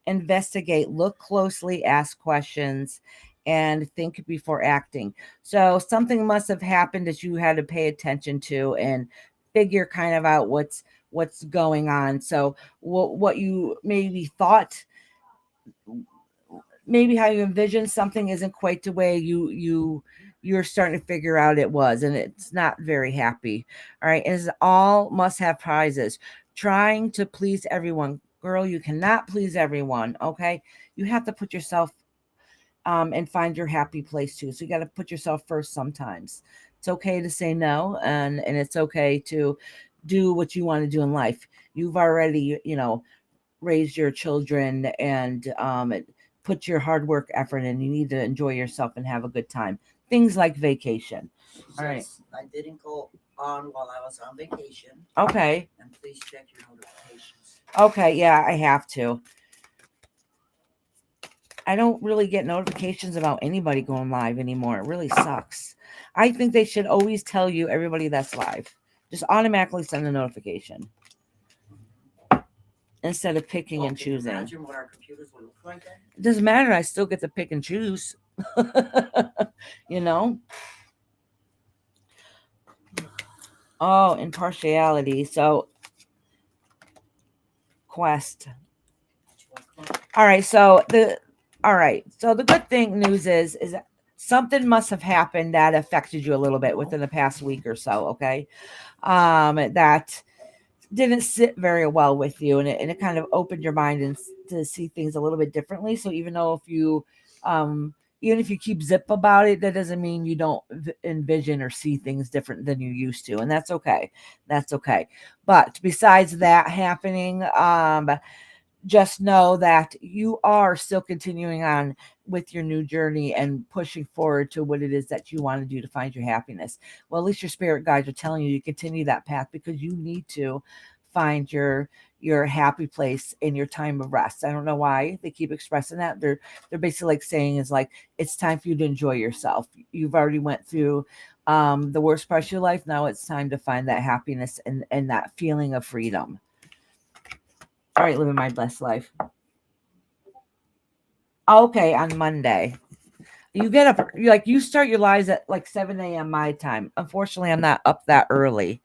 Investigate, look closely, ask questions, and think before acting. So something must have happened that you had to pay attention to and figure kind of out what's going on. So what you maybe thought, maybe how you envisioned something isn't quite the way you're starting to figure out it was, and it's not very happy. All right, is all must have prizes. Trying to please everyone, girl, you cannot please everyone. Okay, you have to put yourself and find your happy place too. So you got to put yourself first sometimes. It's okay to say no, and it's okay to do what you want to do in life. You've already, raised your children and put your hard work effort in. You need to enjoy yourself and have a good time. Things like vacation. All right. I didn't go on while I was on vacation. Okay. And please check your notifications. Okay. Yeah, I have to. I don't really get notifications about anybody going live anymore. It really sucks. I think they should always tell you everybody that's live. Just automatically send a notification instead of picking and Can you choosing. imagine what our computers would look like then? It doesn't matter. I still get to pick and choose. you know? Oh, impartiality. So, quest. All right. So the good thing news is that something must have happened that affected you a little bit within the past week or so. Okay, that didn't sit very well with you, and it kind of opened your mind and to see things a little bit differently. So even though even if you keep zip about it, that doesn't mean you don't envision or see things different than you used to, and that's okay. That's okay. But besides that happening, just know that you are still continuing on with your new journey and pushing forward to what it is that you want to do to find your happiness. Well, at least your spirit guides are telling you to continue that path because you need to find your happy place in your time of rest. I don't know why they keep expressing that. They're basically like saying is like it's time for you to enjoy yourself. You've already went through the worst part of your life. Now it's time to find that happiness and that feeling of freedom. All right, living my best life. Okay, on Monday. You get up, you start your lives at like 7 a.m. my time. Unfortunately, I'm not up that early.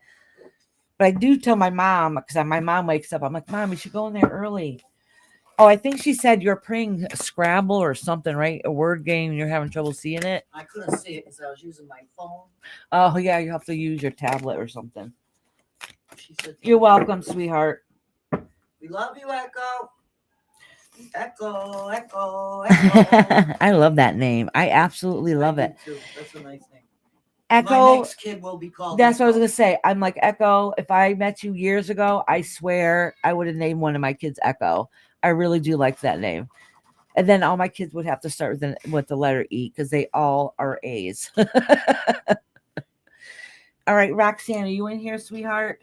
But I do tell my mom, because my mom wakes up. I'm like, Mom, we should go in there early. Oh, I think she said you're playing Scrabble or something, right? A word game, and you're having trouble seeing it. I couldn't see it because I was using my phone. Oh, yeah, you have to use your tablet or something. She said, You're welcome, sweetheart. We love you, Echo. Echo, Echo, Echo. I love that name. I absolutely love it. Too. That's a nice name. Echo. My next kid will be called That's Echo. what I was going to say. I'm like, Echo, if I met you years ago, I swear I would have named one of my kids Echo. I really do like that name. And then all my kids would have to start with the letter E because they all are A's. All right, Roxanne, are you in here, sweetheart?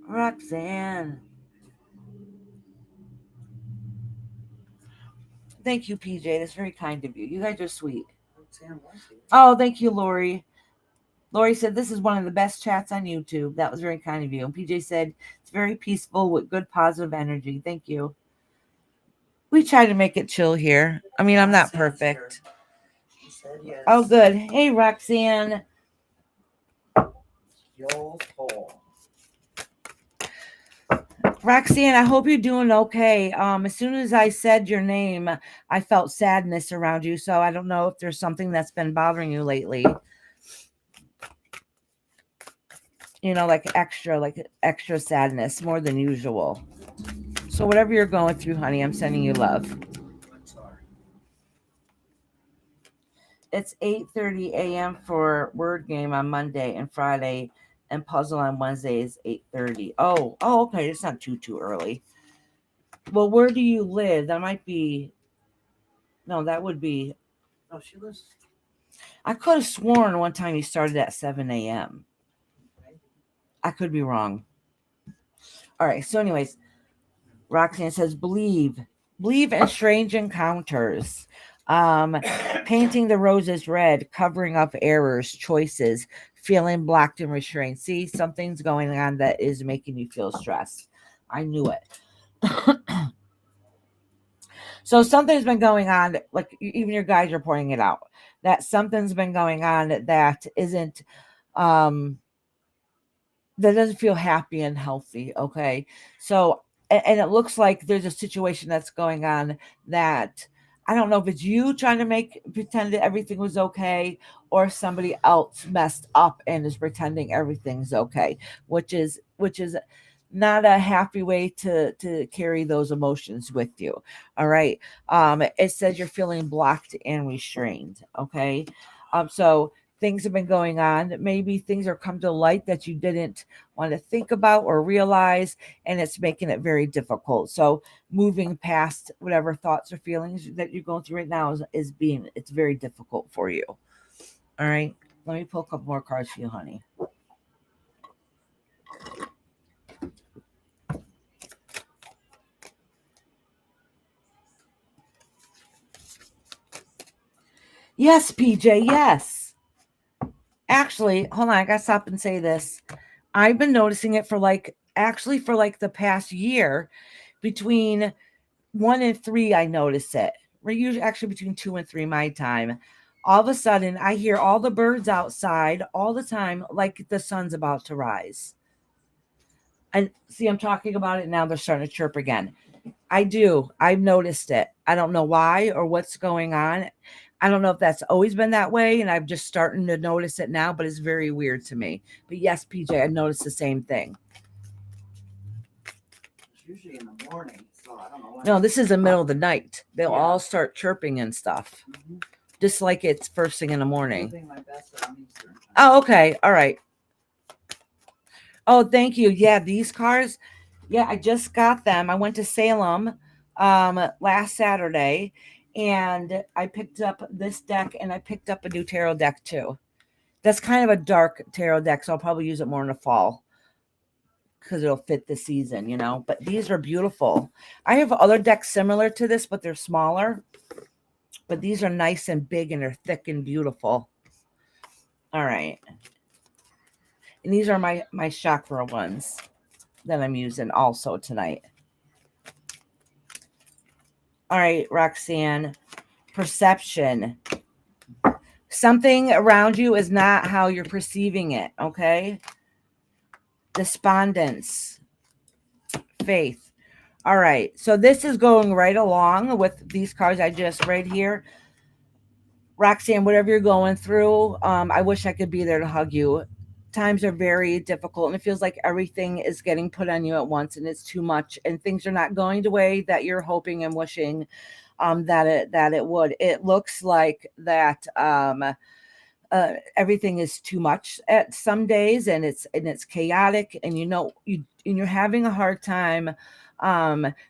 Roxanne. Thank you, PJ. That's very kind of you. You guys are sweet. Roxanne was here. Oh, thank you, Lori. Lori said, this is one of the best chats on YouTube. That was very kind of you. And PJ said, it's very peaceful with good positive energy. Thank you. We try to make it chill here. I mean, I'm not perfect. She said yes. Oh, good. Hey, Roxanne. Yo, Paul. Roxanne, I hope you're doing okay. As soon as I said your name, I felt sadness around you. So I don't know if there's something that's been bothering you lately. You know, like extra sadness, more than usual. So whatever you're going through, honey, I'm sending you love. I'm sorry. It's 8:30 a.m. for word game on Monday and Friday, and puzzle on Wednesday is 8:30. Oh, okay. It's not too early. Well, where do you live? That might be. No, that would be. Oh, she was. I could have sworn one time you started at 7 a.m. I could be wrong. All right. So, anyways, Roxanne says, believe in strange encounters. Painting the roses red, covering up errors, choices, feeling blocked and restrained. See, something's going on that is making you feel stressed. I knew it. So something's been going on, like even your guys are pointing it out, that something's been going on that isn't, that doesn't feel happy and healthy. Okay. So, and it looks like there's a situation that's going on that I don't know if it's you trying to pretend that everything was okay, or somebody else messed up and is pretending everything's okay, which is not a happy way to carry those emotions with you. All right. It says you're feeling blocked and restrained. Okay. So things have been going on. Maybe things are come to light that you didn't want to think about or realize, and it's making it very difficult. So moving past whatever thoughts or feelings that you're going through right now it's very difficult for you. All right. Let me pull a couple more cards for you, honey. Yes, PJ, yes. Actually, hold on, I gotta stop and say this. I've been noticing it for the past year. Between 1 and 3, I notice it. We're usually actually between 2 and 3 my time. All of a sudden, I hear all the birds outside all the time, like the sun's about to rise. And see, I'm talking about it now. They're starting to chirp again. I do. I've noticed it. I don't know why or what's going on. I don't know if that's always been that way, and I'm just starting to notice it now, but it's very weird to me. But yes, PJ, I noticed the same thing. It's usually in the morning, so I don't know. No, this is the middle of the night. They'll all start chirping and stuff, just like it's first thing in the morning. I'm doing my best on Eastern time. Oh, okay. All right. Oh, thank you. Yeah, these cars. Yeah, I just got them. I went to Salem last Saturday, and I picked up this deck, and I picked up a new tarot deck too. That's kind of a dark tarot deck, so I'll probably use it more in the fall because it'll fit the season, you know. But these are beautiful. I have other decks similar to this, but they're smaller. But these are nice and big, and they're thick and beautiful. All right. And these are my chakra ones that I'm using also tonight. All right, Roxanne. Perception. Something around you is not how you're perceiving it, okay? Despondence. Faith. All right, so this is going right along with these cards I just read here. Roxanne, whatever you're going through, I wish I could be there to hug you. Times are very difficult, and it feels like everything is getting put on you at once, and it's too much, and things are not going the way that you're hoping and wishing that it would. It looks like that everything is too much at some days, and it's chaotic, and you're having a hard time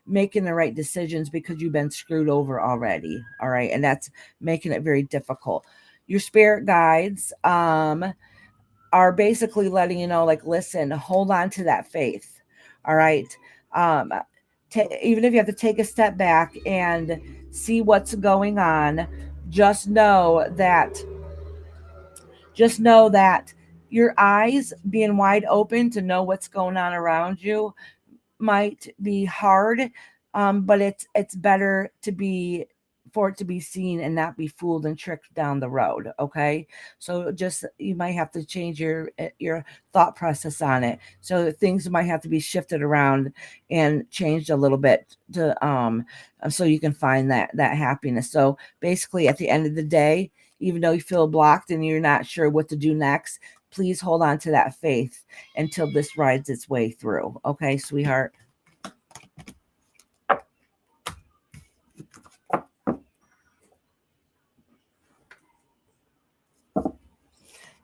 making the right decisions because you've been screwed over already. All right, and that's making it very difficult. Your spirit guides are basically letting you know, like, listen, hold on to that faith. All right. Even if you have to take a step back and see what's going on, just know that your eyes being wide open to know what's going on around you might be hard, but it's better for it to be seen and not be fooled and tricked down the road. Okay, so just you might have to change your thought process on it. So things might have to be shifted around and changed a little bit to so you can find that happiness. So basically, at the end of the day, even though you feel blocked and you're not sure what to do next, please hold on to that faith until this rides its way through. Okay, sweetheart?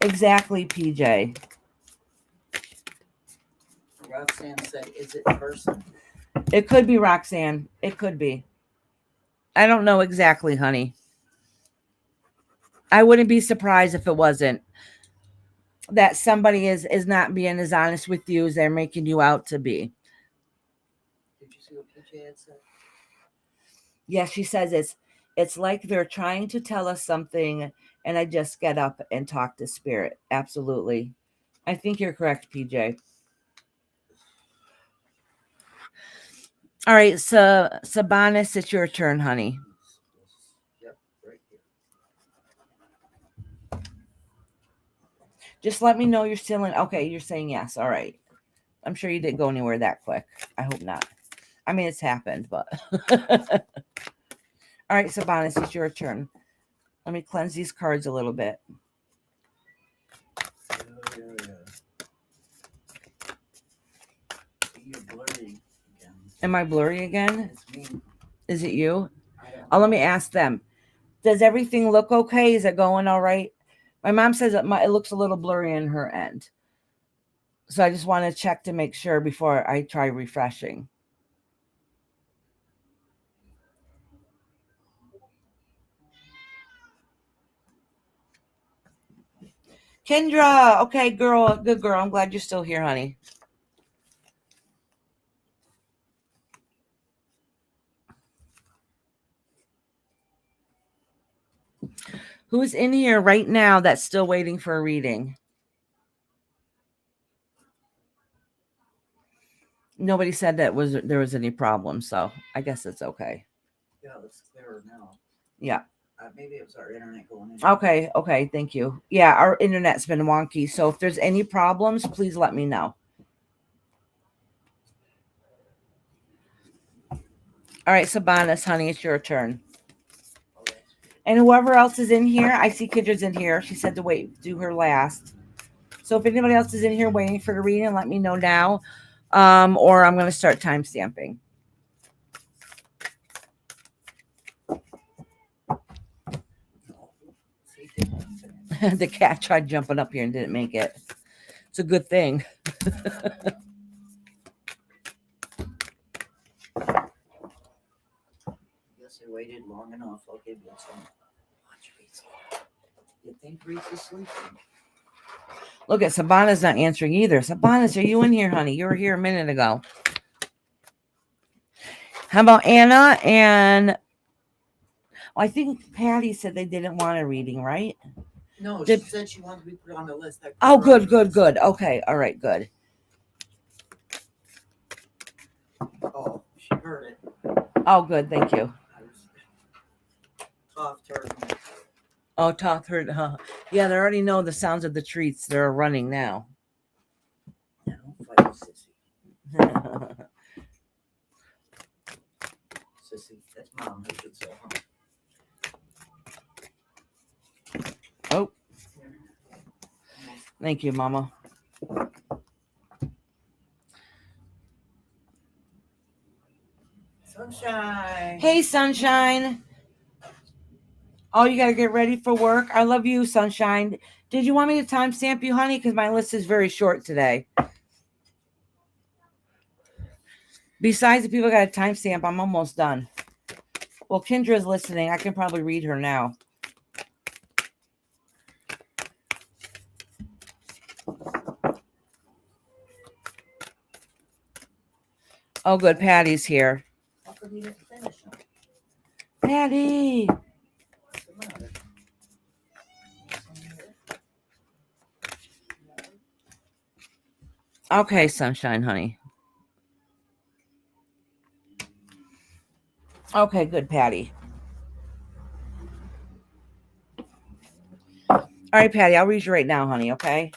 Exactly, PJ. Roxanne said, is it person? It could be Roxanne. It could be. I don't know exactly, honey. I wouldn't be surprised if it wasn't. That somebody is not being as honest with you as they're making you out to be. Did you see what PJ had said? Yeah, she says it's like they're trying to tell us something, and I just get up and talk to spirit. Absolutely. I think you're correct, PJ. All right, so Sabanis, it's your turn, honey. Yep, right here. Just let me know you're still in. Okay, you're saying yes. All right. I'm sure you didn't go anywhere that quick. I hope not. I mean, it's happened, but. All right, Sabanis, it's your turn. Let me cleanse these cards a little bit. Yeah. You're blurry again. Am I blurry again? It's me. Is it you? I don't Oh, let know. me ask them. Does everything look okay? Is it going all right? My mom says it looks a little blurry on her end. So I just want to check to make sure before I try refreshing. Kendra, okay, girl, good girl. I'm glad you're still here, honey. Who's in here right now that's still waiting for a reading? Nobody said that there was any problem, so I guess it's okay. Yeah, it's clearer now. Yeah. Maybe it was our internet going in. Okay, thank you. Yeah, our internet's been wonky, so if there's any problems, please let me know. All right, Sabanis, honey, it's your turn. And whoever else is in here, I see Kendra's in here. She said to do her last. So if anybody else is in here waiting for the reading, let me know now. Or I'm going to start time stamping. The cat tried jumping up here and didn't make it. It's a good thing. Guess I waited long enough. I'll give you some. You think Reese is sleeping? Look at Sabana's not answering either. Sabana's, are you in here, honey? You were here a minute ago. How about Anna and I think Patty said they didn't want a reading, right? No, Did- she said she wanted to be put on the list. I put Oh, her on good, the good, list. good. Okay, all right, good. Oh, she heard it. Oh, good, thank you. I was coughed her. Oh, Toth heard. Yeah, they already know the sounds of the treats. They're running now. Yeah, don't fight with Sissy. Sissy, that's mom, I should say. Huh? Oh, thank you, Mama. Sunshine. Hey, Sunshine. Oh, you got to get ready for work. I love you, Sunshine. Did you want me to timestamp you, honey? Because my list is very short today. Besides, if people got a timestamp, I'm almost done. Well, Kendra's listening. I can probably read her now. Oh, good. Patty's here. How come you didn't finish them? Patty. What's the matter? Okay, Sunshine, honey. Okay, good, Patty. All right, Patty, I'll read you right now, honey, okay?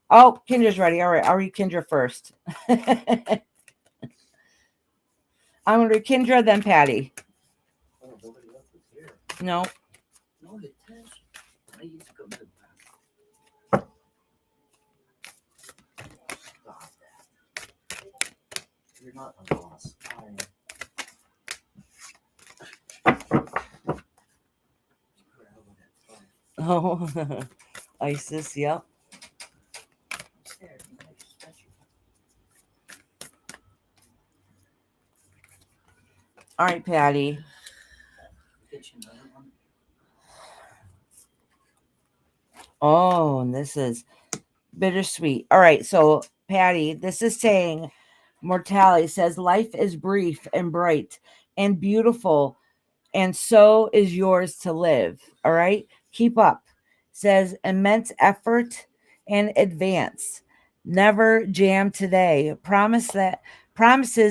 Oh, Kendra's ready. All right, I'll read Kendra first. I'm going to read Kendra, then Patty. Oh, nobody else is here. No. No attention. I used to come to the Stop that. You're not a boss. I am. Oh, Isis, yep. All right, Patty. Oh, and this is bittersweet. All right, so Patty, this is saying mortality says life is brief and bright and beautiful, and so is yours to live. All right, keep up. Says immense effort and advance. Never jam today. Promises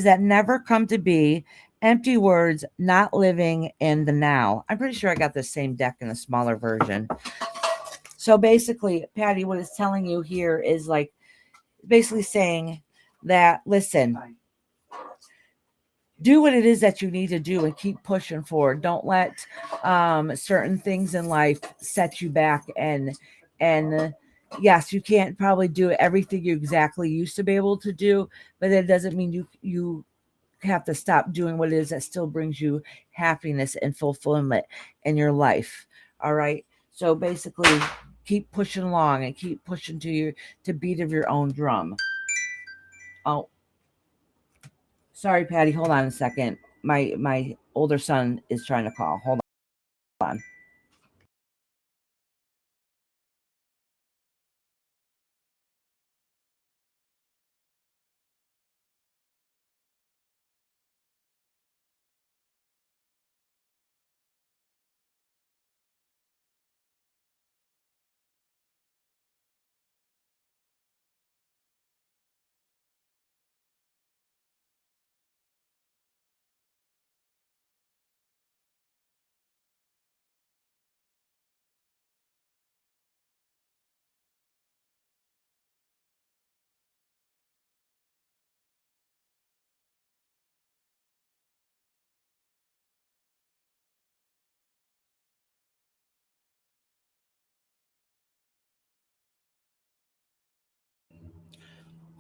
that never come to be. Empty words, not living in the now. I'm pretty sure I got the same deck in a smaller version. So basically, Patty, what it's telling you here is like basically saying that, listen, do what it is that you need to do and keep pushing forward. Don't let certain things in life set you back. And yes, you can't probably do everything you exactly used to be able to do, but it doesn't mean you have to stop doing what it is that still brings you happiness and fulfillment in your life. All right. So basically, keep pushing along and keep pushing to beat of your own drum. Oh, sorry, Patty. Hold on a second. My older son is trying to call. Hold on.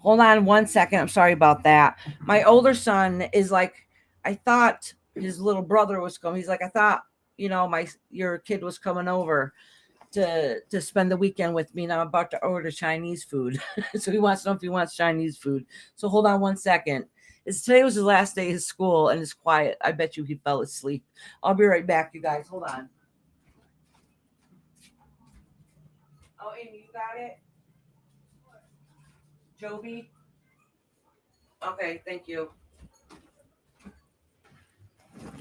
Hold on one second. I'm sorry about that. My older son is like, I thought his little brother was coming. He's like, I thought, your kid was coming over to spend the weekend with me, and I'm about to order Chinese food. So he wants to know if he wants Chinese food. So hold on one second. Today was his last day of school, and it's quiet. I bet you he fell asleep. I'll be right back, you guys. Hold on. Oh, Amy, you got it? Joby? Okay, thank you.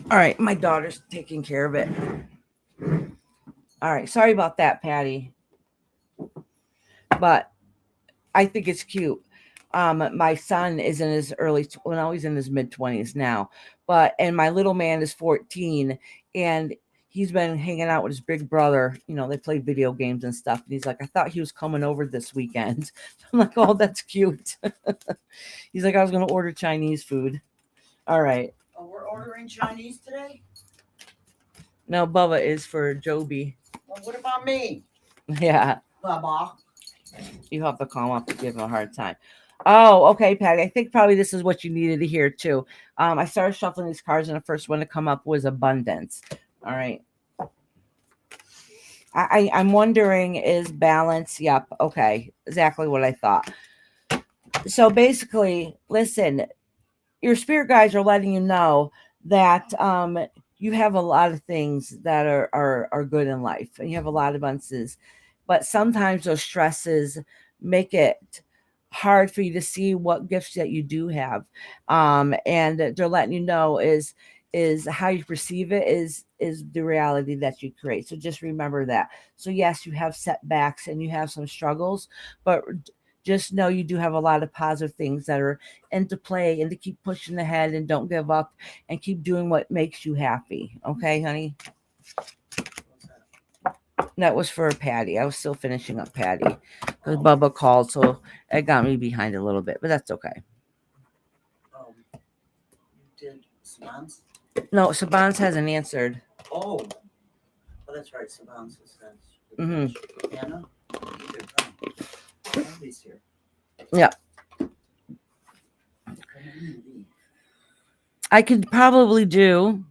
All right, my daughter's taking care of it. All right, sorry about that, Patty. But I think it's cute. My son is in his he's in his mid-20s now. And my little man is 14, and he's been hanging out with his big brother. You know, they play video games and stuff. And he's like, I thought he was coming over this weekend. I'm like, oh, that's cute. He's like, I was going to order Chinese food. All right. Oh, we're ordering Chinese today? No, Bubba is for Joby. Well, what about me? Yeah. Baba. You have to call him up to give him a hard time. Oh, okay, Patty. I think probably this is what you needed to hear too. I started shuffling these cards, and the first one to come up was abundance. All right. I'm wondering, is balance? Yep. Okay. Exactly what I thought. So basically, listen, your spirit guides are letting you know that you have a lot of things that are good in life, and you have a lot of abundances, but sometimes those stresses make it hard for you to see what gifts that you do have. And they're letting you know is how you perceive it is the reality that you create. So just remember that. So yes, you have setbacks and you have some struggles, but just know you do have a lot of positive things that are into play, and to keep pushing ahead and don't give up and keep doing what makes you happy. Okay, honey? That was for Patty. I was still finishing up Patty because Bubba called, so it got me behind a little bit, but that's okay. You did Savans? No, Sabans hasn't answered. Oh, that's right. Savans says. Mm-hmm. Anna? Nobody's here. Yeah. I could probably do.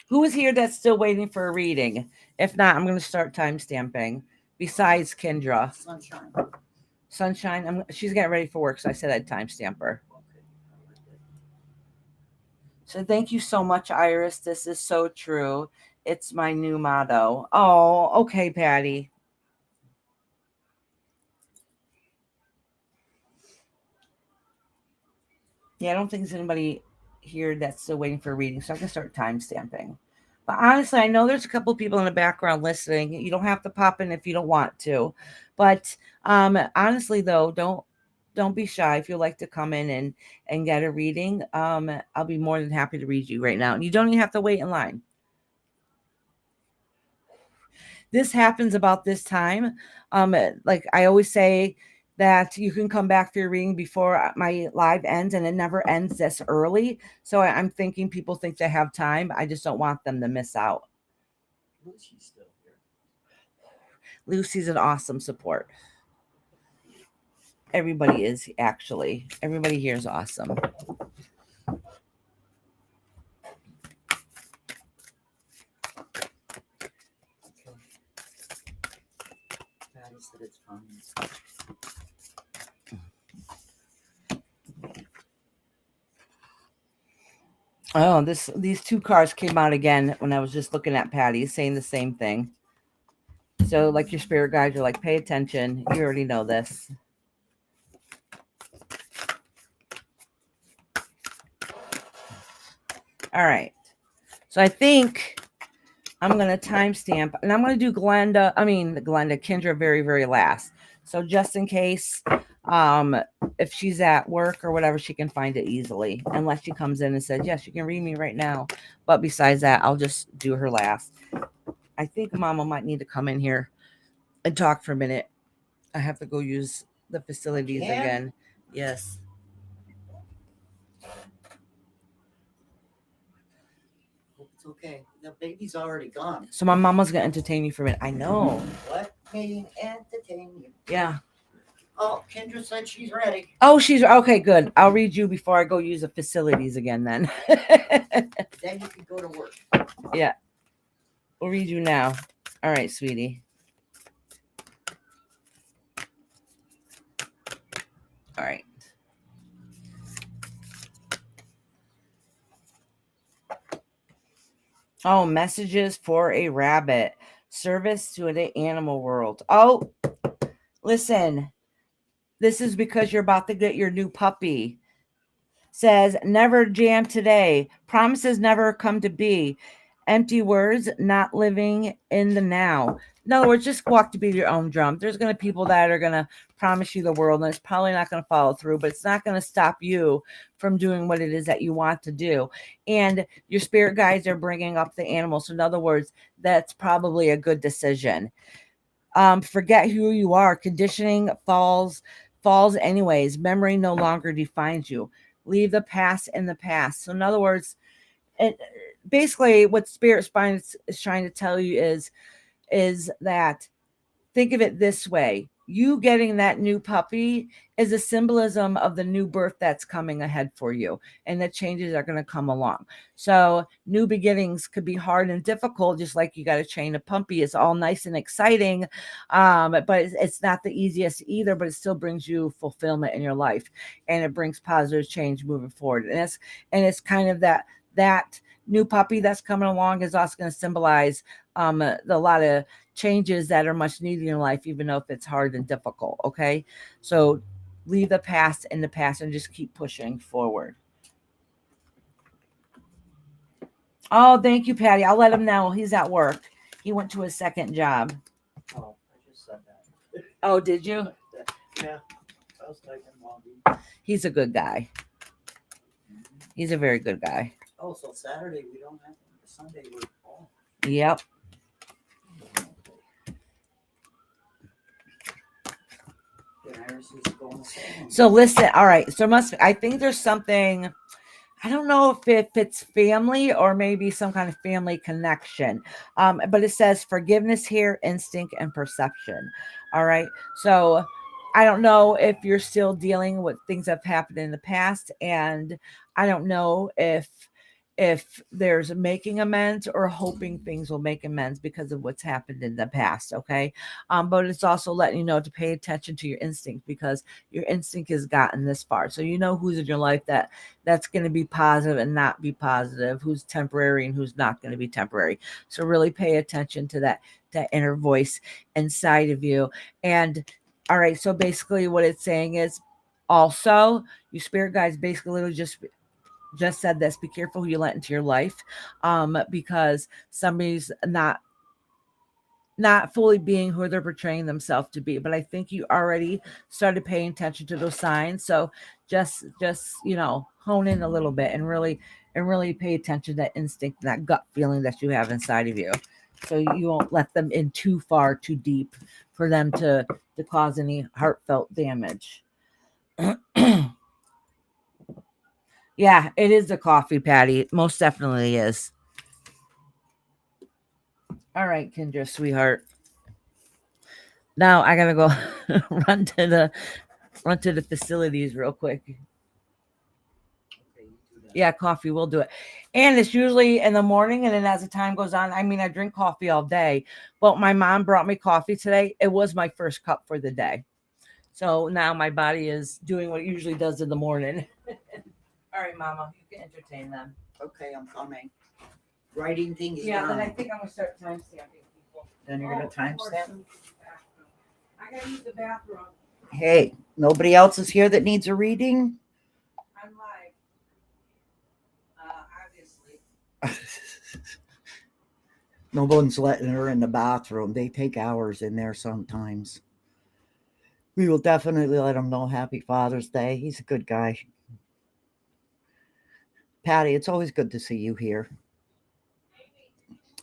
Who is here that's still waiting for a reading? If not, I'm going to start time stamping. Besides Kendra. Sunshine. Sunshine. She's getting ready for work, so I said I'd time stamp her. So thank you so much, Iris. This is so true. It's my new motto. Oh, okay, Patty. Yeah, I don't think there's anybody here that's still waiting for a reading, so I can start time stamping. But honestly, I know there's a couple people in the background listening. You don't have to pop in if you don't want to. But honestly, though, don't be shy. If you'd like to come in and get a reading, I'll be more than happy to read you right now. And you don't even have to wait in line. This happens about this time. Like I always say, that you can come back for your reading before my live ends, and it never ends this early. So I'm thinking people think they have time. I just don't want them to miss out. Lucy's still here. Lucy's an awesome support. Everybody is, actually. Everybody here is awesome. Patty said it's fine. Oh, these two cards came out again when I was just looking at Patty, saying the same thing. So, like, your spirit guides are like, pay attention. You already know this. All right. So I think I'm going to timestamp, and I'm going to do Kendra very, very last. So just in case, if she's at work or whatever, she can find it easily, unless she comes in and says, yes, you can read me right now. But besides that, I'll just do her last. I think Mama might need to come in here and talk for a minute. I have to go use the facilities again. Yes. It's okay. The baby's already gone. So my mama's going to entertain you for a minute. I know. What? Me entertain you. Yeah. Oh, Kendra said she's ready. Oh, she's okay. Good. I'll read you before I go use the facilities again. Then. Then you can go to work. Yeah. We'll read you now. All right, sweetie. All right. Oh, messages for a rabbit. Service to the animal world. Oh, listen. This is because you're about to get your new puppy. Says, never jam today. Promises never come to be. Empty words, not living in the now. In other words, just walk to be your own drum. There's going to be people that are going to promise you the world, and it's probably not going to follow through, but it's not going to stop you from doing what it is that you want to do. And your spirit guides are bringing up the animals. So in other words, that's probably a good decision. Forget who you are. Conditioning falls anyways. Memory no longer defines you. Leave the past in the past. So in other words, it, basically what Spirit Spine is trying to tell you is that, think of it this way. You getting that new puppy is a symbolism of the new birth that's coming ahead for you, and the changes are going to come along. So new beginnings could be hard and difficult, just like you got to train a puppy. It's all nice and exciting, but it's not the easiest either, but it still brings you fulfillment in your life, and it brings positive change moving forward. And it's kind of that new puppy that's coming along is also going to symbolize a lot of changes that are much needed in your life, even though if it's hard and difficult. Okay, so leave the past in the past and just keep pushing forward. Oh, thank you, Patty. I'll let him know he's at work. He went to his second job. Oh, I just said that. Oh, did you? Yeah, I was typing while He's a good guy. He's a very good guy. Oh, so Saturday we don't have Sunday we're off. Yep. So listen, all right. So I think there's something, I don't know if it's family or maybe some kind of family connection. But it says forgiveness here, instinct, and perception. All right. So I don't know if you're still dealing with things that have happened in the past, and I don't know if there's making amends or hoping things will make amends because of what's happened in the past. Okay. But it's also letting you know to pay attention to your instinct, because your instinct has gotten this far. So you know who's in your life that's going to be positive and not be positive, who's temporary and who's not going to be temporary. So really pay attention to that inner voice inside of you. And all right, so basically what it's saying is, also, you spirit guides basically literally just said this: be careful who you let into your life, because somebody's not fully being who they're portraying themselves to be. But I think you already started paying attention to those signs. So just hone in a little bit and really pay attention to that instinct, that gut feeling that you have inside of you. So you won't let them in too far, too deep for them to cause any heartfelt damage. Yeah, it is the coffee, Patty. It most definitely is. All right, Kendra, sweetheart. Now I gotta go run to the facilities real quick. Okay, you do that. Yeah, coffee, we'll do it. And it's usually in the morning, and then as the time goes on, I mean, I drink coffee all day, but my mom brought me coffee today. It was my first cup for the day. So now my body is doing what it usually does in the morning. All right, Mama, you can entertain them. Okay, I'm coming. Writing things Yeah, down. then I think I'm gonna start time stamping people. Then you're gonna timestamp. I gotta use the bathroom. Hey, nobody else is here that needs a reading? I'm live. Obviously. No one's letting her in the bathroom. They take hours in there sometimes. We will definitely let him know Happy Father's Day. He's a good guy. Patty, it's always good to see you here.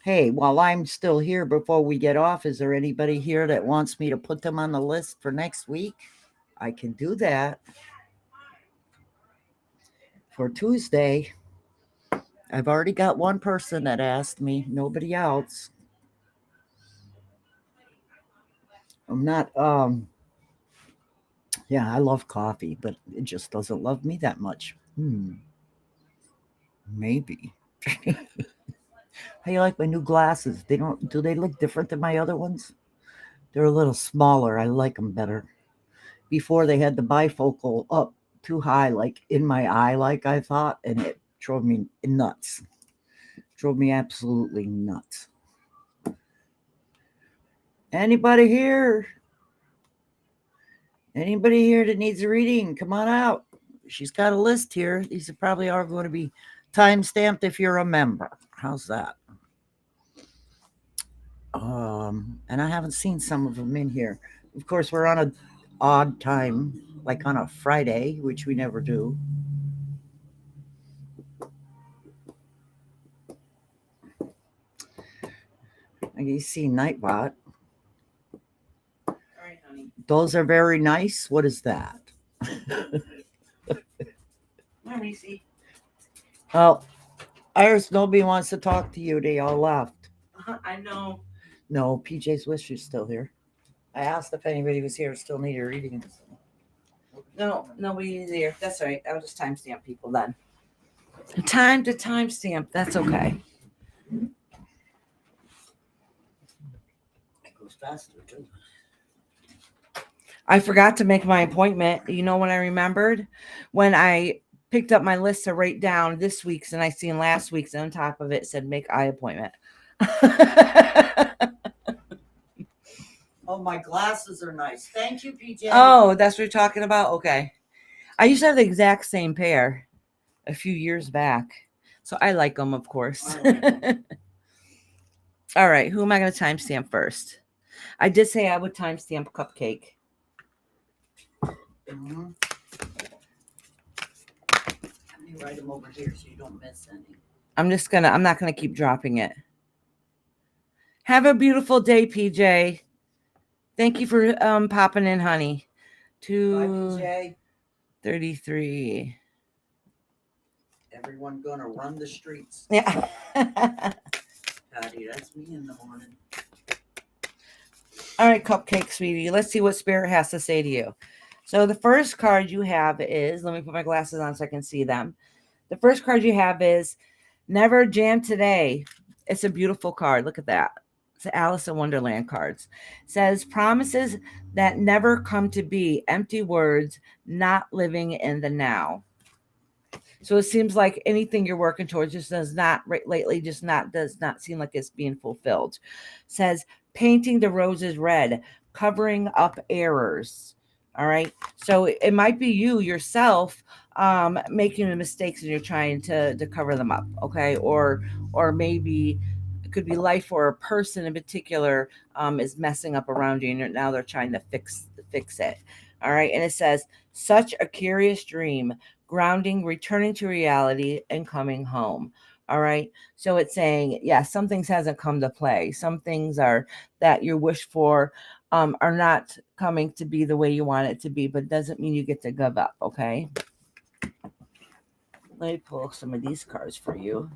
Hey, while I'm still here, before we get off, is there anybody here that wants me to put them on the list for next week? I can do that. For Tuesday, I've already got one person that asked me, nobody else. I'm not, yeah, I love coffee, but it just doesn't love me that much. Maybe. How you like my new glasses? Do they look different than my other ones? They're a little smaller. I like them better. Before they had the bifocal up too high, like in my eye, like I thought, and it drove me nuts. Drove me absolutely nuts. Anybody here? Anybody here that needs a reading, come on out. She's got a list here. These are probably are going to be time stamped if you're a member. How's that? And I haven't seen some of them in here. Of course, we're on a odd time, like on a Friday, which we never do. You see Nightbot. All right, honey. Those are very nice. What is that? Hi, Reese. Well, Iris, nobody wants to talk to you. They all left. I know. No, PJ's Wish is still here. I asked if anybody was here still need a reading. No, nobody's here. That's all right. I'll just timestamp people then. Time to timestamp. That's okay. It goes faster too. I forgot to make my appointment. You know when I remembered? When I picked up my list to write down this week's and I seen last week's, and on top of it said make eye appointment. Oh, my glasses are nice. Thank you, PJ. Oh, that's what you're talking about? Okay. I used to have the exact same pair a few years back. So I like them, of course. All right. Who am I going to timestamp first? I did say I would timestamp Cupcake. Mm-hmm. Let me write them over here so you don't miss any. I'm not going to keep dropping it. Have a beautiful day, PJ. Thank you for popping in, honey. Bye, PJ. 33. Everyone gonna run the streets. Yeah. Patty, that's me in the morning. All right, Cupcake, sweetie. Let's see what Spirit has to say to you. So the first card you have is, let me put my glasses on so I can see them. The first card you have is Never Jam Today. It's a beautiful card. Look at that. It's Alice in Wonderland cards. It says promises that never come to be, empty words, not living in the now. So it seems like anything you're working towards just does not seem like it's being fulfilled. It says painting the roses red, covering up errors. All right. So it might be you yourself making the mistakes and you're trying to cover them up. Okay. Or maybe it could be life or a person in particular is messing up around you and now they're trying to fix it. All right. And it says such a curious dream, grounding, returning to reality, and coming home. All right. So it's saying, yeah, some things hasn't come to play. Some things are that you wish for are not coming to be the way you want it to be, but it doesn't mean you get to give up. Okay. Let me pull some of these cards for you.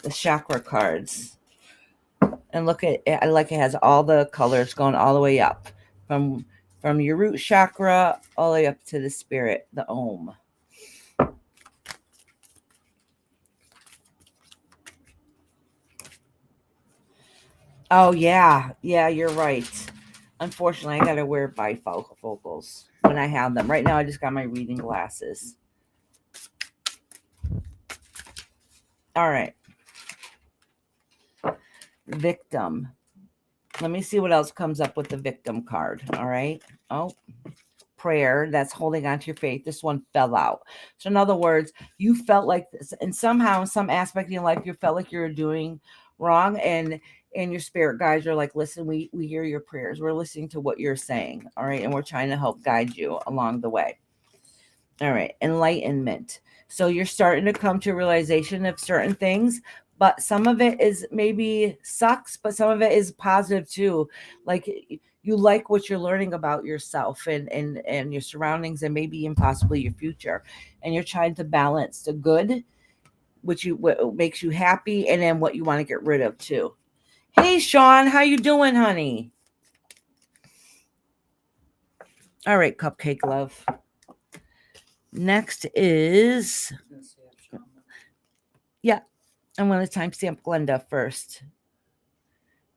The chakra cards. And look at it. I like it has all the colors going all the way up from your root chakra all the way up to the spirit, the Om. Oh, yeah. Yeah, you're right. Unfortunately, I got to wear bifocals when I have them. Right now, I just got my reading glasses. All right. Victim. Let me see what else comes up with the victim card. All right. Oh, prayer. That's holding on to your faith. This one fell out. So in other words, you felt like this, and somehow in some aspect of your life, you felt like you were doing wrong, and your spirit guides are like, listen, we hear your prayers. We're listening to what you're saying. All right. And we're trying to help guide you along the way. All right. Enlightenment. So you're starting to come to a realization of certain things, but some of it is maybe sucks, but some of it is positive too. Like you like what you're learning about yourself and your surroundings and maybe even possibly your future. And you're trying to balance the good, what makes you happy, and then what you want to get rid of too. Hey, Sean, how you doing, honey? All right, Cupcake love. Next is, yeah, I'm going to timestamp Glenda first.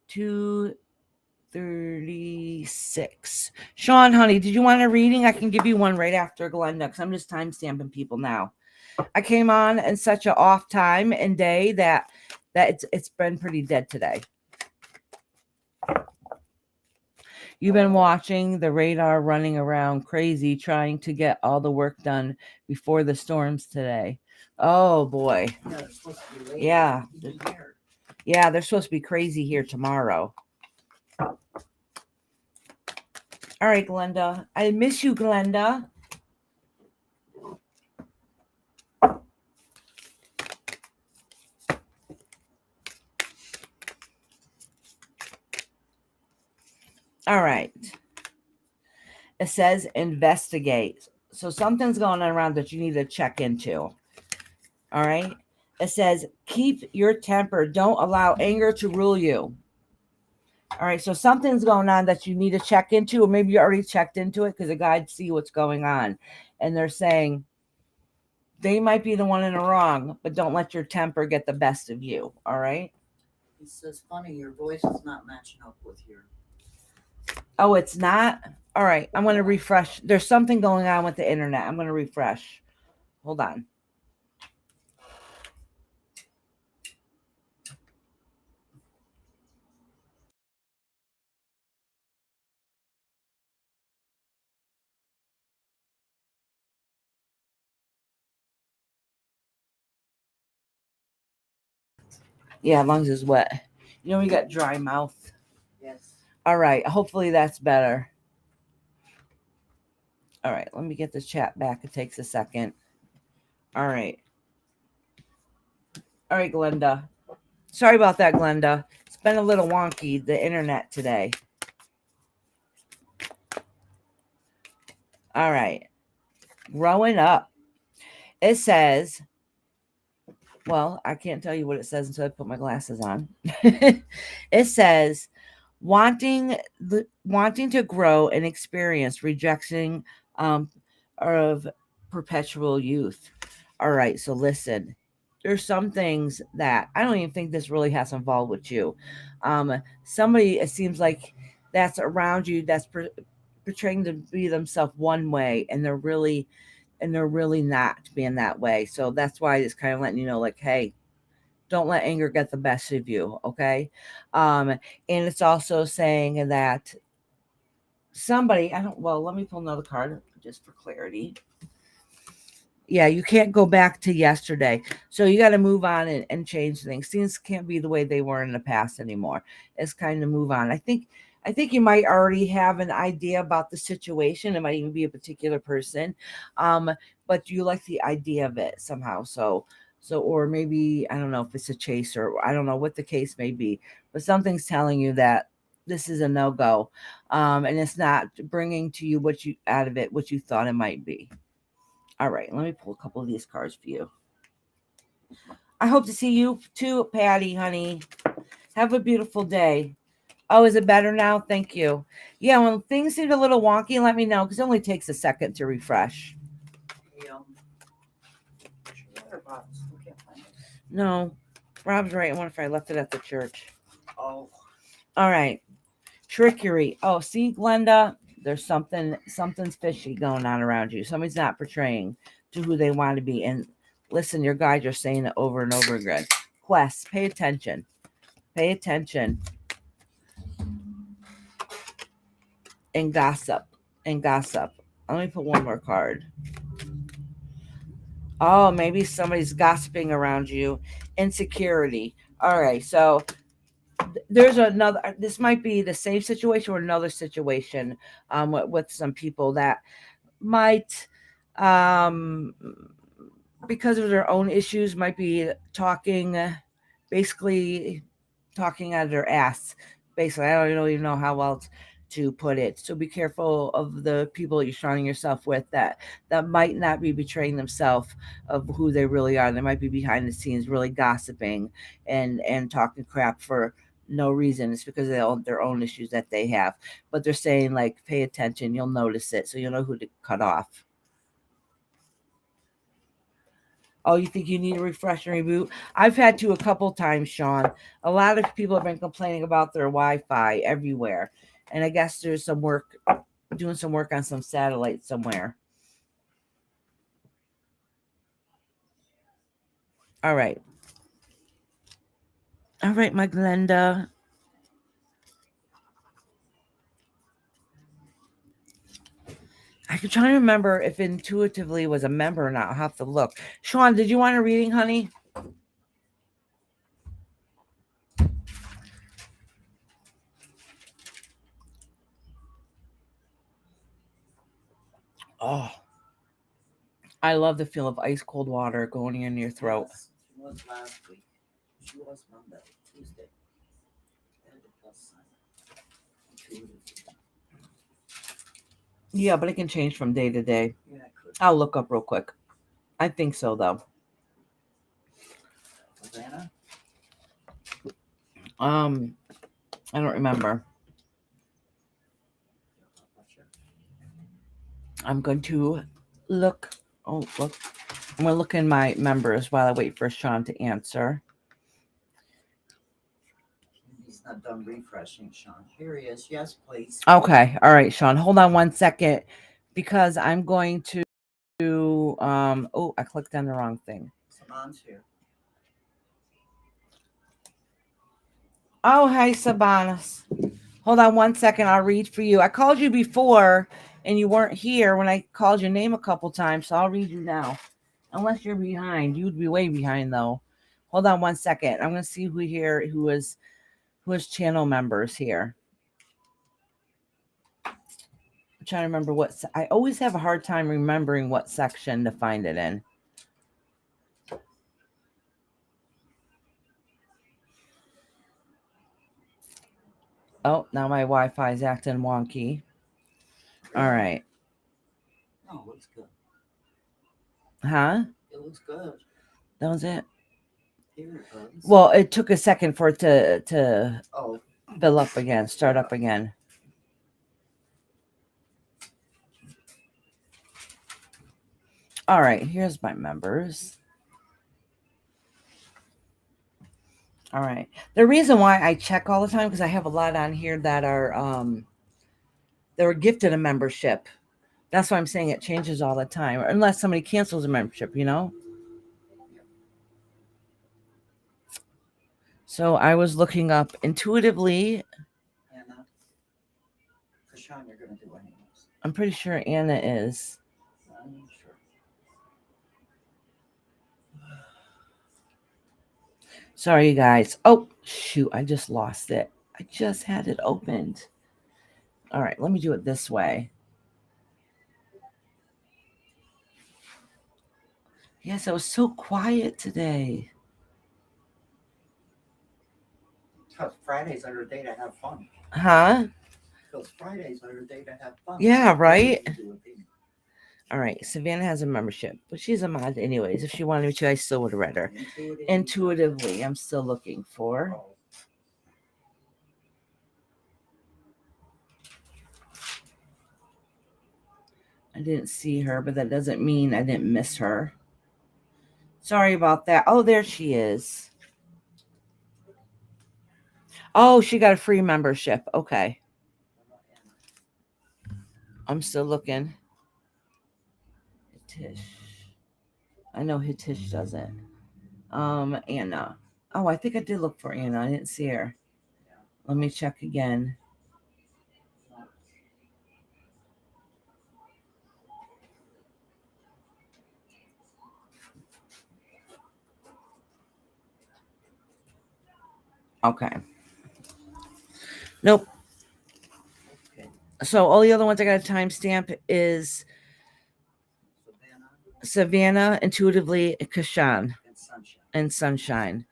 2:36. Sean, honey, did you want a reading? I can give you one right after Glenda because I'm just timestamping people now. I came on in such an off time and day that it's been pretty dead today. You've been watching the radar running around crazy trying to get all the work done before the storms today. Oh boy. Yeah, it's supposed to be late. Yeah. Even here. Yeah, they're supposed to be crazy here tomorrow. All right, Glenda. I miss you, Glenda. All right. It says investigate. So something's going on around that you need to check into. All right. It says keep your temper. Don't allow anger to rule you. All right. So something's going on that you need to check into, or maybe you already checked into it because the guides see what's going on. And they're saying they might be the one in the wrong, but don't let your temper get the best of you. All right. He says, funny, your voice is not matching up with your. Oh, it's not? All right. I'm going to refresh. There's something going on with the internet. I'm going to refresh. Hold on. Yeah, lungs is wet. You know, we got dry mouth. Yes. All right. Hopefully that's better. All right. Let me get the chat back. It takes a second. All right. All right, Glenda. Sorry about that, Glenda. It's been a little wonky, the internet today. All right. Growing up. It says, well, I can't tell you what it says until I put my glasses on. It says, wanting to grow and experience rejection of perpetual youth. All right, so listen, there's some things that I don't even think this really has involved with you. Somebody, it seems like that's around you that's portraying to be themselves one way, and they're really not being that way. So that's why it's kind of letting you know, like, hey, don't let anger get the best of you. Okay. And it's also saying that somebody, let me pull another card just for clarity. Yeah, you can't go back to yesterday. So you got to move on and change things. Things can't be the way they were in the past anymore. It's kind of move on. I think you might already have an idea about the situation. It might even be a particular person. But you like the idea of it somehow. So or maybe I don't know if it's a chase, or I don't know what the case may be, but something's telling you that this is a no-go. And it's not bringing to you what you thought it might be. All right, let me pull a couple of these cards for you. I hope to see you too, Patty, honey. Have a beautiful day. Oh, is it better now? Thank you. Yeah, when things seem a little wonky, let me know, because it only takes a second to refresh. Yeah. Water bottles. We can't find it. No, Rob's right. I wonder if I left it at the church. Oh. All right. Trickery. Oh, see, Glenda, there's something's fishy going on around you. Somebody's not portraying to who they want to be. And listen, your guides are saying it over and over again. Quest, pay attention. Pay attention. And gossip. And gossip. Let me put one more card. Oh, maybe somebody's gossiping around you. Insecurity. All right, so there's another, this might be the same situation or another situation with some people that might because of their own issues might be basically talking out of their ass. Basically, I don't even know how else to put it. So be careful of the people you're surrounding yourself with that might not be betraying themselves of who they really are. They might be behind the scenes really gossiping and talking crap for no reason. It's because of their own issues that they have. But they're saying, like, pay attention, you'll notice it, so you'll know who to cut off. Oh, you think you need a refresh and reboot? I've had to a couple times, Sean. A lot of people have been complaining about their Wi-Fi everywhere. And I guess there's doing some work on some satellite somewhere. All right. All right, my Glenda. I could try to remember if intuitively was a member or not. I'll have to look. Sean, did you want a reading, honey? Oh, I love the feel of ice cold water going in your throat. Yes, she was last week. She was Monday, Tuesday. And the plus sign. Intuitive. Yeah, but it can change from day to day. Yeah, I could. I'll look up real quick. I think so, though. Savannah? I don't remember. I'm going to look. Oh, look. I'm going to look in my members while I wait for Sean to answer. He's not done refreshing, Sean. Here he is. Yes, please. Okay. All right, Sean. Hold on one second because I'm going to oh, I clicked on the wrong thing. Saban's here. Oh, hey, Sabanas. Hold on one second. I'll read for you. I called you before and you weren't here when I called your name a couple times, so I'll read you now. Unless you're behind. You'd be way behind, though. Hold on one second. I'm going to see who is channel members here. I'm trying to remember I always have a hard time remembering what section to find it in. Oh, now my Wi-Fi is acting wonky. All right. Oh, it looks good. Huh? It looks good. That was it. Here it goes. Well, it took a second for it to Oh, fill up again, start up again. All right, here's my members. All right. The reason why I check all the time because I have a lot on here that were gifted a membership. That's why I'm saying it changes all the time, unless somebody cancels a membership, you know. So I was looking up intuitively. Anna. For Sean, you're going to do anyways. I'm pretty sure Anna is. I'm sure. Sorry, you guys. Oh, shoot. I just lost it. I just had it opened. All right. Let me do it this way. Yes, it was so quiet today. Because Fridays are the day to have fun. Huh? Because Fridays are the day to have fun. Yeah, right? Do a thing. All right. Savannah has a membership, but she's a mod anyways. If she wanted me to, I still would have read her. Intuitively, I'm still looking for. Oh, I didn't see her, but that doesn't mean I didn't miss her. Sorry about that. Oh, there she is. Oh, she got a free membership. Okay. I'm still looking. Hitish. I know Hitish doesn't. Anna. Oh, I think I did look for Anna. I didn't see her. Let me check again. Okay. Nope. okay. So all the other ones I got a timestamp is Savannah, Intuitively, Kashan, And Sunshine. and Sunshine.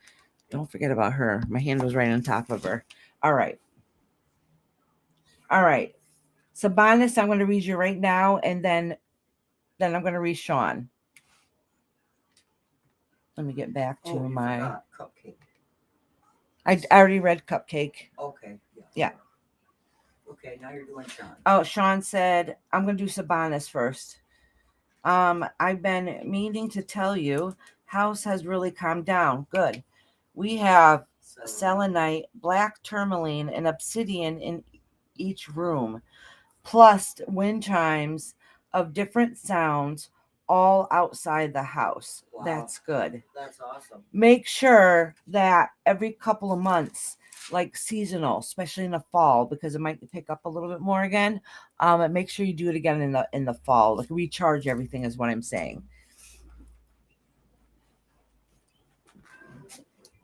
Don't forget about her. My hand was right on top of her. All right. All right. Sabanis, I'm going to read you right now, and then I'm going to read Sean. Let me get back to Oh, you my. forgot Cupcake. I already read Cupcake. Okay. Yeah. Okay, now you're doing Sean. Oh, Sean said, I'm going to do Sabanis first. I've been meaning to tell you, house has really calmed down. Good. We have selenite, black tourmaline, and obsidian in each room, plus wind chimes of different sounds all outside the house. Wow. That's good. That's awesome. Make sure that every couple of months like seasonal, especially in the fall, because it might pick up a little bit more again. And make sure you do it again in the fall. Like recharge everything is what I'm saying.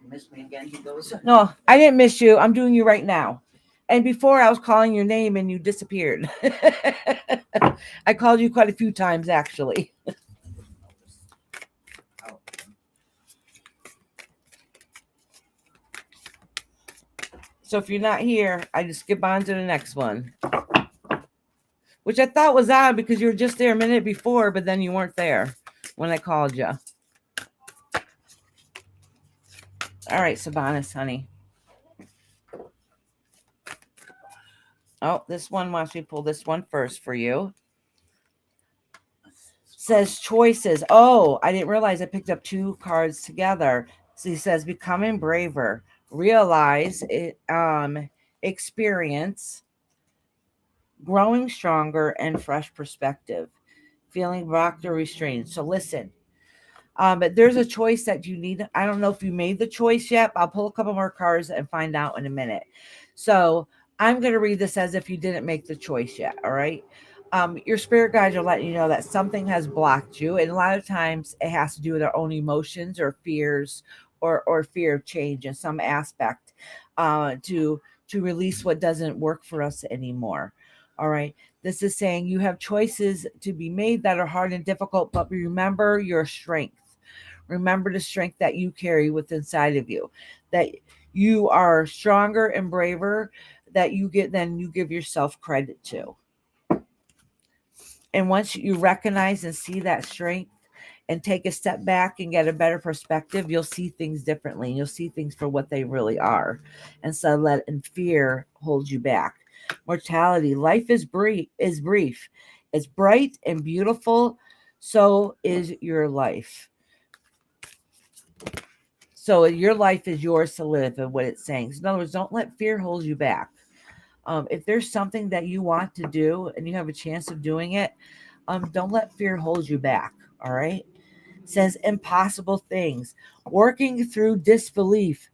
You miss me again, he goes. No, I didn't miss you. I'm doing you right now. And before I was calling your name and you disappeared. I called you quite a few times actually. Oh, So if you're not here, I just skip on to the next one. Which I thought was odd because you were just there a minute before, but then you weren't there when I called you. All right, Sabanis, honey. Oh, this one wants me to pull this one first for you. Says choices. Oh, I didn't realize I picked up two cards together. So he says becoming braver, realize it, experience, growing stronger, and fresh perspective, feeling blocked or restrained. So listen, but there's a choice that you need. I don't know if you made the choice yet. I'll pull a couple more cards and find out in a minute. So I'm going to read this as if you didn't make the choice yet. All right. Your spirit guides are letting you know that something has blocked you. And a lot of times it has to do with our own emotions or fears or fear of change in some aspect to release what doesn't work for us anymore. All right. This is saying you have choices to be made that are hard and difficult, but remember your strength. Remember the strength that you carry within inside of you, that you are stronger and braver that you get than you give yourself credit to. And once you recognize and see that strength and take a step back and get a better perspective, you'll see things differently. And you'll see things for what they really are. Instead of letting fear hold you back. Mortality. Life is brief. It's bright and beautiful. So is your life. So your life is yours to live, and what it's saying. So in other words, don't let fear hold you back. If there's something that you want to do and you have a chance of doing it, don't let fear hold you back. All right. It says impossible things, working through disbelief,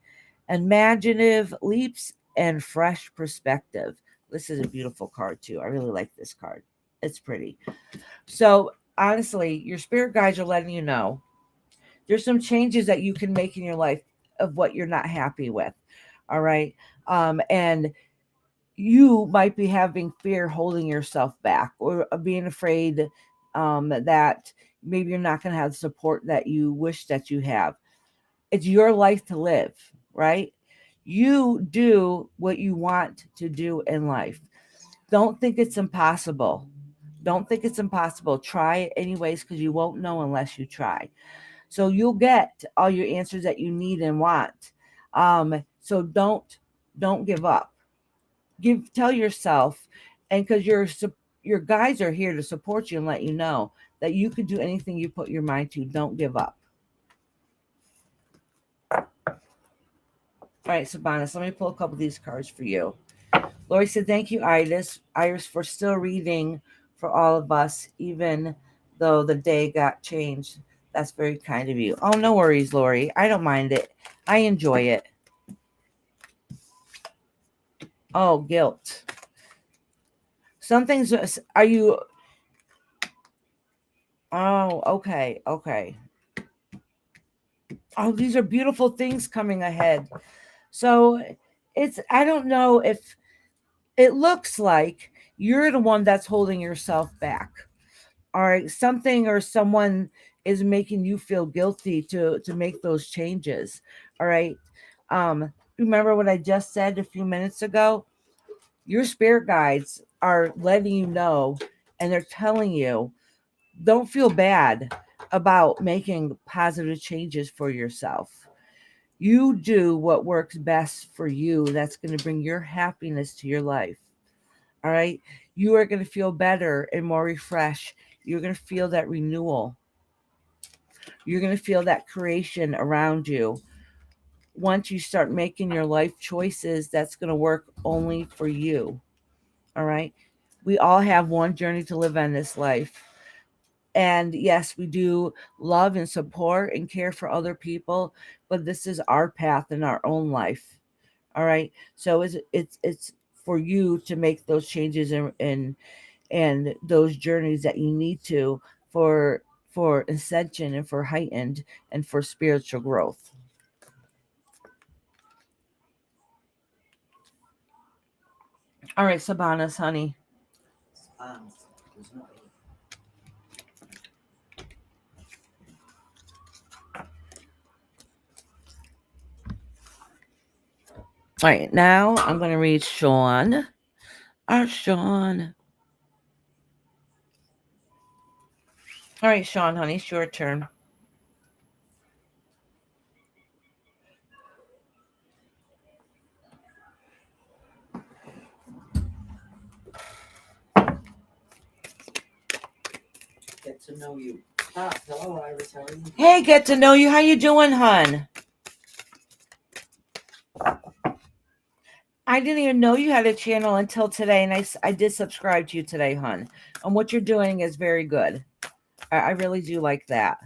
imaginative leaps, and fresh perspective. This is a beautiful card too. I really like this card. It's pretty. So honestly, your spirit guides are letting you know there's some changes that you can make in your life of what you're not happy with. All right. And you might be having fear holding yourself back or being afraid that maybe you're not going to have the support that you wish that you have. It's your life to live, right? You do what you want to do in life. Don't think it's impossible. Don't think it's impossible. Try it anyways, because you won't know unless you try. So you'll get all your answers that you need and want. So don't give up. Tell yourself, and because your guides are here to support you and let you know that you can do anything you put your mind to. Don't give up. All right, Sabanis, let me pull a couple of these cards for you. Lori said, thank you, Iris, for still reading for all of us, even though the day got changed. That's very kind of you. Oh, no worries, Lori. I don't mind it. I enjoy it. Oh, guilt. Some things are you. Oh, okay. Okay. Oh, these are beautiful things coming ahead. So I don't know if it looks like you're the one that's holding yourself back. All right. Something or someone is making you feel guilty to make those changes. All right. Remember what I just said a few minutes ago? Your spirit guides are letting you know, and they're telling you, don't feel bad about making positive changes for yourself. You do what works best for you. That's going to bring your happiness to your life. All right. You are going to feel better and more refreshed. You're going to feel that renewal. You're going to feel that creation around you. Once you start making your life choices, that's going to work only for you. All right. We all have one journey to live on this life. And yes, we do love and support and care for other people, but this is our path in our own life. All right. So it's for you to make those changes and those journeys that you need to for for ascension and for heightened and for spiritual growth. All right, Sabanas, honey. There's no E. All right, now I'm going to read Sean. Our Sean. All right, Sean, honey, it's your turn. Get to know you. Ah, hello, Iris. How are you? Hey, get to know you. How you doing, hun? I didn't even know you had a channel until today, and I did subscribe to you today, hun. And what you're doing is very good. I really do like that.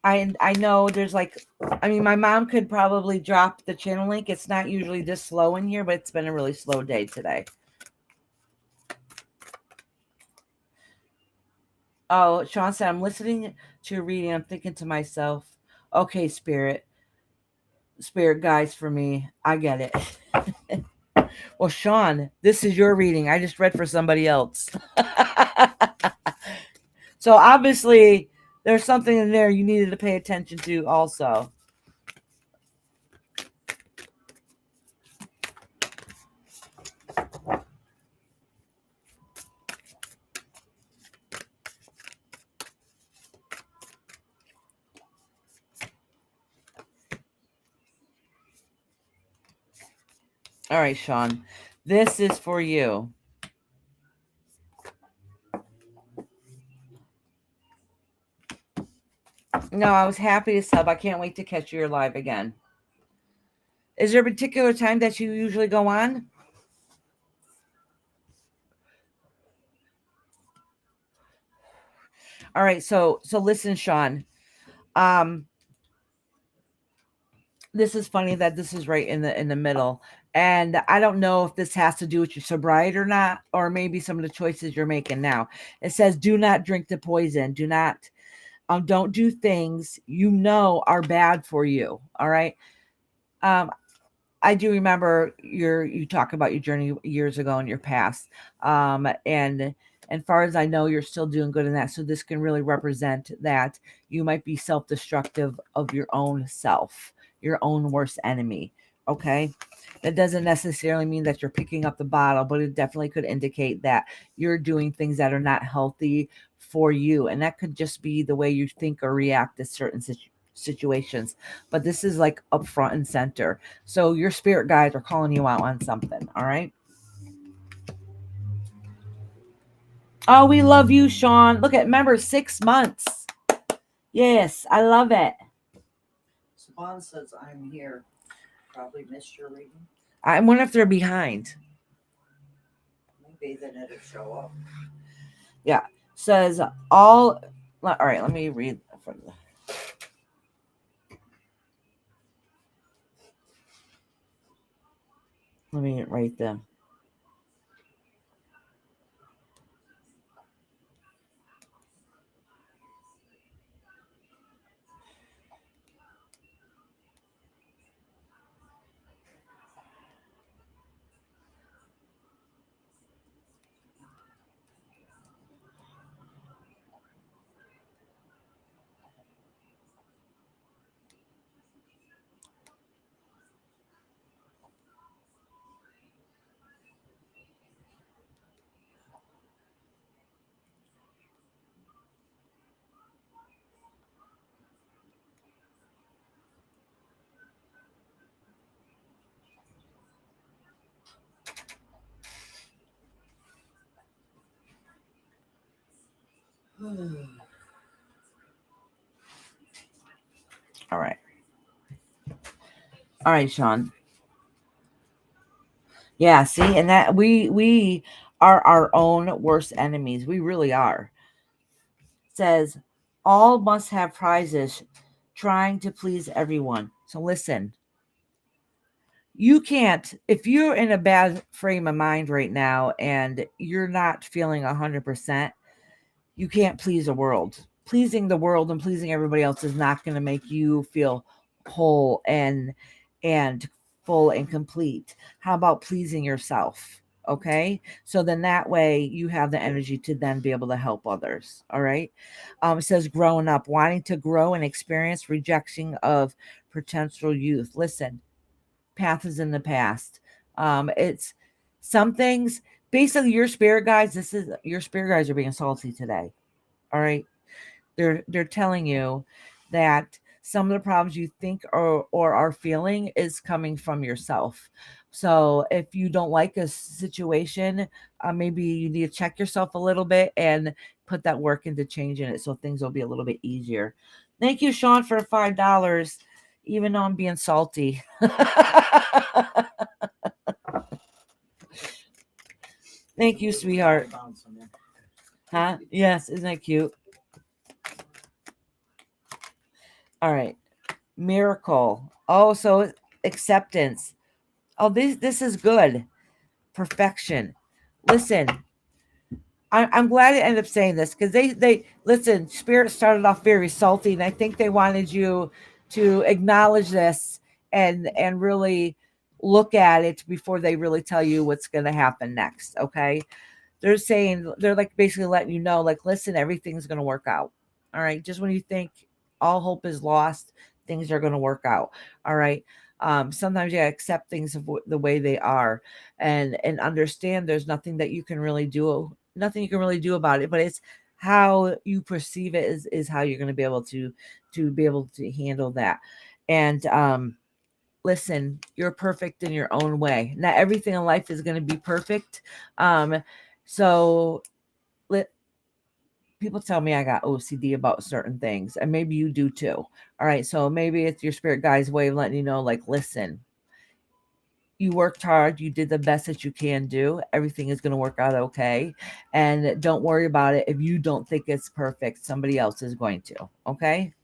I know there's like, I mean, my mom could probably drop the channel link. It's not usually this slow in here, but it's been a really slow day today. Oh, Sean said, I'm listening to your reading. I'm thinking to myself, okay, spirit guides for me. I get it. Well, Sean, this is your reading. I just read for somebody else. So obviously there's something in there you needed to pay attention to also. All right, Sean, this is for you. No, I was happy to sub. I can't wait to catch you live again. Is there a particular time that you usually go on? All right, so listen, Sean. This is funny that this is right in the middle. And I don't know if this has to do with your sobriety or not, or maybe some of the choices you're making now. It says, do not drink the poison. Do not, don't do things you know are bad for you. All right. I do remember you talk about your journey years ago in your past. And far as I know, you're still doing good in that. So this can really represent that you might be self-destructive of your own self, your own worst enemy. Okay. That doesn't necessarily mean that you're picking up the bottle, but it definitely could indicate that you're doing things that are not healthy for you. And that could just be the way you think or react to certain situations. But this is like up front and center. So your spirit guides are calling you out on something. All right. Oh, we love you, Sean. Look at, remember, 6 months. Yes, I love it. Saban says I'm here. Probably missed your reading. I wonder if they're behind. Maybe then it'll show up. Yeah. Says all right, let me read from the let me write them. All right. All right, Sean. Yeah, see, and that we are our own worst enemies. We really are. It says all must have prizes. trying to please everyone. So listen, you can't, if you're in a bad frame of mind right now and you're not feeling 100%, you can't please the world. Pleasing the world and pleasing everybody else is not going to make you feel whole and full and complete. How about pleasing yourself? Okay, so then that way you have the energy to then be able to help others. All right. It says growing up, wanting to grow and experience rejection of potential youth. Listen, path is in the past. It's some things, basically your spirit guides, this is your spirit guides are being salty today. All right. They're telling you that some of the problems you think or are feeling is coming from yourself. So if you don't like a situation, maybe you need to check yourself a little bit and put that work into changing it so things will be a little bit easier. Thank you, Sean, for $5, even though I'm being salty. Thank you, sweetheart. Huh? Yes, isn't that cute? All right. Miracle. Oh, so acceptance. Oh, this is good. Perfection. Listen, I'm glad it ended up saying this because they listen. Spirit started off very salty, and I think they wanted you to acknowledge this and really look at it before they really tell you what's going to happen next. Okay, they're saying, they're like basically letting you know, like, listen, everything's going to work out. All right, just when you think all hope is lost, things are going to work out. All right. Sometimes you gotta accept things of the way they are, and understand there's nothing that you can really do, nothing you can really do about it, but it's how you perceive it is how you're going to be able to handle that. And listen, you're perfect in your own way. Not everything in life is going to be perfect. So people tell me I got OCD about certain things, and maybe you do too. All right, so maybe it's your spirit guide's way of letting you know, like, listen, you worked hard, you did the best that you can do. Everything is going to work out okay, and don't worry about it. If you don't think it's perfect, somebody else is going to. Okay.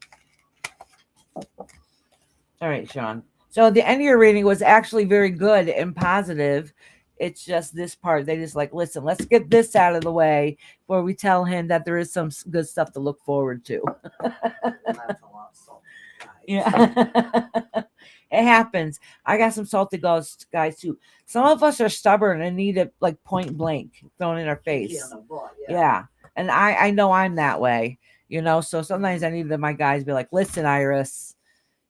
All right, Sean. So the end of your reading was actually very good and positive. It's just this part. They just like, listen, let's get this out of the way before we tell him that there is some good stuff to look forward to. Yeah. It happens. I got some salty guys too. Some of us are stubborn and need it like point blank thrown in our face. Yeah. And I know I'm that way, so sometimes I need my guys be like, listen, Iris,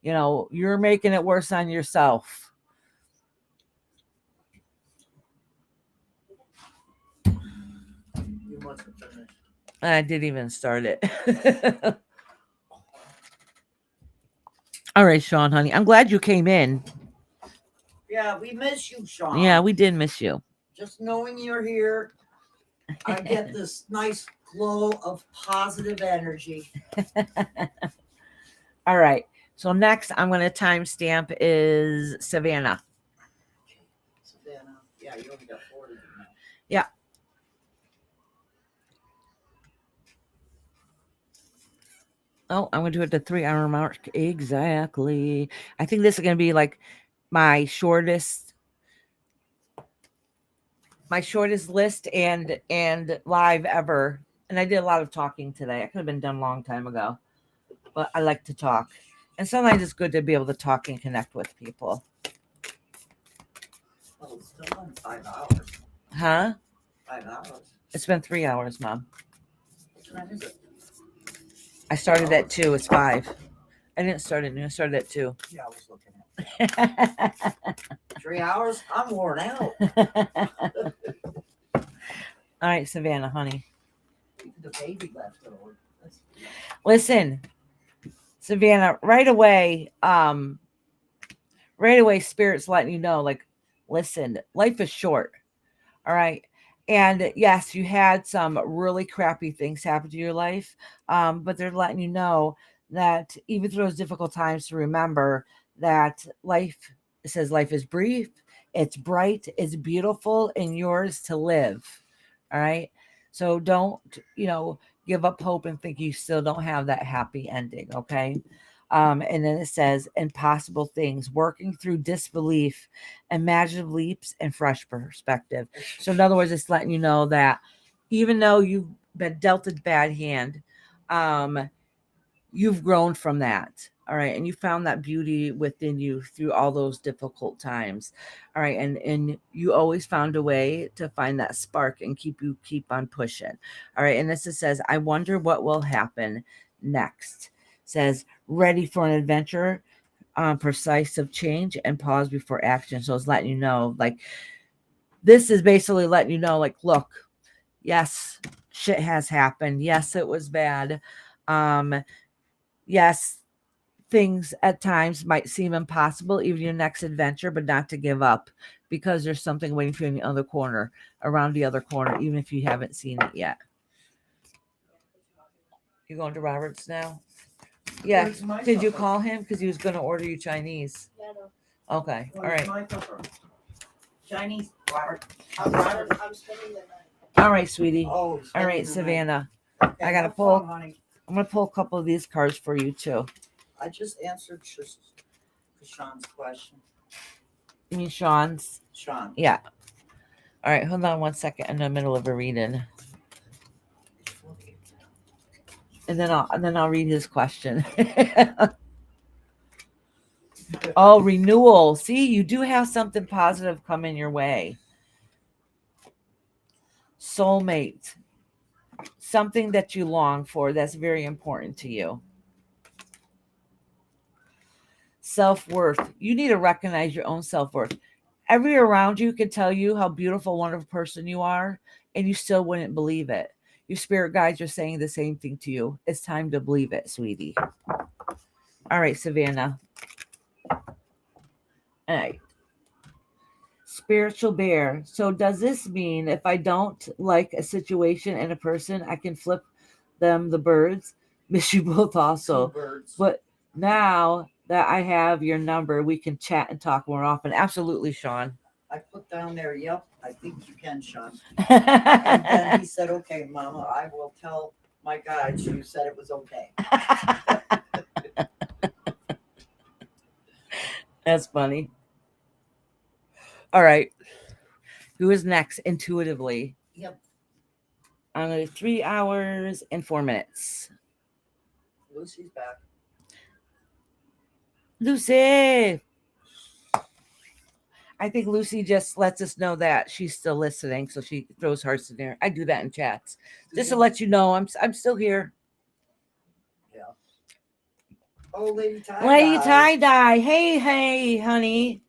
you're making it worse on yourself. You must have finished. I didn't even start it. All right, Sean, honey. I'm glad you came in. Yeah, we miss you, Sean. Yeah, we did miss you. Just knowing you're here, I get this nice glow of positive energy. All right. So next I'm going to timestamp is Savannah. Savannah. Yeah, you only got 4 to do now. Yeah. Oh, I'm going to do it the 3-hour mark. Exactly. I think this is going to be like my shortest list and live ever. And I did a lot of talking today. I could have been done a long time ago, but I like to talk. And sometimes it's good to be able to talk and connect with people. Well, it's still on 5 hours. Huh? 5 hours. It's been 3 hours, Mom. What time is it? I started at 2. It's 5. I didn't start at noon. I started at 2. Yeah, I was looking at it. 3 hours? I'm worn out. All right, Savannah, honey. Even the baby left over. Listen, Savannah, right away, Spirit's letting you know, like, listen, life is short. All right. And yes, you had some really crappy things happen to your life, but they're letting you know that even through those difficult times, to remember that life, it says life is brief, it's bright, it's beautiful, and yours to live. All right. So don't, give up hope and think you still don't have that happy ending. Okay. And then it says impossible things, working through disbelief, imaginative leaps, and fresh perspective. So in other words, it's letting you know that even though you've been dealt a bad hand, you've grown from that. All right. And you found that beauty within you through all those difficult times. All right. And you always found a way to find that spark and keep on pushing. All right. And this says, I wonder what will happen next. Says, ready for an adventure, precise change, and pause before action. So it's letting you know, like, this is basically letting you know, like, look, yes, shit has happened. Yes, it was bad. Yes, things at times might seem impossible, even your next adventure, but not to give up, because there's something waiting for you in the other corner, around the other corner, even if you haven't seen it yet. You going to Robert's now? Yeah. Where's my Did you supper? call him? Because he was going to order you Chinese. Yeah, no. Okay. All Where's right. my supper? Chinese, Robert. I'm spending the night. All right, sweetie. Oh, All right, Savannah. I gotta have pull- fun, honey. I'm going to pull a couple of these cards for you, too. I just answered Sean's question. You mean Sean's? Sean. Yeah. All right. Hold on one second. I'm in the middle of a reading. And then I'll read his question. Oh, renewal. See, you do have something positive coming your way. Soulmate. Something that you long for that's very important to you. Self-worth. You need to recognize your own self-worth. Everyone around you can tell you how beautiful, wonderful person you are, and you still wouldn't believe it. Your spirit guides are saying the same thing to you. It's time to believe it, sweetie. All right, Savannah. All right. Spiritual bear. So does this mean if I don't like a situation and a person, I can flip them the birds? Miss you both also. Two birds. But now that I have your number, we can chat and talk more often. Absolutely, Sean. I put down there, yep, I think you can, Sean. And then he said, okay, Mama, I will tell my guides you said it was okay. That's funny. All right. Who is next? Intuitively. Yep. I'm going to 3 hours and 4 minutes. Lucy's back. Lucy. I think Lucy just lets us know that she's still listening, so she throws hearts in there. I do that in chats just to let you know I'm still here. Yeah. Oh, Lady Tie. Lady Tie Dye. Hey, honey.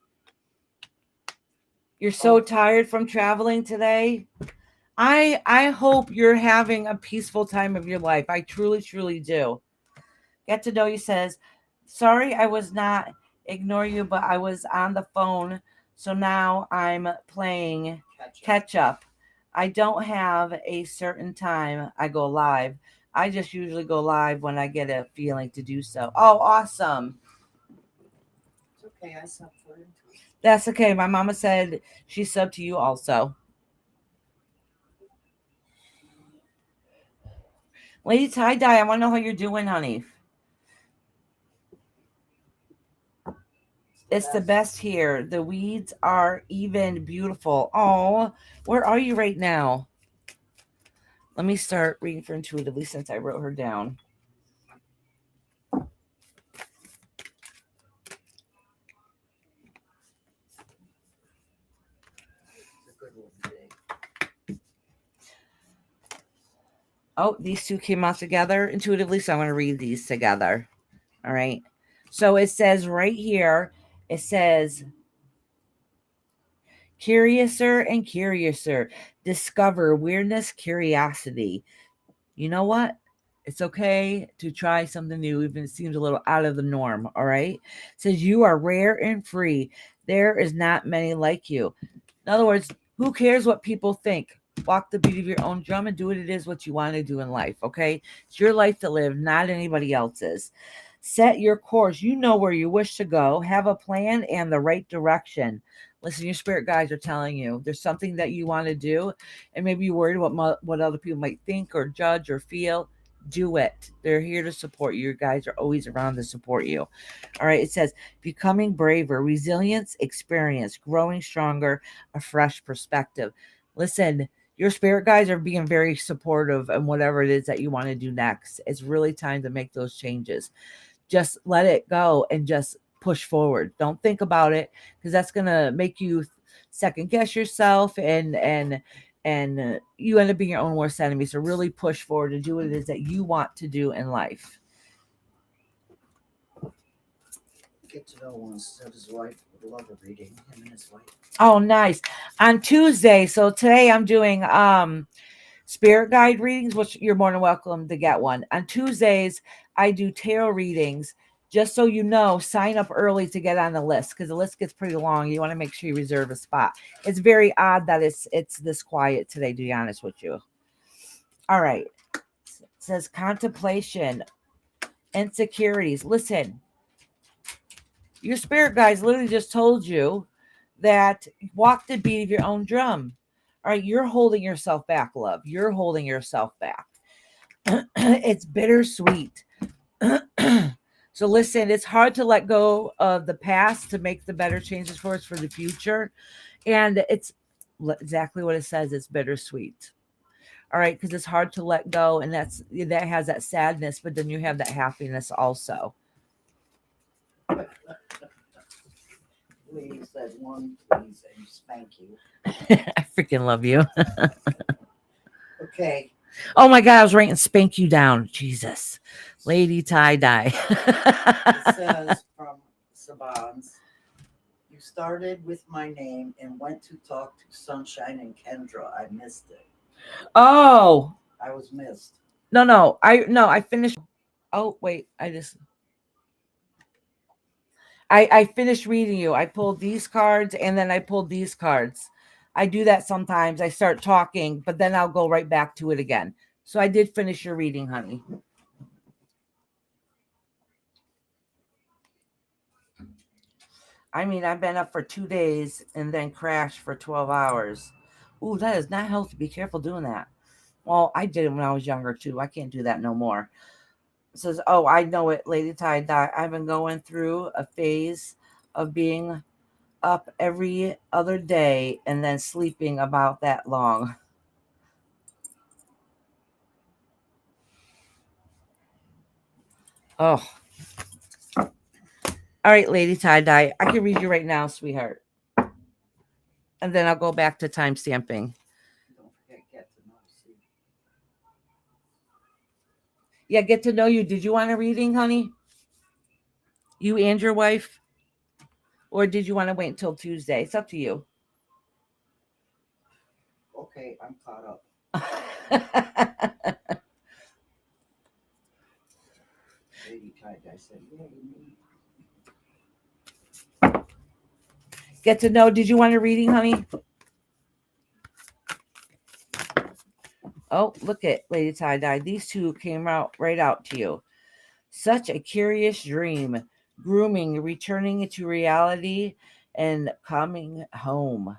You're so tired from traveling today. I hope you're having a peaceful time of your life. I truly, truly do. Get to know you says, sorry I was not ignore you, but I was on the phone. So now I'm playing catch up. I don't have a certain time I go live. I just usually go live when I get a feeling to do so. Oh, awesome. It's okay, I subbed for it. That's okay. My mama said she subbed to you also. Lady Tie Dye, I want to know how you're doing, honey. It's the best here. The weeds are even beautiful. Oh, where are you right now? Let me start reading for intuitively since I wrote her down. It's a good one today. Oh, these two came out together intuitively, so I'm going to read these together. All right. So it says right here, it says, curiouser and curiouser, discover weirdness, curiosity. You know what? It's okay to try something new, even if it seems a little out of the norm. All right. It says you are rare and free. There is not many like you. In other words, who cares what people think? Walk the beat of your own drum and do what it is what you want to do in life. Okay. It's your life to live, not anybody else's. Set your course. You know where you wish to go. Have a plan and the right direction. Listen, your spirit guides are telling you there's something that you want to do, and maybe you're worried what other people might think or judge or feel. Do it. They're here to support you. You guys are always around to support you. All right. It says becoming braver, resilience, experience, growing stronger, a fresh perspective. Listen, your spirit guides are being very supportive in whatever it is that you want to do next. It's really time to make those changes. Just let it go and just push forward. Don't think about it, because that's going to make you second guess yourself, and you end up being your own worst enemy. So really push forward to do what it is that you want to do in life. Get to know one, said his wife would love a reading, him and his wife. Oh, nice. On Tuesday, so today I'm doing spirit guide readings, which you're more than welcome to get one. On Tuesdays, I do tarot readings. Just so you know, sign up early to get on the list, because the list gets pretty long. You want to make sure you reserve a spot. It's very odd that it's this quiet today, to be honest with you. All right. It says contemplation, insecurities. Listen, your spirit guides literally just told you that walk the beat of your own drum. All right, you're holding yourself back, love. You're holding yourself back. It's bittersweet. So listen, it's hard to let go of the past to make the better changes for us for the future. And it's exactly what it says. It's bittersweet. All right, because it's hard to let go, and that has that sadness, but then you have that happiness also. Lady said one, please, and spank you. I freaking love you. Okay. Oh my God, I was writing spank you down. Jesus. Lady tie dye. It says from Sabans, you started with my name and went to talk to Sunshine and Kendra. I missed it. Oh, I was missed. no. I finished. Oh, wait. I finished reading you. I pulled these cards and then I pulled these cards. I do that sometimes. I start talking, but then I'll go right back to it again. So I did finish your reading, honey. I mean, I've been up for 2 days and then crashed for 12 hours. Ooh, that is not healthy. Be careful doing that. Well, I did it when I was younger too. I can't do that no more. It says, oh, I know it, Lady Tie Dye. I've been going through a phase of being up every other day and then sleeping about that long. Oh. All right, Lady Tie Dye. I can read you right now, sweetheart. And then I'll go back to time stamping. Don't forget, get to know. See. Yeah, get to know you. Did you want a reading, honey? You and your wife? Or did you want to wait until Tuesday? It's up to you. Okay, I'm caught up. Lady Tie Dye said, yay, me. Get to know. Did you want a reading, honey? Oh, look at Lady Tie Dye. These two came out right out to you. Such a curious dream. Grooming, returning into reality, and coming home.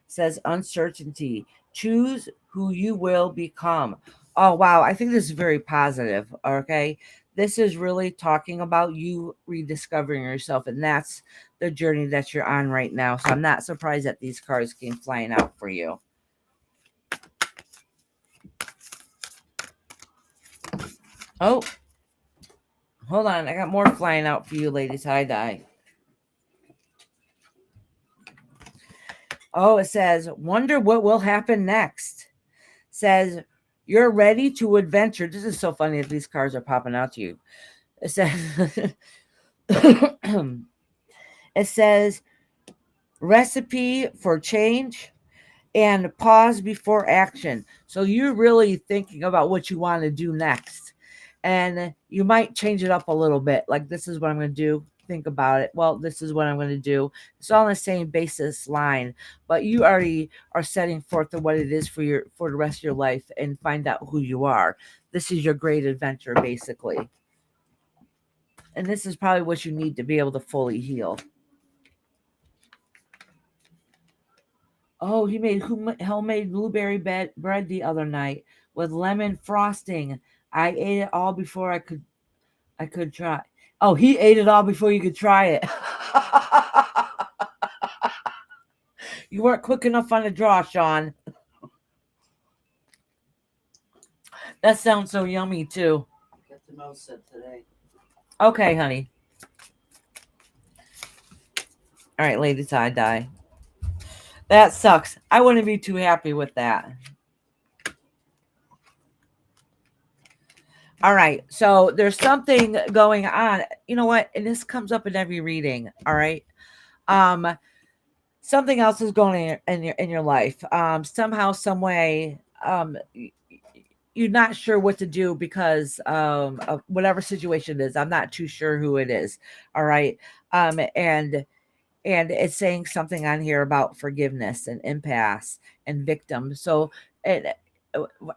Says uncertainty. Choose who you will become. Oh, wow. I think this is very positive. Okay. This is really talking about you rediscovering yourself, and that's the journey that you're on right now. So I'm not surprised that these cards came flying out for you. Oh, hold on. I got more flying out for you, Lady Tie Dye. Oh, it says, wonder what will happen next. Says, you're ready to adventure. This is so funny that these cards are popping out to you. It says, it says, recipe for change and pause before action. So you're really thinking about what you want to do next. And you might change it up a little bit. Like, this is what I'm going to do. Think about it. Well, this is what I'm going to do. It's all on the same basis line, but you already are setting forth to what it is for the rest of your life, and find out who you are. This is your great adventure, basically. And this is probably what you need to be able to fully heal. Oh, he made homemade blueberry bread the other night with lemon frosting. I ate it all before I could try. Oh, he ate it all before you could try it. You weren't quick enough on the draw, Sean. That sounds so yummy too. Get to know said today. Okay, honey. All right, lady tie-dye. That sucks. I wouldn't be too happy with that. All right. So there's something going on. You know what? And this comes up in every reading. All right. Something else is going in your life. Somehow, some way, you're not sure what to do because of whatever situation it is. I'm not too sure who it is. All right. And it's saying something on here about forgiveness and impasse and victim. So it,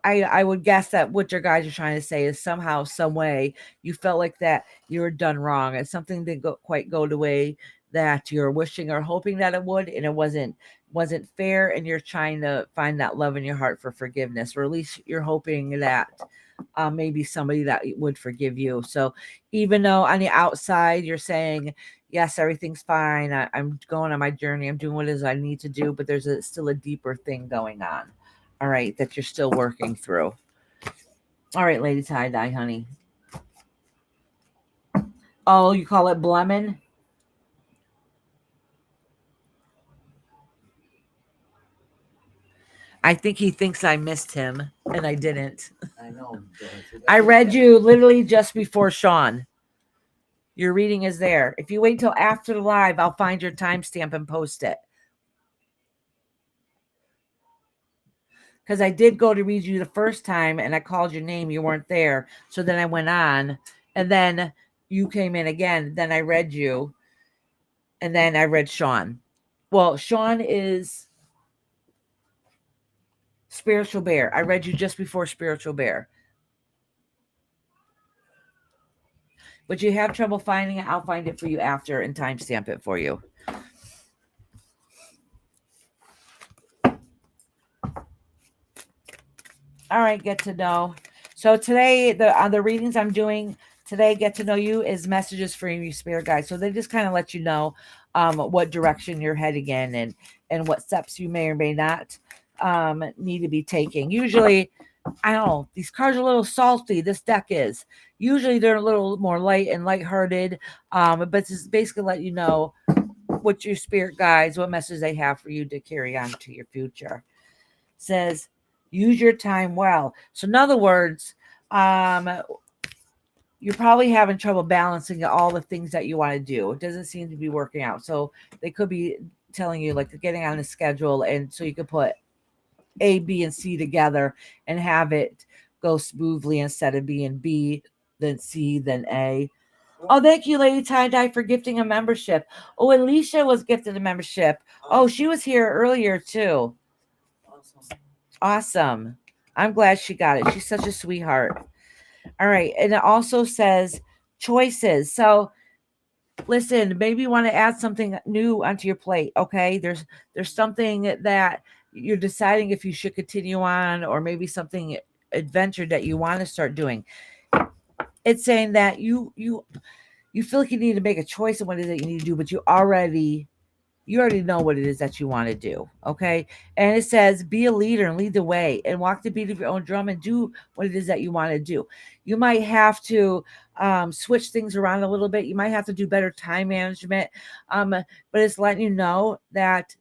I would guess that what your guys are trying to say is somehow, some way, you felt like that you were done wrong and something didn't quite go the way that you're wishing or hoping that it would, and it wasn't fair, and you're trying to find that love in your heart for forgiveness, or at least you're hoping that maybe somebody that would forgive you. So even though on the outside you're saying, yes, everything's fine, I'm going on my journey, I'm doing what it is I need to do, but there's still a deeper thing going on. All right, that you're still working through. All right, lady tie-dye, honey. Oh, you call it blemming? I think he thinks I missed him, and I didn't. I know. I read you literally just before Sean. Your reading is there. If you wait till after the live, I'll find your timestamp and post it. Because I did go to read you the first time, and I called your name. You weren't there. So then I went on, and then you came in again. Then I read you, and then I read Sean. Well, Sean is Spiritual Bear. I read you just before Spiritual Bear. But you have trouble finding it, I'll find it for you after and timestamp it for you. All right, get to know. So today, the readings I'm doing today, get to know you, is messages for you, spirit guides. So they just kind of let you know what direction you're heading in, and what steps you may or may not need to be taking. Usually, I don't know, these cards are a little salty. This deck is. Usually they're a little more light and lighthearted, but it's basically let you know what your spirit guides, what message they have for you to carry on to your future. It says, use your time well. So in other words, you're probably having trouble balancing all the things that you want to do. It doesn't seem to be working out. So they could be telling you, like, getting on the schedule, and so you could put A, B, and C together and have it go smoothly instead of being B, then C, then A. Oh, thank you, Lady Tie-Dye, for gifting a membership. Oh, Alicia was gifted a membership. Oh, she was here earlier, too. Awesome. I'm glad she got it. She's such a sweetheart. All right. And it also says choices. So listen, maybe you want to add something new onto your plate. Okay. There's something that you're deciding if you should continue on, or maybe something adventure that you want to start doing. It's saying that you feel like you need to make a choice of what it is that you need to do, but you already know what it is that you want to do. Okay. And it says, be a leader and lead the way and walk the beat of your own drum and do what it is that you want to do. You might have to switch things around a little bit. You might have to do better time management. But it's letting you know that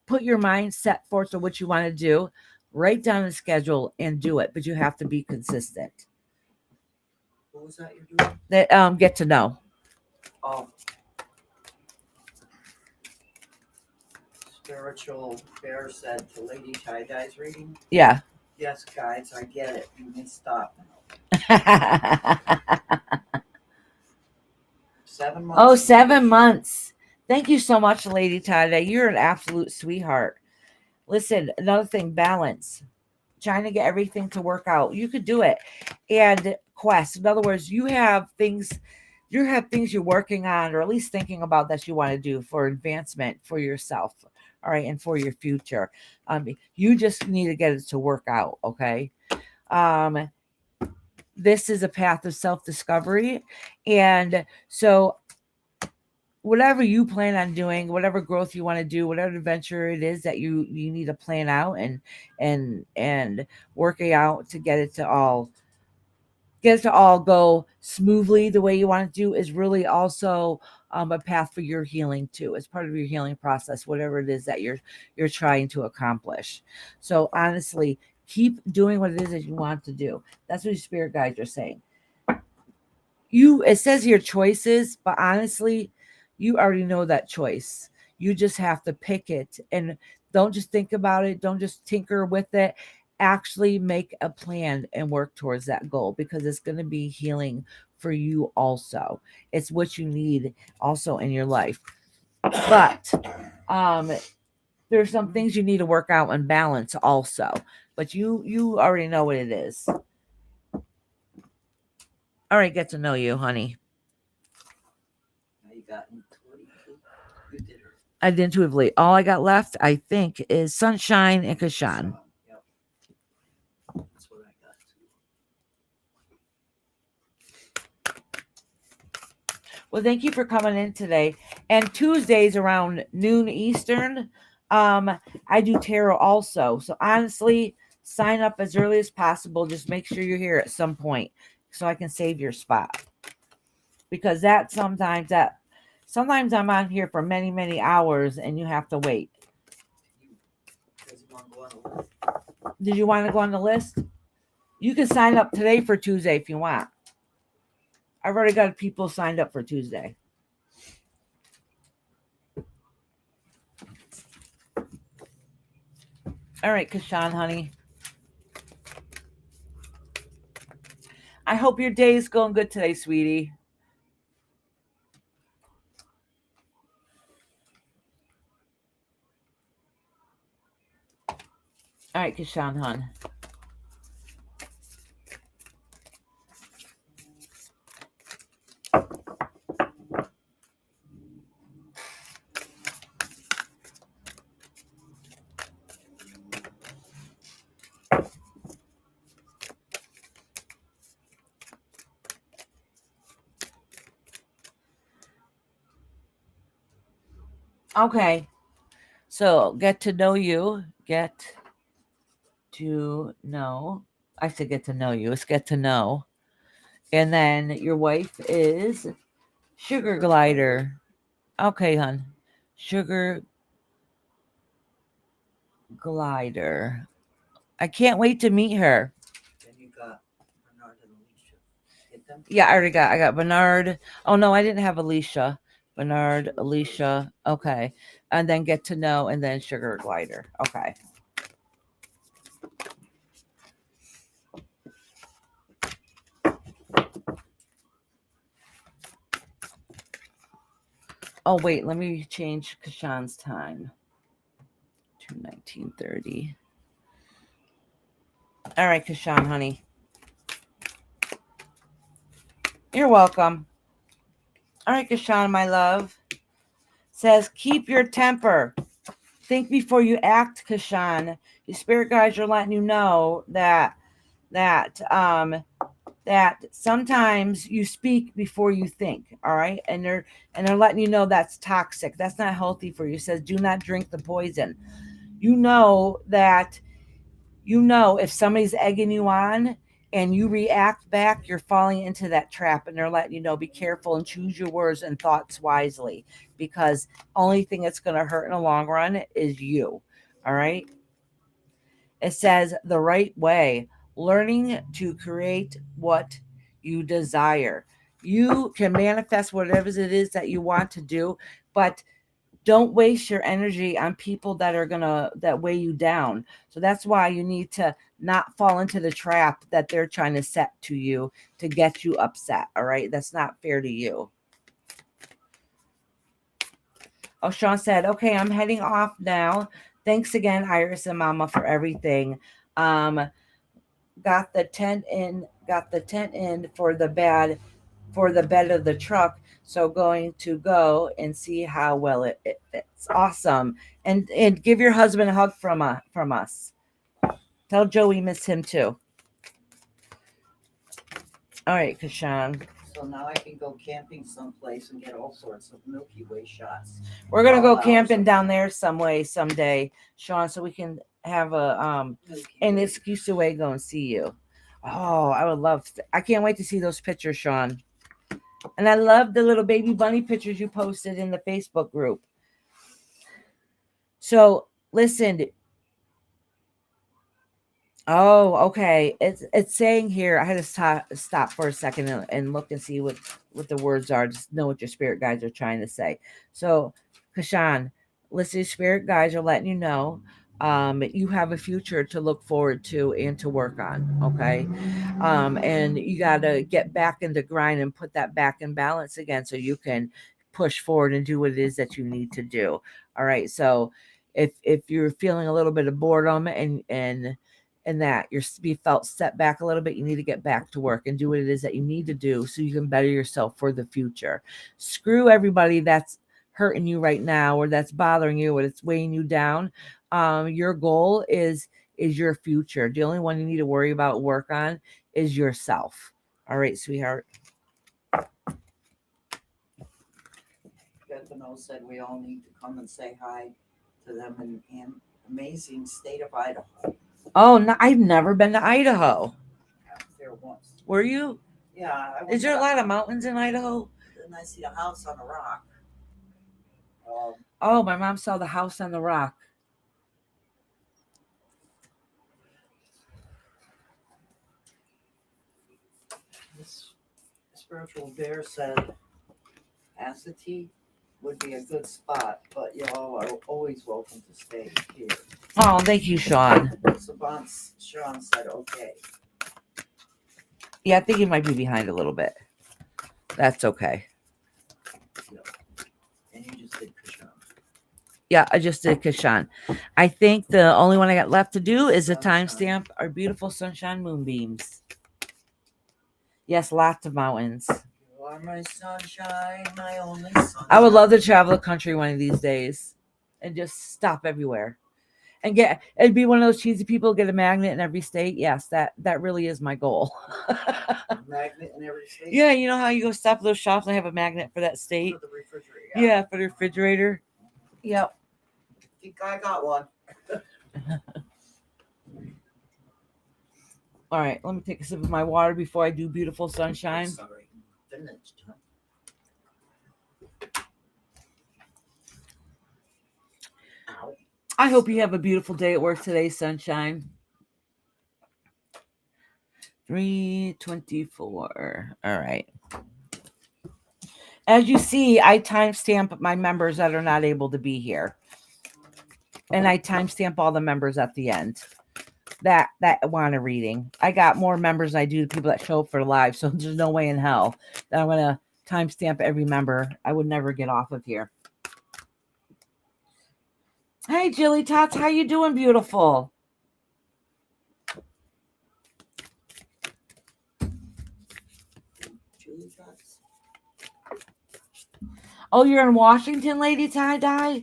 put your mind set forth to what you want to do, write down the schedule and do it. But you have to be consistent. What was that you're doing? That get to know. Oh. Spiritual Bear said to Lady Tie-Dye's reading. Yeah. Yes, guys, I get it. You may stop now. 7 months. Oh, 7 months. Thank you so much, Lady Tie-Dye. You're an absolute sweetheart. Listen, another thing, balance. Trying to get everything to work out. You could do it. And quest. In other words, you have things you're working on, or at least thinking about, that you want to do for advancement for yourself. All right, and for your future. You just need to get it to work out, okay? this is a path of self-discovery. And so whatever you plan on doing, whatever growth you want to do, whatever adventure it is that you need to plan out and working out to get it to all go smoothly the way you want to do, is really also a path for your healing too. It's part of your healing process, whatever it is that you're trying to accomplish. So honestly, keep doing what it is that you want to do. That's what your spirit guides are saying. It says your choices, but honestly, you already know that choice. You just have to pick it, and don't just think about it. Don't just tinker with it. Actually make a plan and work towards that goal, because it's going to be healing for you also. It's what you need also in your life. But there's some things you need to work out and balance also. But you already know what it is. All right, get to know you, honey. Now you got intuitively. You did her. I did intuitively. All I got left, I think, is Sunshine and Kashan. Yep. That's what I got too. Well, thank you for coming in today. And Tuesdays around noon Eastern, I do tarot also. So honestly, sign up as early as possible. Just make sure you're here at some point so I can save your spot. Because sometimes I'm on here for many, many hours and you have to wait. Does he want to go on the list? Did you want to go on the list? You can sign up today for Tuesday if you want. I've already got people signed up for Tuesday. All right, Kashan, honey. I hope your day is going good today, sweetie. All right, Kashan, hon. Okay. So get to know you. Get to know. I said get to know you. It's get to know. And then your wife is Sugar Glider. Okay, hon. Sugar Glider. I can't wait to meet her. Then you got Bernard and Alicia. Get them? Yeah, I got Bernard. Oh no, I didn't have Alicia. Bernard, Alicia. Okay. And then get to know, and then Sugar Glider. Okay. Oh wait, let me change Kashan's time to 1930. All right, Kashan, honey. You're welcome. All right, Kashan, my love. Says keep your temper. Think before you act, Kashan. Your spirit guides are letting you know that sometimes you speak before you think. All right, and they're letting you know that's toxic. That's not healthy for you. It says do not drink the poison. You know if somebody's egging you on and you react back, you're falling into that trap, and they're letting you know be careful and choose your words and thoughts wisely, because only thing that's going to hurt in the long run is you. All right. It says the right way, learning to create what you desire. You can manifest whatever it is that you want to do, but don't waste your energy on people that weigh you down. So that's why you need to not fall into the trap that they're trying to set to you to get you upset. All right. That's not fair to you. Oh, Sean said, okay, I'm heading off now. Thanks again, Iris and Mama, for everything. Got the tent in for the bed of the truck. So going to go and see how well it fits. Awesome. And give your husband a hug from us. Tell Joe we miss him too. All right, Kashan. So now I can go camping someplace and get all sorts of Milky Way shots. We're gonna go All camping hours. down there some way someday, Sean, so we can have an excuse to way go and see you. Oh, I would love to. I can't wait to see those pictures, Sean. And I love the little baby bunny pictures you posted in the Facebook group. So listen. Oh, okay. It's saying here. I had to stop for a second and look and see what the words are. Just know what your spirit guides are trying to say. So, Kashan, listen, spirit guides are letting you know you have a future to look forward to and to work on. Okay, and you got to get back into grind and put that back in balance again, so you can push forward and do what it is that you need to do. All right. So, if you're feeling a little bit of boredom and that you felt set back a little bit, you need to get back to work and do what it is that you need to do so you can better yourself for the future. Screw everybody that's hurting you right now or that's bothering you or that's weighing you down. Your goal is your future. The only one you need to worry about, work on, is yourself. All right, sweetheart. Bethano said we all need to come and say hi to them in amazing state of Idaho. Oh, no, I've never been to Idaho. There once. Were you? Yeah. I Is there a went lot of mountains in Idaho? and I see a house on a rock. Oh, my mom saw the house on the rock. This spiritual bear said Assateague would be a good spot, but y'all are always welcome to stay here. Oh, thank you, Sean. Sean said okay. Yeah, I think he might be behind a little bit. That's okay. And you just did Kashan. Yeah, I just did Kashan. I think the only one I got left to do is a Sunshine. timestamp our beautiful sunshine moonbeams. Yes, lots of mountains. You are my sunshine, my only sunshine. I would love to travel the country one of these days and just stop everywhere. And it'd be one of those cheesy people, get a magnet in every state. Yes, that really is my goal. A magnet in every state. Yeah, you know how you go stop at those shops and have a magnet for that state? For the refrigerator. Yeah, for the refrigerator. Yep. I think I got one. All right, let me take a sip of my water before I do beautiful sunshine. Sorry. Finished. Ow. I hope you have a beautiful day at work today, sunshine. 3:24. All right. As you see, I timestamp my members that are not able to be here. And I timestamp all the members at the end that want a reading. I got more members than I do the people that show up for live, so there's no way in hell that I'm going to timestamp every member. I would never get off of here. Hey, Jilly Tots, how you doing, beautiful? Julie Tots. Oh, you're in Washington, Lady Tie-Dye?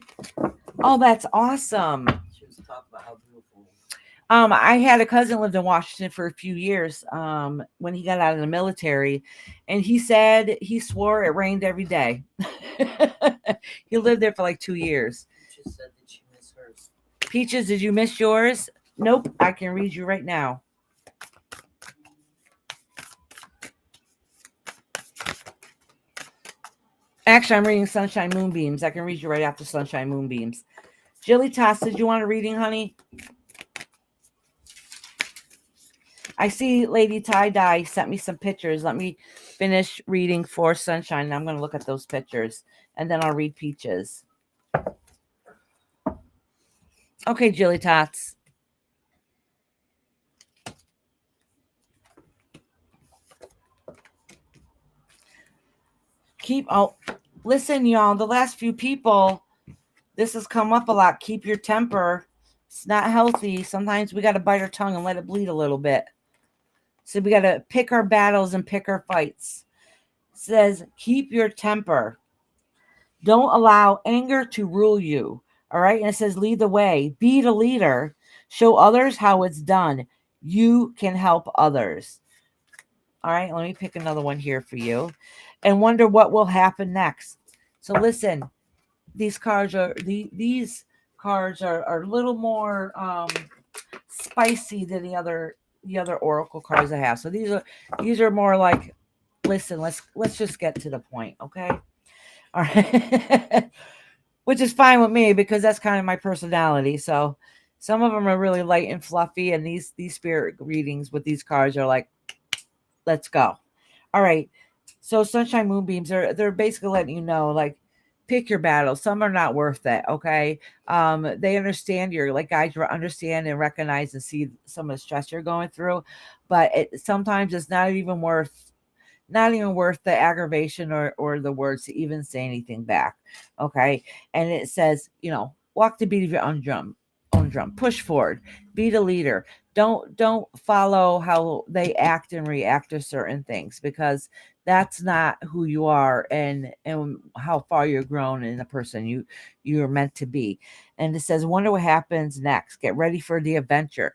Oh, that's awesome. She was talking about how beautiful. I had a cousin lived in Washington for a few years when he got out of the military, and he said he swore it rained every day. He lived there for like 2 years. She said that she missed hers. Peaches, did you miss yours? Nope, I can read you right now. Actually, I'm reading Sunshine Moonbeams. I can read you right after Sunshine Moonbeams. Jilly Toss, did you want a reading, honey? I see Lady Tie-Dye sent me some pictures. Let me finish reading for Sunshine. And I'm going to look at those pictures. And then I'll read Peaches. Okay, Jilly Tots. Listen, y'all, the last few people, this has come up a lot. Keep your temper. It's not healthy. Sometimes we got to bite our tongue and let it bleed a little bit. So we got to pick our battles and pick our fights. It says, keep your temper. Don't allow anger to rule you. All right. And it says, lead the way. Be the leader. Show others how it's done. You can help others. All right, let me pick another one here for you and wonder what will happen next. So listen, these cards are these cards are a little more spicy than the other oracle cards I have. So these are more like, listen, let's just get to the point, okay? All right. Which is fine with me because that's kind of my personality. So some of them are really light and fluffy, and these spirit readings with these cards are like, let's go. All right. So sunshine moonbeams are they're basically letting you know, like, pick your battles. Some are not worth it. Okay. They understand your like guys understand and recognize and see some of the stress you're going through, but sometimes it's not even worth the aggravation or the words to even say anything back. Okay. And it says, walk the beat of your own drum, push forward, be the leader. Don't follow how they act and react to certain things, because that's not who you are and how far you're grown in the person you're meant to be. And it says, wonder what happens next. Get ready for the adventure.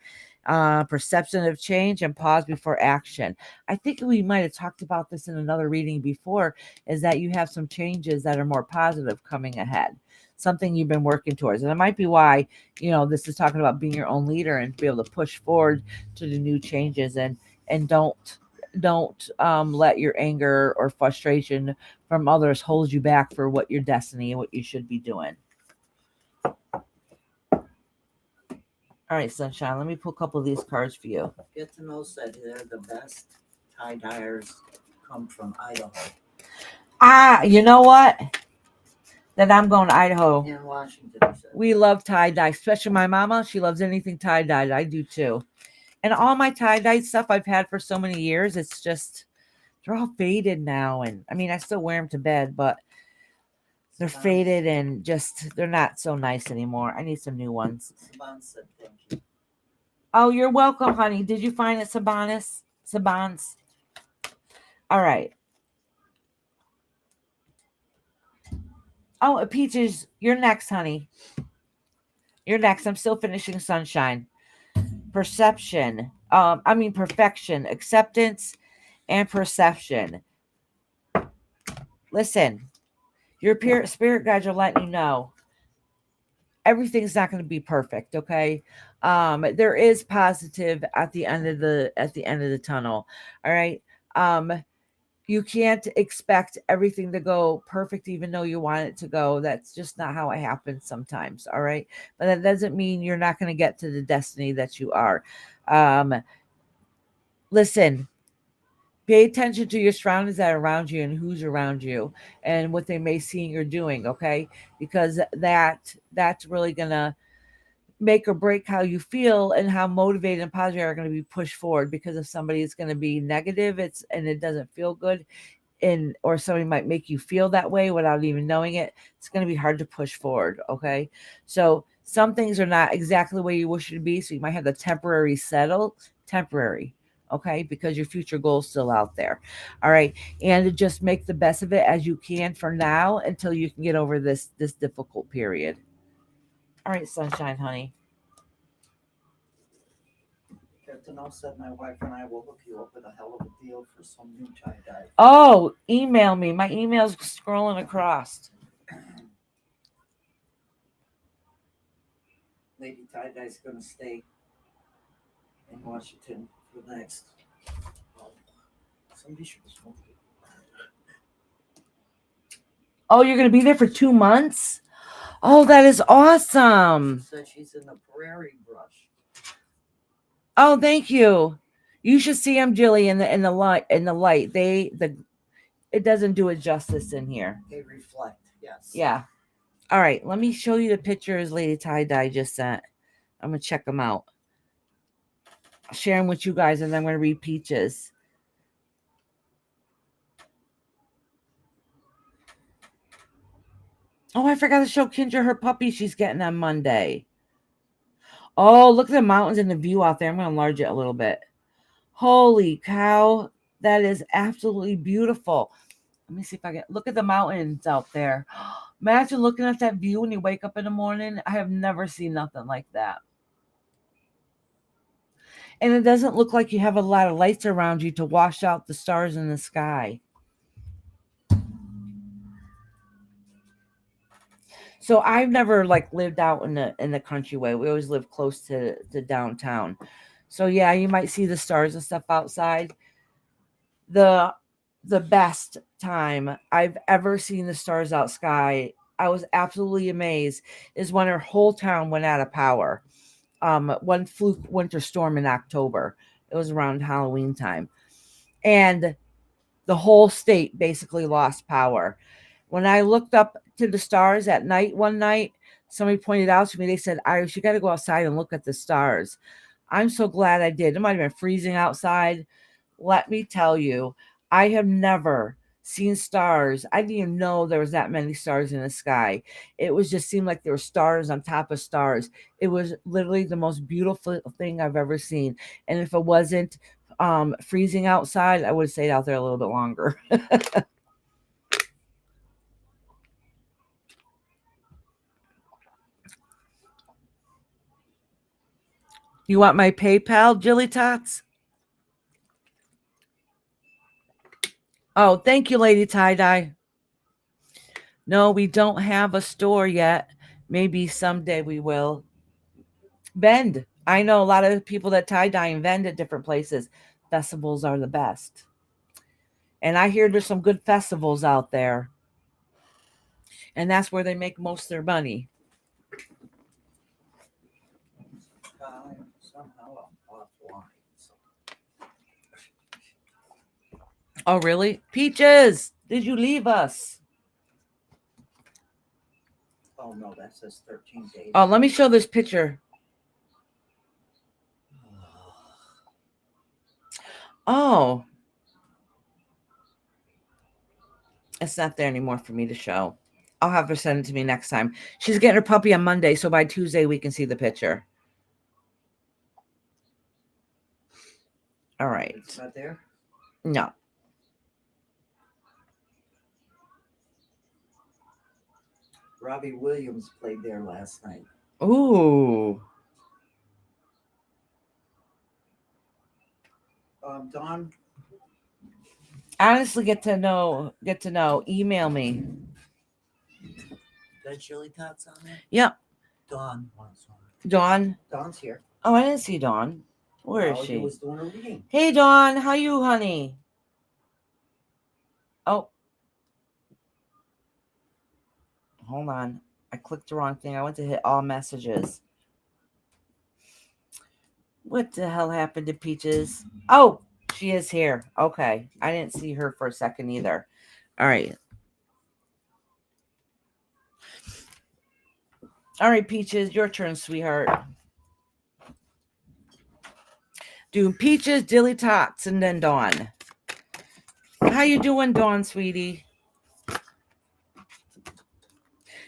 Perception of change and pause before action. I think we might have talked about this in another reading before, is that you have some changes that are more positive coming ahead, something you've been working towards. And it might be why, this is talking about being your own leader and to be able to push forward to the new changes, and don't let your anger or frustration from others hold you back for what your destiny and what you should be doing. All right, Sunshine, let me pull a couple of these cards for you. Get to know said they're the best tie-dyers come from Idaho You know what? That I'm going to Idaho. and Washington. Said. We love tie-dye, especially my mama. She loves anything tie-dyed. I do too. And all my tie-dye stuff I've had for so many years, it's just, they're all faded now. And I mean, I still wear them to bed, but they're faded and just, they're not so nice anymore. I need some new ones. Saban said thank you. Oh, you're welcome, honey. Did you find it, Sabans? All right. Oh, Peaches, you're next, honey. You're next. I'm still finishing Sunshine. Perfection, acceptance, and perception. Listen, your spirit guides are letting you know everything's not going to be perfect. Okay, there is positive at the end of the tunnel. All right. You can't expect everything to go perfect, even though you want it to go. That's just not how it happens sometimes. All right. But that doesn't mean you're not going to get to the destiny that you are. Listen, pay attention to your surroundings that are around you and who's around you and what they may see you're doing. Okay. Because that's really going to make or break how you feel and how motivated and positive are going to be pushed forward. Because if somebody is going to be negative, and it doesn't feel good, or somebody might make you feel that way without even knowing it, it's going to be hard to push forward. Okay. So some things are not exactly the way you wish it to be. So you might have the temporary. Okay. Because your future goal is still out there. All right. And to just make the best of it as you can for now until you can get over this difficult period. All right, Sunshine, honey. Get to know said my wife and I will hook you up with a hell of a deal for some new tie-dye. Oh, email me. My email's scrolling across. Lady tie-dye's going to stay in Washington for the next. Somebody should smoke it. Oh, you're going to be there for 2 months? Oh, that is awesome. She said she's in the prairie brush. Oh, thank you. You should see them, Jilly, in the light. It doesn't do it justice in here. They reflect, yes. Yeah. All right, let me show you the pictures Lady Tie-Dye just sent. I'm going to check them out. I'll share them with you guys, and then I'm going to read Peaches. Oh, I forgot to show Kendra her puppy she's getting on Monday. Oh, look at the mountains and the view out there. I'm going to enlarge it a little bit. Holy cow. That is absolutely beautiful. Let me see if I can look at the mountains out there. Imagine looking at that view when you wake up in the morning. I have never seen nothing like that. And it doesn't look like you have a lot of lights around you to wash out the stars in the sky. So I've never like lived out in the country way. We always live close to downtown. So yeah, you might see the stars and stuff outside. The best time I've ever seen the stars out sky, I was absolutely amazed, is when our whole town went out of power. One fluke winter storm in October. It was around Halloween time. And the whole state basically lost power. When I looked up to the stars at night one night, somebody pointed out to me, they said, Iris, you got to go outside and look at the stars. I'm so glad I did. It might have been freezing outside. Let me tell you, I have never seen stars. I didn't even know there was that many stars in the sky. It was just seemed like there were stars on top of stars. It was literally the most beautiful thing I've ever seen. And if it wasn't freezing outside, I would have stayed out there a little bit longer. You want my PayPal, Jilly Tots? Oh, thank you, Lady Tie Dye. No, we don't have a store yet. Maybe someday we will. Vend. I know a lot of people that tie dye and vend at different places. Festivals are the best. And I hear there's some good festivals out there. And that's where they make most of their money. Somehow I'm offline. So. Oh, really? Peaches, did you leave us? Oh no, that says 13 days. Oh, let me show this picture. Oh. It's not there anymore for me to show. I'll have her send it to me next time. She's getting her puppy on Monday, so by Tuesday we can see the picture. All right. It's not there? No. Robbie Williams played there last night. Ooh. Dawn? Honestly, get to know. Email me. Got chili tots on there? Yep. Dawn wants one. Dawn. Dawn's here. Oh, I didn't see Dawn. Where is He she? was doing a reading. Hey, Dawn. How you, honey? Oh. Hold on. I clicked the wrong thing. I went to hit all messages. What the hell happened to Peaches? Oh, she is here. Okay. I didn't see her for a second either. All right. All right, Peaches, your turn, sweetheart. Do Peaches, Dilly Tots, and then Dawn. How you doing, Dawn, sweetie?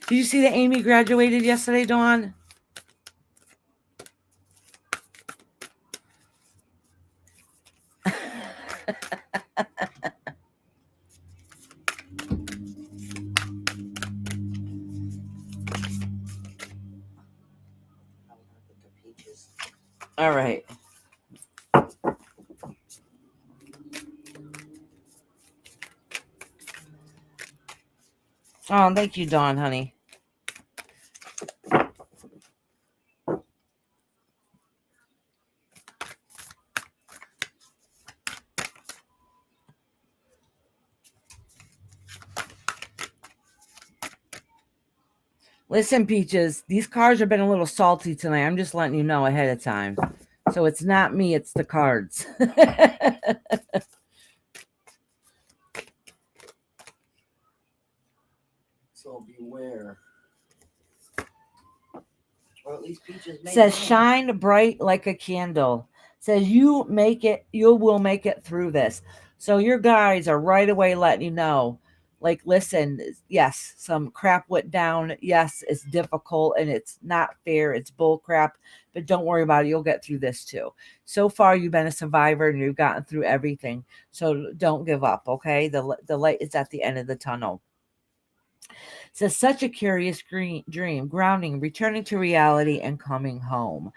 Did you see that Amy graduated yesterday, Dawn? All right. Oh, thank you, Dawn, honey. Listen, Peaches, these cards have been a little salty tonight. I'm just letting you know ahead of time. So it's not me, it's the cards. So beware. Or at least Peaches made Says it. shine bright like a candle. Says you will make it through this. So your guides are right away letting you know. Like, listen, yes, some crap went down. Yes, it's difficult and it's not fair. It's bull crap, but don't worry about it. You'll get through this too. So far, you've been a survivor and you've gotten through everything. So don't give up, okay? The light is at the end of the tunnel. Says such a curious dream, grounding, returning to reality, and coming home.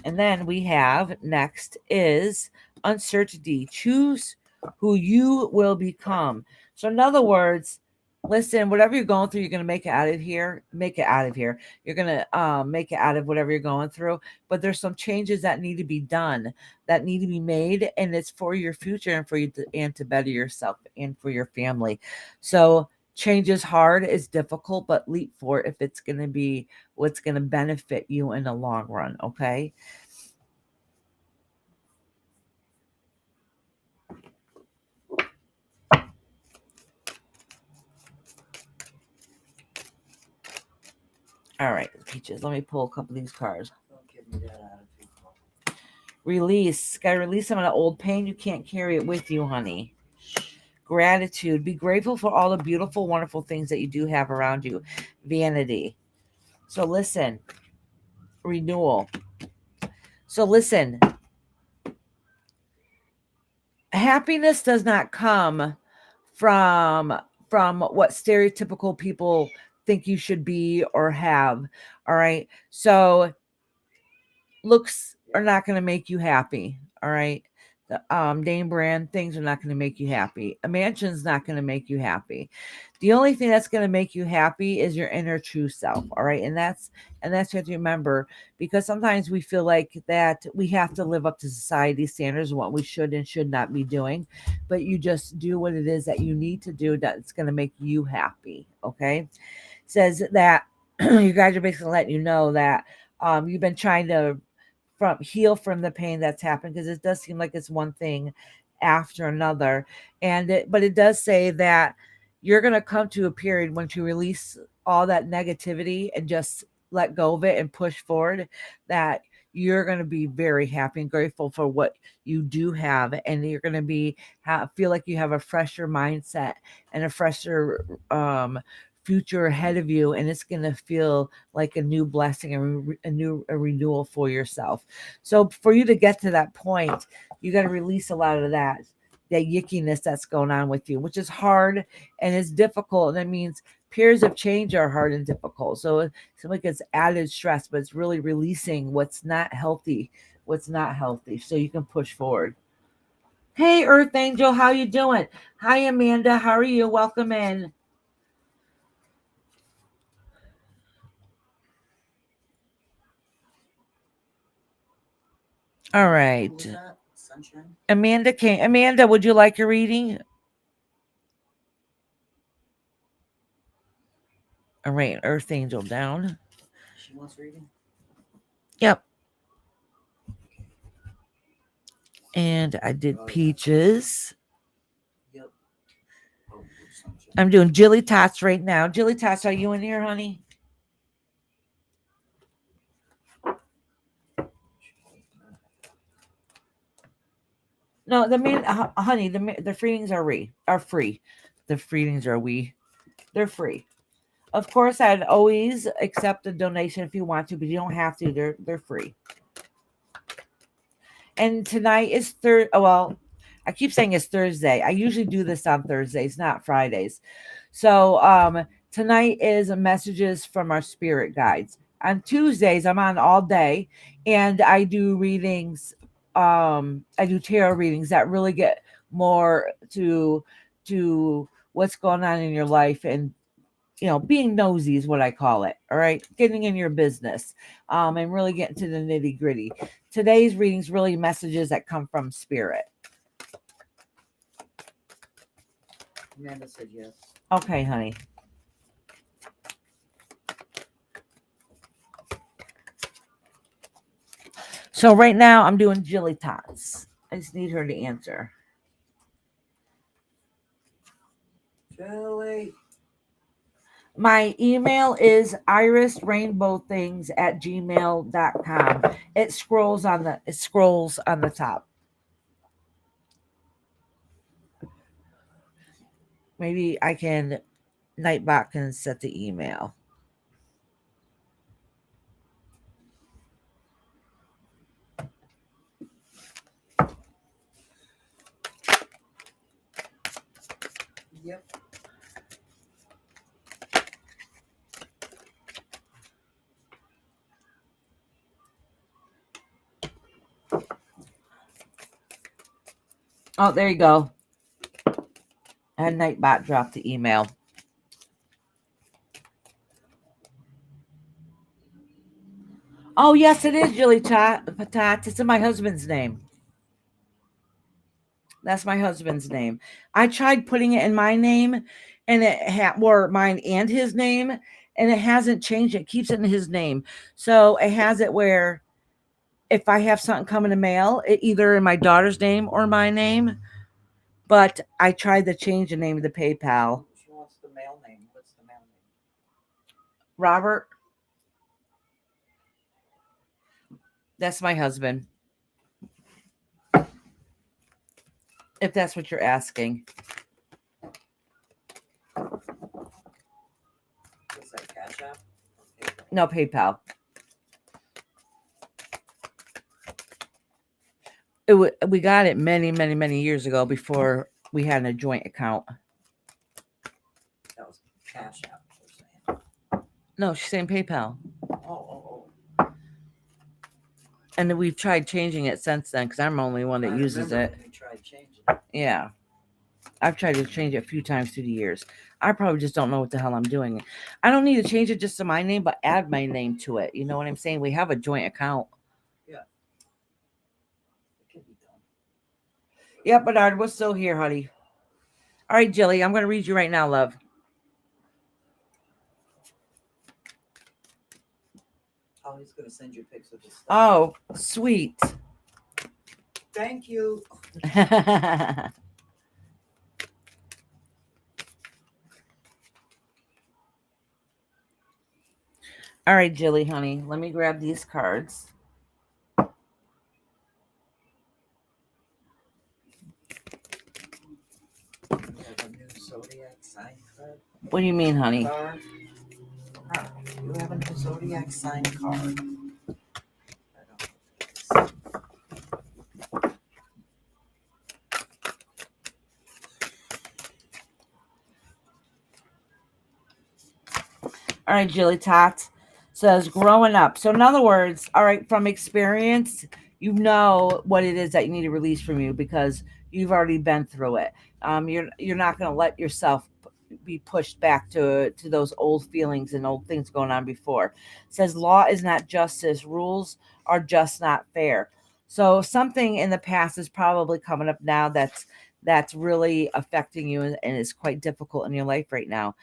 And then we have next is uncertainty. Choose who you will become. So, in other words, listen, whatever you're going through, you're going to make it out of here. Make it out of here. You're going to make it out of whatever you're going through. But there's some changes that need to be done, that need to be made. And it's for your future and for you to, and to better yourself and for your family. So, change is hard, it's difficult, but leap for it if it's going to be what's going to benefit you in the long run. Okay. All right, Peaches, let me pull a couple of these cards. Don't give me that attitude. Release. Gotta release some of the old pain. You can't carry it with you, honey. Gratitude. Be grateful for all the beautiful, wonderful things that you do have around you. Vanity. So listen. Renewal. So listen. Happiness does not come from what stereotypical people think you should be or have. All right. So looks are not going to make you happy. All right. The name brand things are not going to make you happy. A mansion's not going to make you happy. The only thing that's going to make you happy is your inner true self. All right. And that's what you have to remember, because sometimes we feel like that we have to live up to society standards and what we should and should not be doing. But you just do what it is that you need to do that's going to make you happy. Okay. Says that you guys are basically letting you know that you've been trying to heal from the pain that's happened, because it does seem like it's one thing after another. But it does say that you're going to come to a period when you release all that negativity and just let go of it and push forward, that you're going to be very happy and grateful for what you do have, and you're going to feel like you have a fresher mindset and a fresher future ahead of you, and it's going to feel like a new blessing, a renewal for yourself. So for you to get to that point, you got to release a lot of that yickiness that's going on with you, which is hard and it's difficult. And that means periods of change are hard and difficult. So it seems like it's added stress, but it's really releasing what's not healthy, so you can push forward. Hey, Earth Angel, how you doing? Hi, Amanda, how are you? Welcome in. All right. Who was that? Sunshine? Amanda came. Amanda, would you like a reading? All right, Earth Angel down. She wants reading? Yep. And I did Peaches. Yep. Oh, Sunshine. I'm doing Jilly Tots right now. Jilly Tots, are you in here, honey? No, honey, the readings are free. The readings they're free. Of course, I'd always accept a donation if you want to, but you don't have to. They're free. And tonight is well, I keep saying it's Thursday. I usually do this on Thursdays, not Fridays. So tonight is messages from our spirit guides. On Tuesdays, I'm on all day, and I do readings. I do tarot readings that really get more to what's going on in your life, and being nosy is what I call it. All right, getting in your business, and really getting to the nitty gritty. Today's readings really messages that come from spirit. Amanda said yes. Okay, honey. So right now I'm doing Jilly Tots. I just need her to answer. Jelly. My email is irisrainbowthings@gmail.com. It scrolls on the top. Maybe I can Nightbot and set the email. Yep. Oh, there you go. And Nightbot dropped the email. Oh, yes, it is Julie Patat. It's in my husband's name. That's my husband's name. I tried putting it in my name, and it or mine and his name, and it hasn't changed. It keeps it in his name. So it has it where if I have something come in the mail, it either in my daughter's name or my name. But I tried to change the name of the PayPal. She wants the mail name. What's the mail name? Robert. That's my husband. If that's what you're asking. Is that Cash App? No, PayPal. We got it many, many, many years ago before we had a joint account. That was Cash App, you're saying. No, she's saying PayPal. Oh. And then we've tried changing it since then because I'm the only one that I uses remember it. when we tried changing it. Yeah. I've tried to change it a few times through the years. I probably just don't know what the hell I'm doing. I don't need to change it just to my name, but add my name to it. You know what I'm saying? We have a joint account. It can be done. Yep, Bernard, we're still here, honey. All right, Jilly, I'm going to read you right now, love. Oh, he's going to send you pics of his stuff. Oh, sweet. Thank you. All right, Jilly, honey, let me grab these cards. We have a new zodiac sign card. What do you mean, honey? Card. You have a new zodiac sign card. I don't know what it is. All right, Jilly Tot says growing up. So in other words, all right, from experience, you know what it is that you need to release from you because you've already been through it. You're not going to let yourself be pushed back to those old feelings and old things going on before. It says law is not justice, rules are just not fair. So something in the past is probably coming up now that's really affecting you and is quite difficult in your life right now.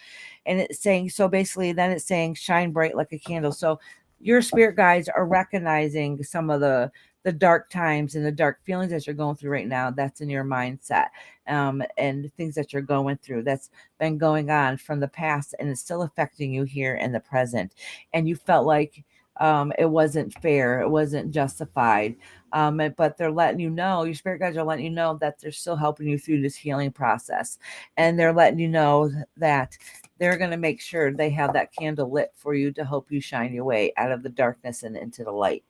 And it's saying, so basically then it's saying shine bright like a candle. So your spirit guides are recognizing some of the dark times and the dark feelings that you're going through right now. That's in your mindset, and things that you're going through that's been going on from the past and it's still affecting you here in the present. And you felt like it wasn't fair, it wasn't justified, but they're letting you know, your spirit guides are letting you know that they're still helping you through this healing process, and they're letting you know that they're going to make sure they have that candle lit for you to help you shine your way out of the darkness and into the light.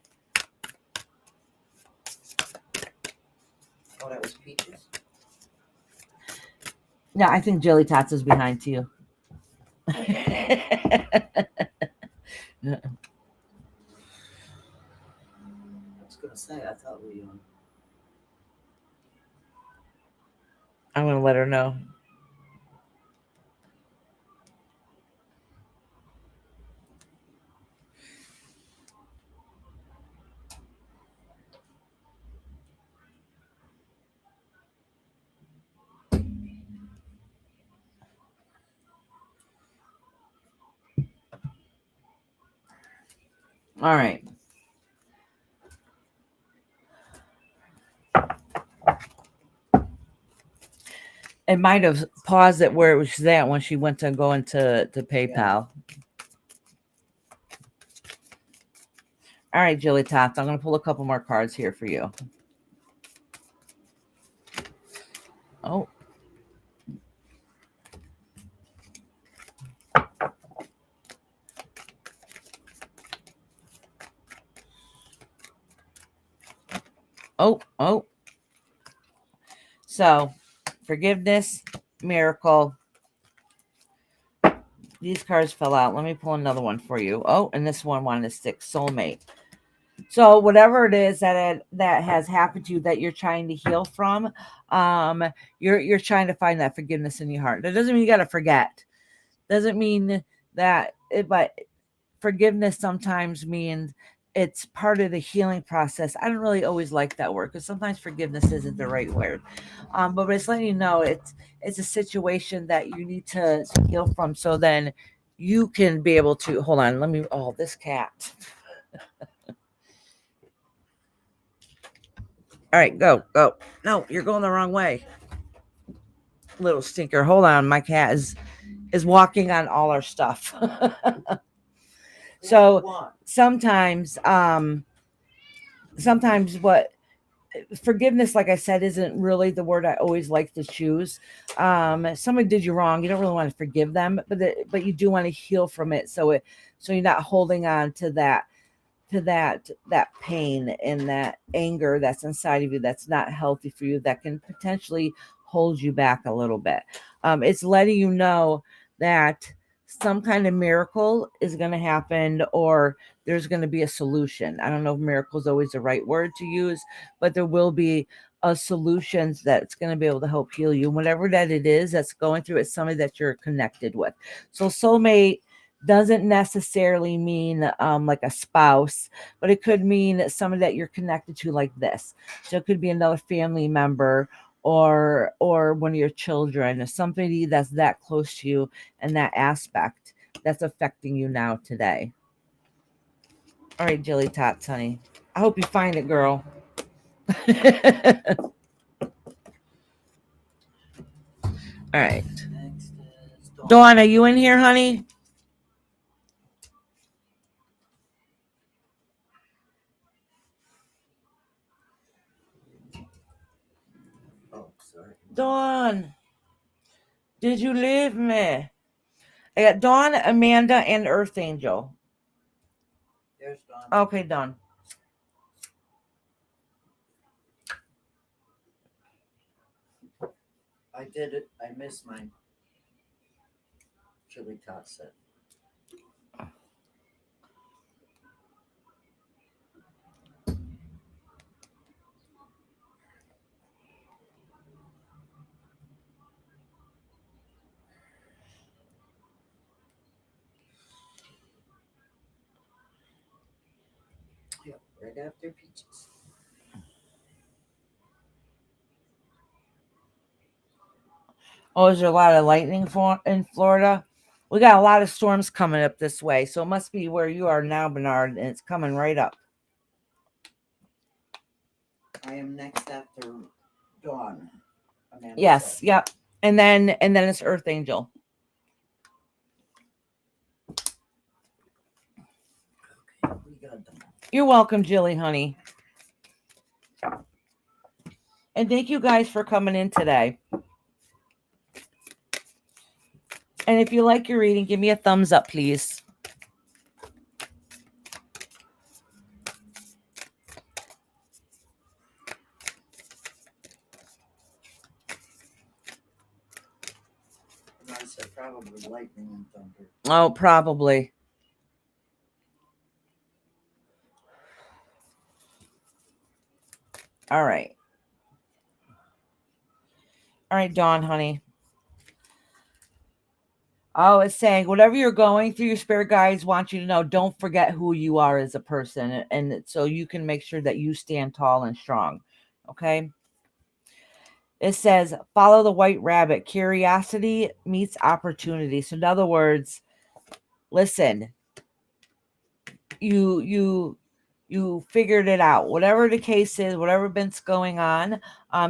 Oh, that was Peaches? Yeah, I think Jilly Tots is behind you. I was going to say, I thought we... I'm going to let her know. All right. It might have paused it where it was at when she went to go into PayPal. Yeah. All right, Jilly Tots, I'm going to pull a couple more cards here for you. Oh. Oh. So, forgiveness, miracle. These cards fell out. Let me pull another one for you. Oh, and this one wanted to stick soulmate. So whatever it is that has happened to you that you're trying to heal from, you're trying to find that forgiveness in your heart. That doesn't mean you got to forget. Doesn't mean that, but forgiveness sometimes means it's part of the healing process. I don't really always like that word because sometimes forgiveness isn't the right word. But it's letting you know it's a situation that you need to heal from. So then you can be able to hold on. Let me. Oh, this cat. All right, go. No, you're going the wrong way, little stinker. Hold on, my cat is walking on all our stuff. So What? sometimes what forgiveness, like I said, isn't really the word I always like to choose. Someone did you wrong, you don't really want to forgive them, but you do want to heal from it, so you're not holding on to that pain and that anger that's inside of you that's not healthy for you, that can potentially hold you back a little bit. It's letting you know that some kind of miracle is going to happen, or there's going to be a solution. I don't know if miracle is always the right word to use, but there will be a solution that's going to be able to help heal you. Whatever that it is that's going through, it's somebody that you're connected with. So soulmate doesn't necessarily mean like a spouse, but it could mean somebody that you're connected to like this. So it could be another family member or one of your children, or somebody that's that close to you and that aspect that's affecting you now today. All right, Jilly Tots, honey. I hope you find it, girl. All right. Next is Dawn. Dawn, are you in here, honey? Oh, sorry. Dawn, did you leave me? I got Dawn, Amanda, and Earth Angel. There's Dawn. Okay, done. I did it. I missed my chili tot set. Yep, right after peaches. Oh, is there a lot of lightning in Florida? We got a lot of storms coming up this way, so it must be where you are now, Bernard, and it's coming right up. I am next after Dawn. Amanda Yes, said. yep. And then it's Earth Angel. Okay, we got them. You're welcome, Jilly, honey. And thank you guys for coming in today. And if you like your reading, give me a thumbs up, please. And I said probably lightning and thunder. Oh, probably. All right. All right, Dawn, honey. Oh, it's saying whatever you're going through, your spirit guides want you to know, don't forget who you are as a person. And so you can make sure that you stand tall and strong. Okay. It says, follow the white rabbit. Curiosity meets opportunity. So in other words, listen, you figured it out. Whatever the case is, whatever been's going on,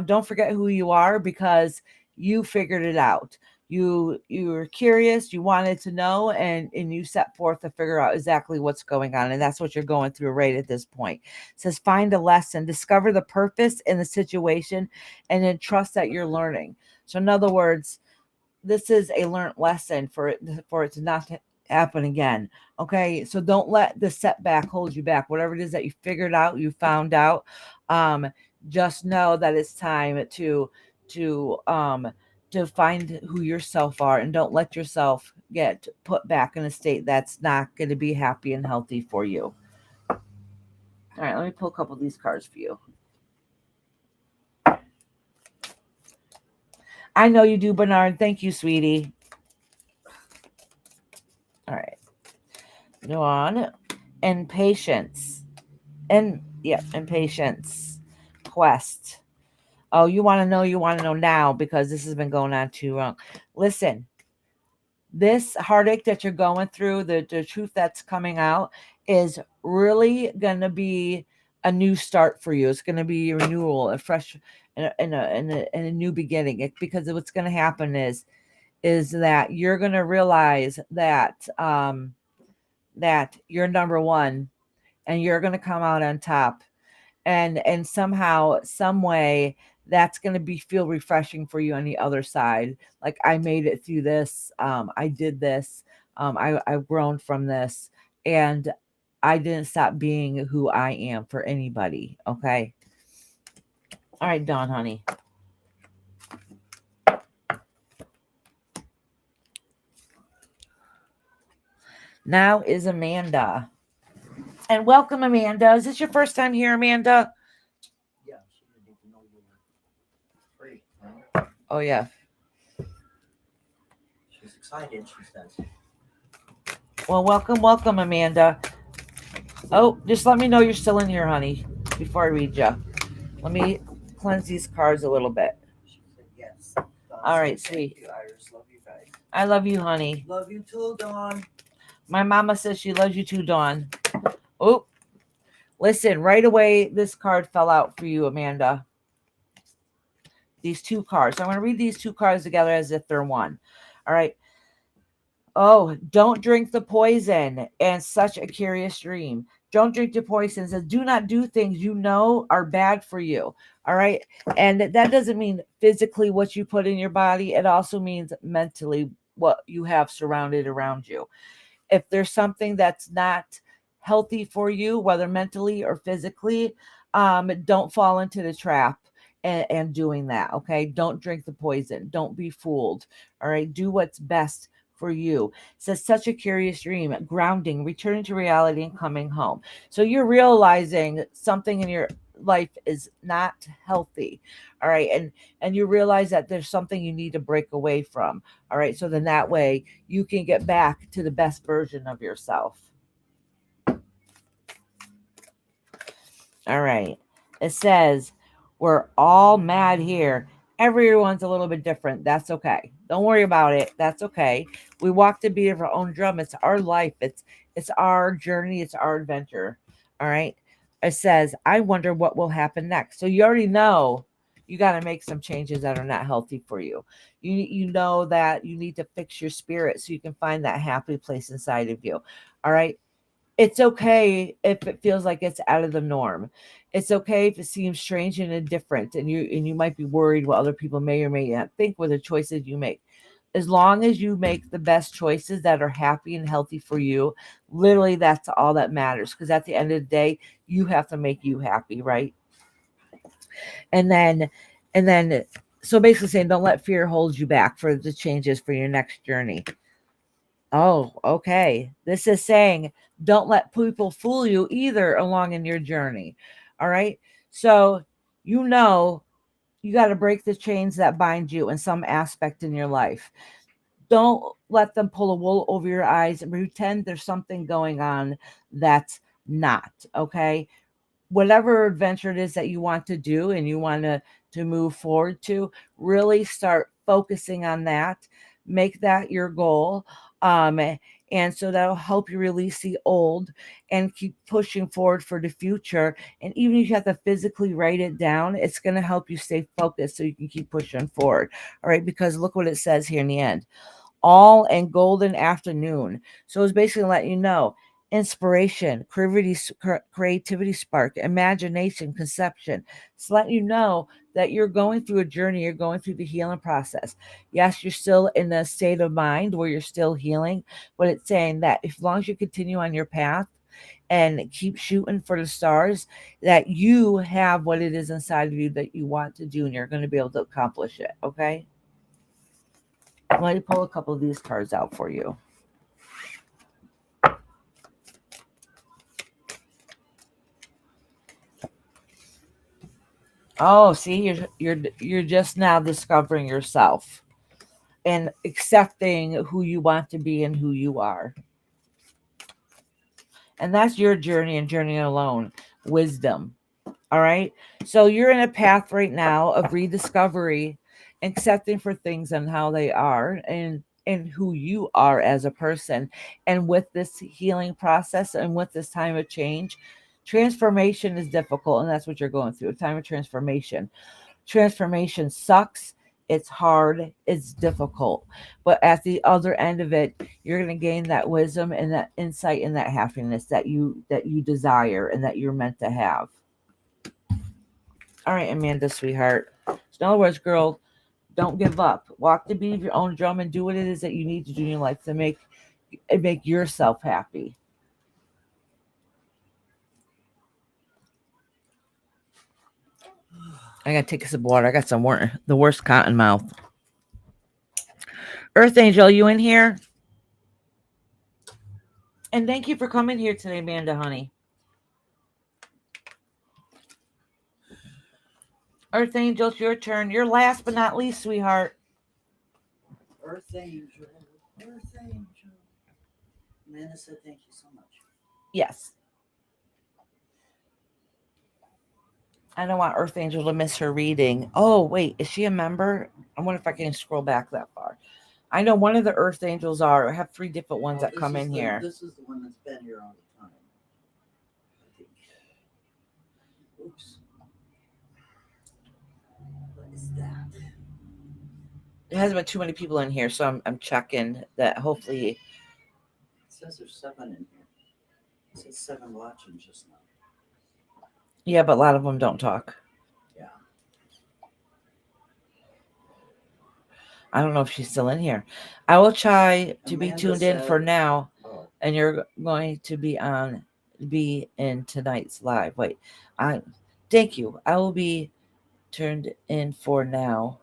don't forget who you are, because you figured it out. You were curious, you wanted to know, and you set forth to figure out exactly what's going on, and that's what you're going through right at this point. It says, find a lesson, discover the purpose in the situation, and then trust that you're learning. So in other words, this is a learned lesson for it to not happen again. Okay, so don't let the setback hold you back. Whatever it is that you figured out, you found out, just know that it's time to find who yourself are, and don't let yourself get put back in a state that's not going to be happy and healthy for you. All right, let me pull a couple of these cards for you. I know you do, Bernard. Thank you, sweetie. All right. Go on. Impatience. Impatience. Quest. Oh, you want to know now because this has been going on too long. Listen, this heartache that you're going through, the truth that's coming out is really going to be a new start for you. It's going to be a renewal, a fresh, and a new beginning. Because what's going to happen is that you're going to realize that that you're number one and you're going to come out on top, and somehow, some way, that's going to be feel refreshing for you on the other side. Like, I made it through this. I did this. I've grown from this, and I didn't stop being who I am for anybody. Okay. All right, Dawn, honey. Now is Amanda. And welcome, Amanda. Is this your first time here, Amanda? Yeah, she didn't even know you were free. Oh, yeah. She's excited, she says. Well, welcome, Amanda. Oh, just let me know you're still in here, honey, before I read you. Let me cleanse these cards a little bit. She said yes. All right, Thank sweet. you, Iris. Love you guys. I love you, honey. Love you too, Dawn. My mama says she loves you too, Dawn. Oh, listen, right away, this card fell out for you, Amanda. These two cards. So I'm going to read these two cards together as if they're one. All right. Oh, don't drink the poison and such a curious dream. Don't drink the poison. It says, do not do things you know are bad for you. All right. And that doesn't mean physically what you put in your body. It also means mentally what you have surrounded around you. If there's something that's not healthy for you, whether mentally or physically, don't fall into the trap and doing that. Okay. Don't drink the poison. Don't be fooled. All right. Do what's best for you. It says such a curious dream, grounding, returning to reality and coming home. So you're realizing something in your life is not healthy. All right. And you realize that there's something you need to break away from. All right. So then that way you can get back to the best version of yourself. All right. It says, we're all mad here. Everyone's a little bit different. That's okay. Don't worry about it. That's okay. We walk the beat of our own drum. It's our life. It's our journey. It's our adventure. All right. It says, I wonder what will happen next. So you already know you got to make some changes that are not healthy for you. You know that you need to fix your spirit so you can find that happy place inside of you. All right. It's okay if it feels like it's out of the norm. It's okay if it seems strange and different, and you might be worried what other people may or may not think with the choices you make. As long as you make the best choices that are happy and healthy for you, literally that's all that matters. Because at the end of the day, you have to make you happy, right? And then so basically saying don't let fear hold you back for the changes for your next journey. Oh, okay. This is saying don't let people fool you either along in your journey. All right. So, you know, you got to break the chains that bind you in some aspect in your life. Don't let them pull a wool over your eyes and pretend there's something going on that's not. Okay. Whatever adventure it is that you want to do and you want to move forward to, really start focusing on that. Make that your goal. And so that'll help you release the old and keep pushing forward for the future. And even if you have to physically write it down, it's going to help you stay focused so you can keep pushing forward. All right. Because look what it says here in the end, all and golden afternoon. So it's basically letting you know inspiration, creativity spark, imagination, conception. It's letting you know that you're going through a journey, you're going through the healing process. Yes, you're still in a state of mind where you're still healing, but it's saying that as long as you continue on your path and keep shooting for the stars, that you have what it is inside of you that you want to do and you're going to be able to accomplish it. Okay. Let me pull a couple of these cards out for you. Oh, see, you're just now discovering yourself and accepting who you want to be and who you are. And that's your journey and journey alone. Wisdom. All right. So you're in a path right now of rediscovery, accepting for things and how they are and who you are as a person. And with this healing process and with this time of change, transformation is difficult. And that's what you're going through, a time of transformation. Transformation sucks. It's hard. It's difficult. But at the other end of it, you're going to gain that wisdom and that insight and that happiness that you desire and that you're meant to have. All right, Amanda, sweetheart. So in other words, girl, don't give up. Walk the beat of your own drum and do what it is that you need to do in your life to make yourself happy. I gotta take a sip of water. I got the worst cotton mouth. Earth Angel, you in here? And thank you for coming here today, Amanda, honey. Earth Angel, it's your turn. You're last but not least, sweetheart. Earth Angel. Earth Angel. Amanda said thank you so much. Yes. I don't want Earth Angel to miss her reading. Oh, wait, is she a member? I wonder if I can scroll back that far. I know one of the Earth Angels are. I have 3 different ones that come in here. This is the one that's been here all the time. I think. Oops. What is that? There hasn't been too many people in here, so I'm checking that hopefully. It says there's 7 in here. It says 7 watching just now. Yeah, but a lot of them don't talk. Yeah. I don't know if she's still in here. I will try to be Amanda tuned in for said- now, Oh, and you're going to be in tonight's live. Wait, thank you. I will be turned in for now.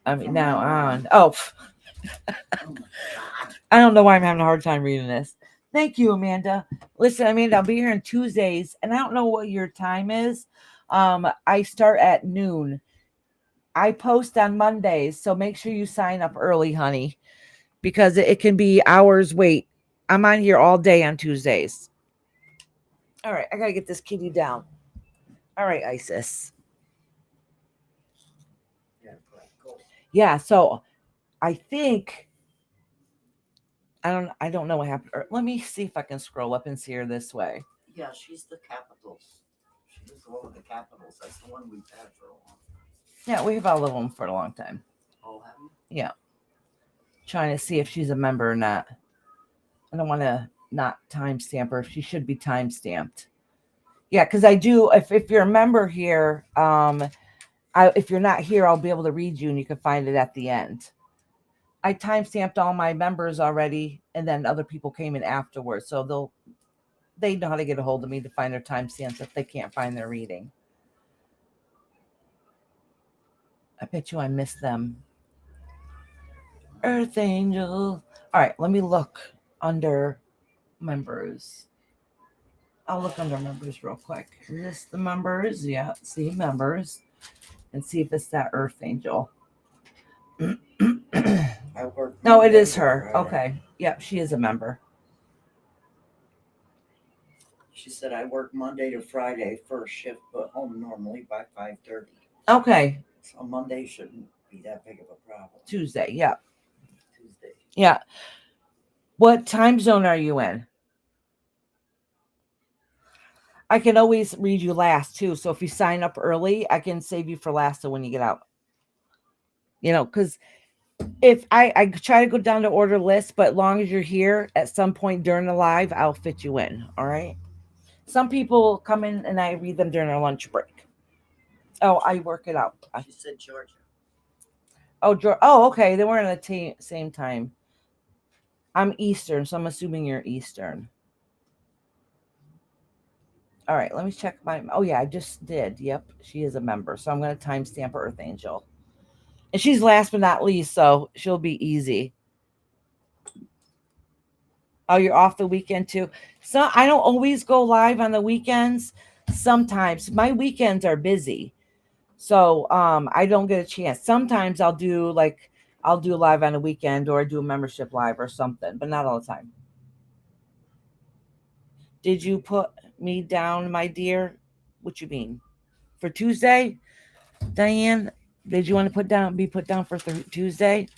I mean, From now now on. Oh, oh my God. I don't know why I'm having a hard time reading this. Thank you, Amanda. Listen, Amanda, I'll be here on Tuesdays, and I don't know what your time is. I start at noon. I post on Mondays, so make sure you sign up early, honey, because it can be hours wait. I'm on here all day on Tuesdays. All right, I gotta get this kitty down. All right, Isis. Yeah, go. Yeah, so I think I don't know what happened. Let me see if I can scroll up and see her this way. Yeah, she's the Capitals. She's all of the Capitals. That's the one we've had for a long time. Yeah, we've all lived them for a long time. Oh, have you? Yeah. Trying to see if she's a member or not. I don't want to not timestamp her. She should be timestamped. Yeah, because I do. If you're a member here, if you're not here, I'll be able to read you, and you can find it at the end. I timestamped all my members already, and then other people came in afterwards, so they know how to get a hold of me to find their timestamps if they can't find their reading. I bet you I missed them. Earth Angel. All right, let me look under members. I'll look under members real quick. Is this the members? Yeah, see members. And see if it's that Earth Angel. I work. No, it Monday is to her. Friday. Okay. Yep, she is a member. She said I work Monday to Friday first shift, but home normally by 5:30. Okay. So Monday shouldn't be that big of a problem. Tuesday. Yeah. Tuesday. Yeah. What time zone are you in? I can always read you last too. So if you sign up early, I can save you for last so when you get out. You know, because if I try to go down to order list, but as long as you're here at some point during the live, I'll fit you in. All right. Some people come in and I read them during their lunch break. Oh, I work it out. She said Georgia. Oh, okay. They weren't at the same time. I'm Eastern, so I'm assuming you're Eastern. All right, let me check my. Oh yeah, I just did. Yep, she is a member, so I'm going to timestamp Earth Angel, and she's last but not least, so she'll be easy. Oh, you're off the weekend too. So I don't always go live on the weekends. Sometimes my weekends are busy. So I don't get a chance. Sometimes I'll do live on a weekend or do a membership live or something, but not all the time. Did you put me down, my dear? What you mean? For Tuesday? Diane, did you want to be put down for Tuesday?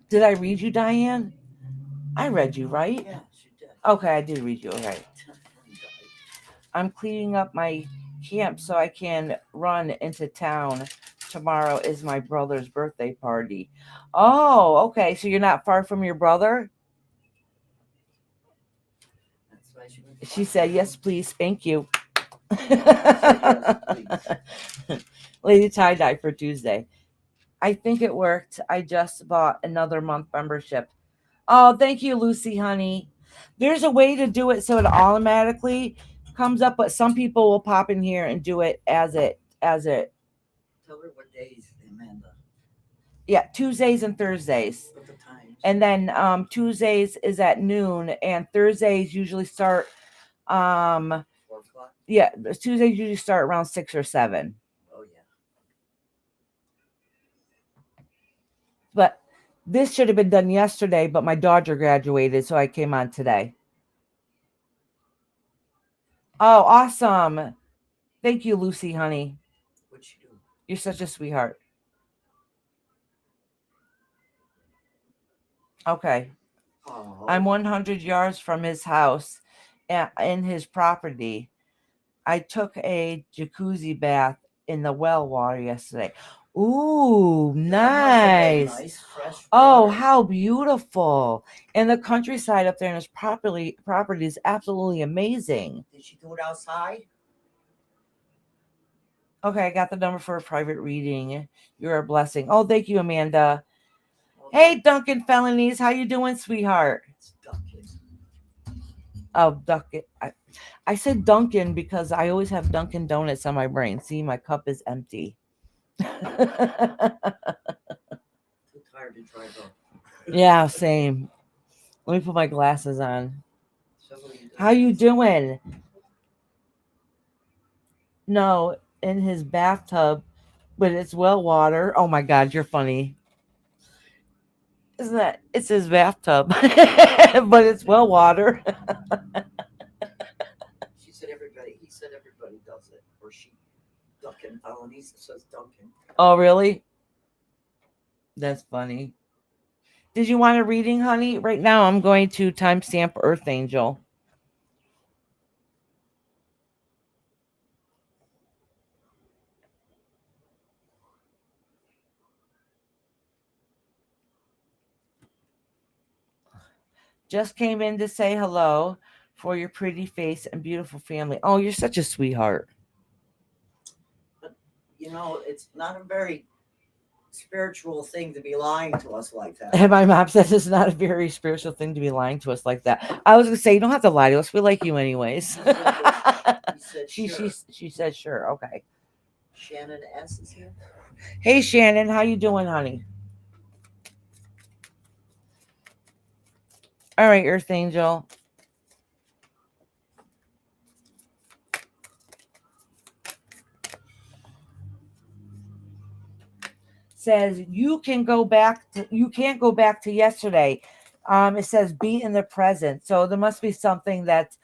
Did I read you, Diane? I read you, right? Yeah, she did. Okay, I did read you. Okay. I'm cleaning up my camp so I can run into town. Tomorrow is my brother's birthday party. Oh, okay. So you're not far from your brother? That's why she went. She said, yes, please. Thank you. Yes, please. Lady Tie-Dye for Tuesday. I think it worked. I just bought another month membership. Oh, thank you, Lucy, honey. There's a way to do it so it automatically comes up, but some people will pop in here and do it as it. Tell her what days, Amanda. Yeah, Tuesdays and Thursdays. Put the times. And then Tuesdays is at noon, and Thursdays usually start 4 o'clock. yeah, Tuesdays usually start around 6 or 7. Oh yeah. But this should have been done yesterday, but my daughter graduated, so I came on today. Oh, awesome. Thank you, Lucy, honey. What'd she do? You're such a sweetheart. Okay. Oh. I'm 100 yards from his house in his property. I took a jacuzzi bath in the well water yesterday. Ooh, nice. Fresh Oh, water. how beautiful. And the countryside up there in his property is absolutely amazing. Did she do it outside? Okay, I got the number for a private reading. You're a blessing. Oh, thank you, Amanda. Well, Hey, Duncan Felonies, how you doing, sweetheart? it's Dunkin'. Oh, Duncan. I said Duncan because I always have Dunkin' Donuts on my brain. See, my cup is empty. Too tired to drive up. Yeah, same. Let me put my glasses on. So what are you doing? How you doing? No, in his bathtub, but it's well water. Oh my God, you're funny. Isn't that? It's his bathtub, but it's well water. She said everybody. He said everybody does it, or she. Dunkin' Felonies. It says Dunkin'. Oh, really? That's funny. Did you want a reading, honey? Right now, I'm going to timestamp Earth Angel. Just came in to say hello for your pretty face and beautiful family. Oh, you're such a sweetheart. You know, it's not a very spiritual thing to be lying to us like that. And my mom says it's not a very spiritual thing to be lying to us like that. I was going to say, you don't have to lie to us. We like you anyways. He said, sure. She said, sure. Okay. Shannon S. is here. Hey, Shannon. How you doing, honey? All right, Earth Angel. Says you can't go back to yesterday. It says be in the present. So there must be something that's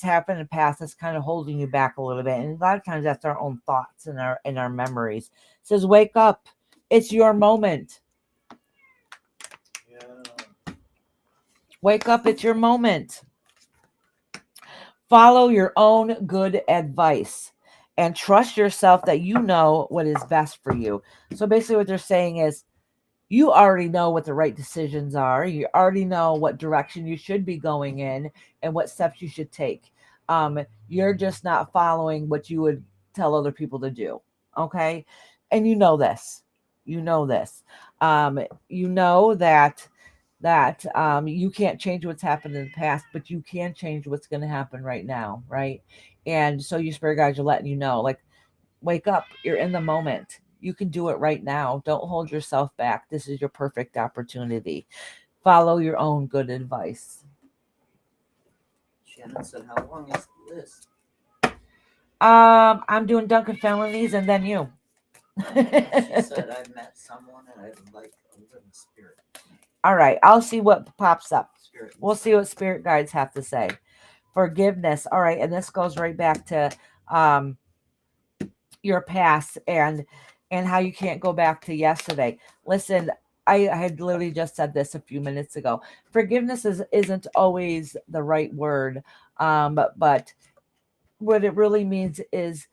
happened in the past that's kind of holding you back a little bit. And a lot of times that's our own thoughts and our memories. It says wake up. It's your moment. Yeah. Wake up, it's your moment. Follow your own good advice and trust yourself that you know what is best for you. So basically what they're saying is you already know what the right decisions are. You already know what direction you should be going in and what steps you should take. You're just not following what you would tell other people to do. Okay. And you know this. You know this. You know that you can't change what's happened in the past, but you can change what's going to happen right now, right? And so your spirit guides are letting you know, like, wake up, you're in the moment. You can do it right now. Don't hold yourself back. This is your perfect opportunity. Follow your own good advice. Shannon said, how long is the list? I'm doing Duncan felonies and then you. She said, I've met someone and I would like a little spirit. All right, I'll see what pops up. Spirit. We'll see what spirit guides have to say. Forgiveness. All right, and this goes right back to your past and how you can't go back to yesterday. Listen, I had literally just said this a few minutes ago. Forgiveness isn't always the right word, but what it really means is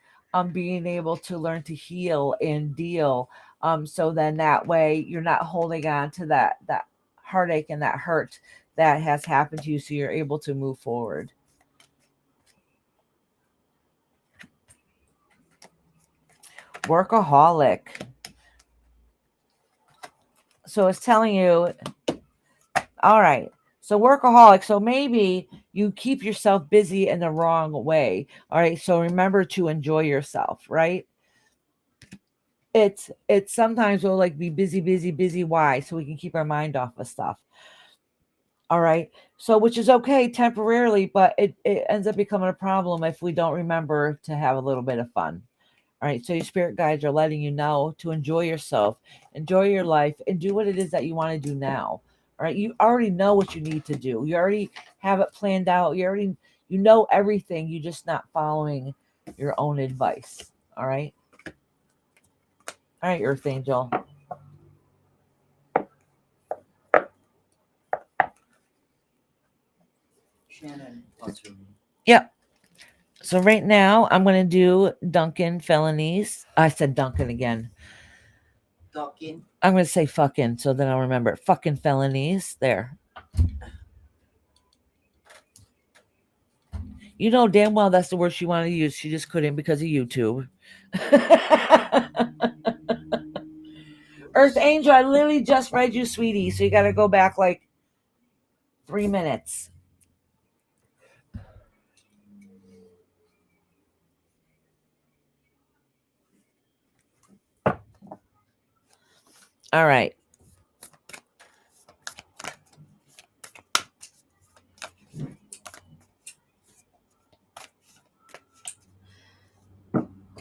being able to learn to heal and deal. So then that way you're not holding on to that heartache and that hurt that has happened to you, so you're able to move forward. Workaholic. So it's telling you, all right. So workaholic. So maybe you keep yourself busy in the wrong way. All right. So remember to enjoy yourself, right? It's sometimes we'll like be busy, busy, busy. Why? So we can keep our mind off of stuff. All right. So which is okay temporarily, but it ends up becoming a problem if we don't remember to have a little bit of fun. All right. So your spirit guides are letting you know to enjoy yourself, enjoy your life, and do what it is that you want to do now. All right. You already know what you need to do. You already have it planned out. You know everything. You're just not following your own advice. All right. All right, Earth Angel. Shannon wants to read. Yep. So right now I'm going to do Duncan felonies. I said Duncan again. Talking. I'm going to say fucking so then I'll remember it. Fucking felonies. There. You know damn well that's the word she wanted to use. She just couldn't because of YouTube. Earth Angel, I literally just read you, sweetie. So you got to go back like 3 minutes. All right.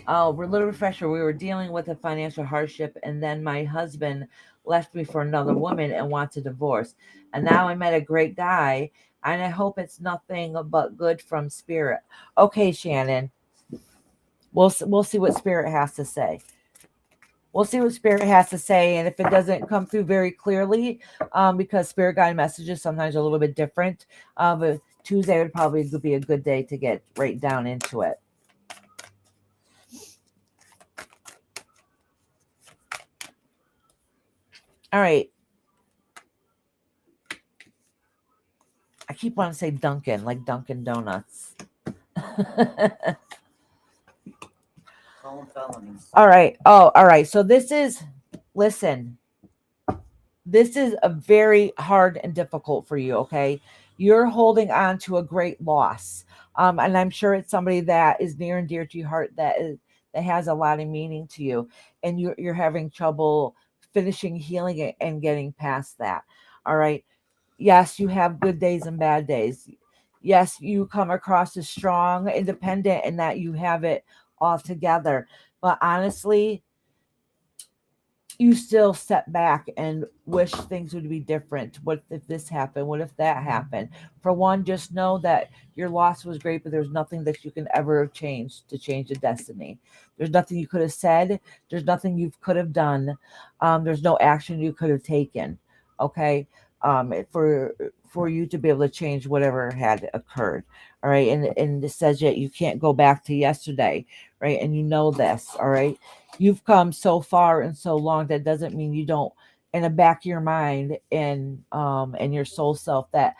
Oh, a little refresher. We were dealing with a financial hardship, and then my husband left me for another woman and wants a divorce. And now I met a great guy, and I hope it's nothing but good from spirit. Okay, Shannon. We'll see what spirit has to say. We'll see what spirit has to say, and if it doesn't come through very clearly, because spirit guide messages sometimes are a little bit different, but Tuesday would probably be a good day to get right down into it. All right. I keep wanting to say Dunkin', like Dunkin' Donuts. Call them felonies. All right. Oh, all right. So listen, this is a very hard and difficult for you. Okay. You're holding on to a great loss. And I'm sure it's somebody that is near and dear to your heart that has a lot of meaning to you. And you're having trouble finishing healing it and getting past that. All right. Yes, you have good days and bad days. Yes, you come across as strong, independent, and that you have it all together. But honestly, you still step back and wish things would be different. What if this happened? What if that happened? For one, just know that your loss was great, but there's nothing that you can ever change to change the destiny. There's nothing you could have said. There's nothing you could have done. There's no action you could have taken. Okay, for you to be able to change whatever had occurred. All right, and it says that you can't go back to yesterday, right? And you know this. All right, you've come so far and so long. That doesn't mean you don't, in the back of your mind and your soul self, that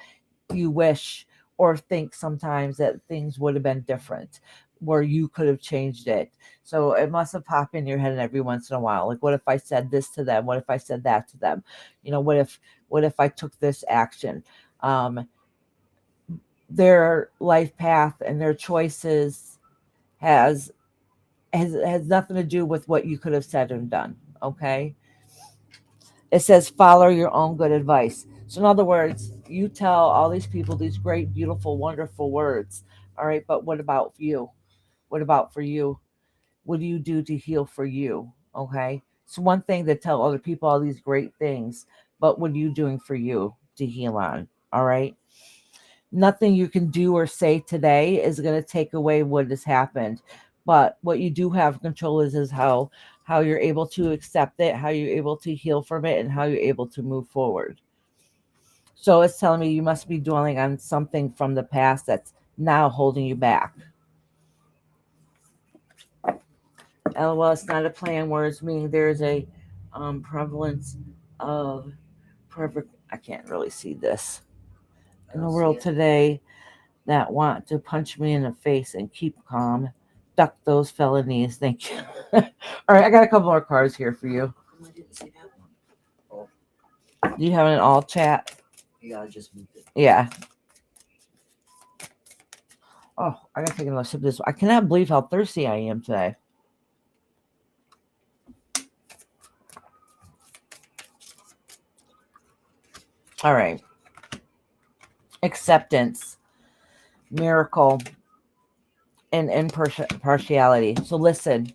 you wish or think sometimes that things would have been different, where you could have changed it. So it must have popped in your head every once in a while, like, what if I said this to them? What if I said that to them? What if I took this action? Their life path and their choices has nothing to do with what you could have said and done. Okay. It says follow your own good advice. So in other words, you tell all these people these great, beautiful, wonderful words. All right, but what about you? What about for you? What do you do to heal for you? Okay. It's one thing to tell other people all these great things, but what are you doing for you to heal on? All right. Nothing you can do or say today is going to take away what has happened. But what you do have control is how you're able to accept it, how you're able to heal from it, and how you're able to move forward. So it's telling me you must be dwelling on something from the past that's now holding you back. LOL, it's not a play on words, meaning there's a prevalence of perfect. I can't really see this in the world today that want to punch me in the face and keep calm. Duck those felonies. Thank you. All right, I got a couple more cards here for you. I didn't see that one. Do you have an all chat? Yeah, I just moved it. Yeah. Oh, I gotta take another sip of this. I cannot believe how thirsty I am today. All right. Acceptance, miracle, and impartiality. So listen,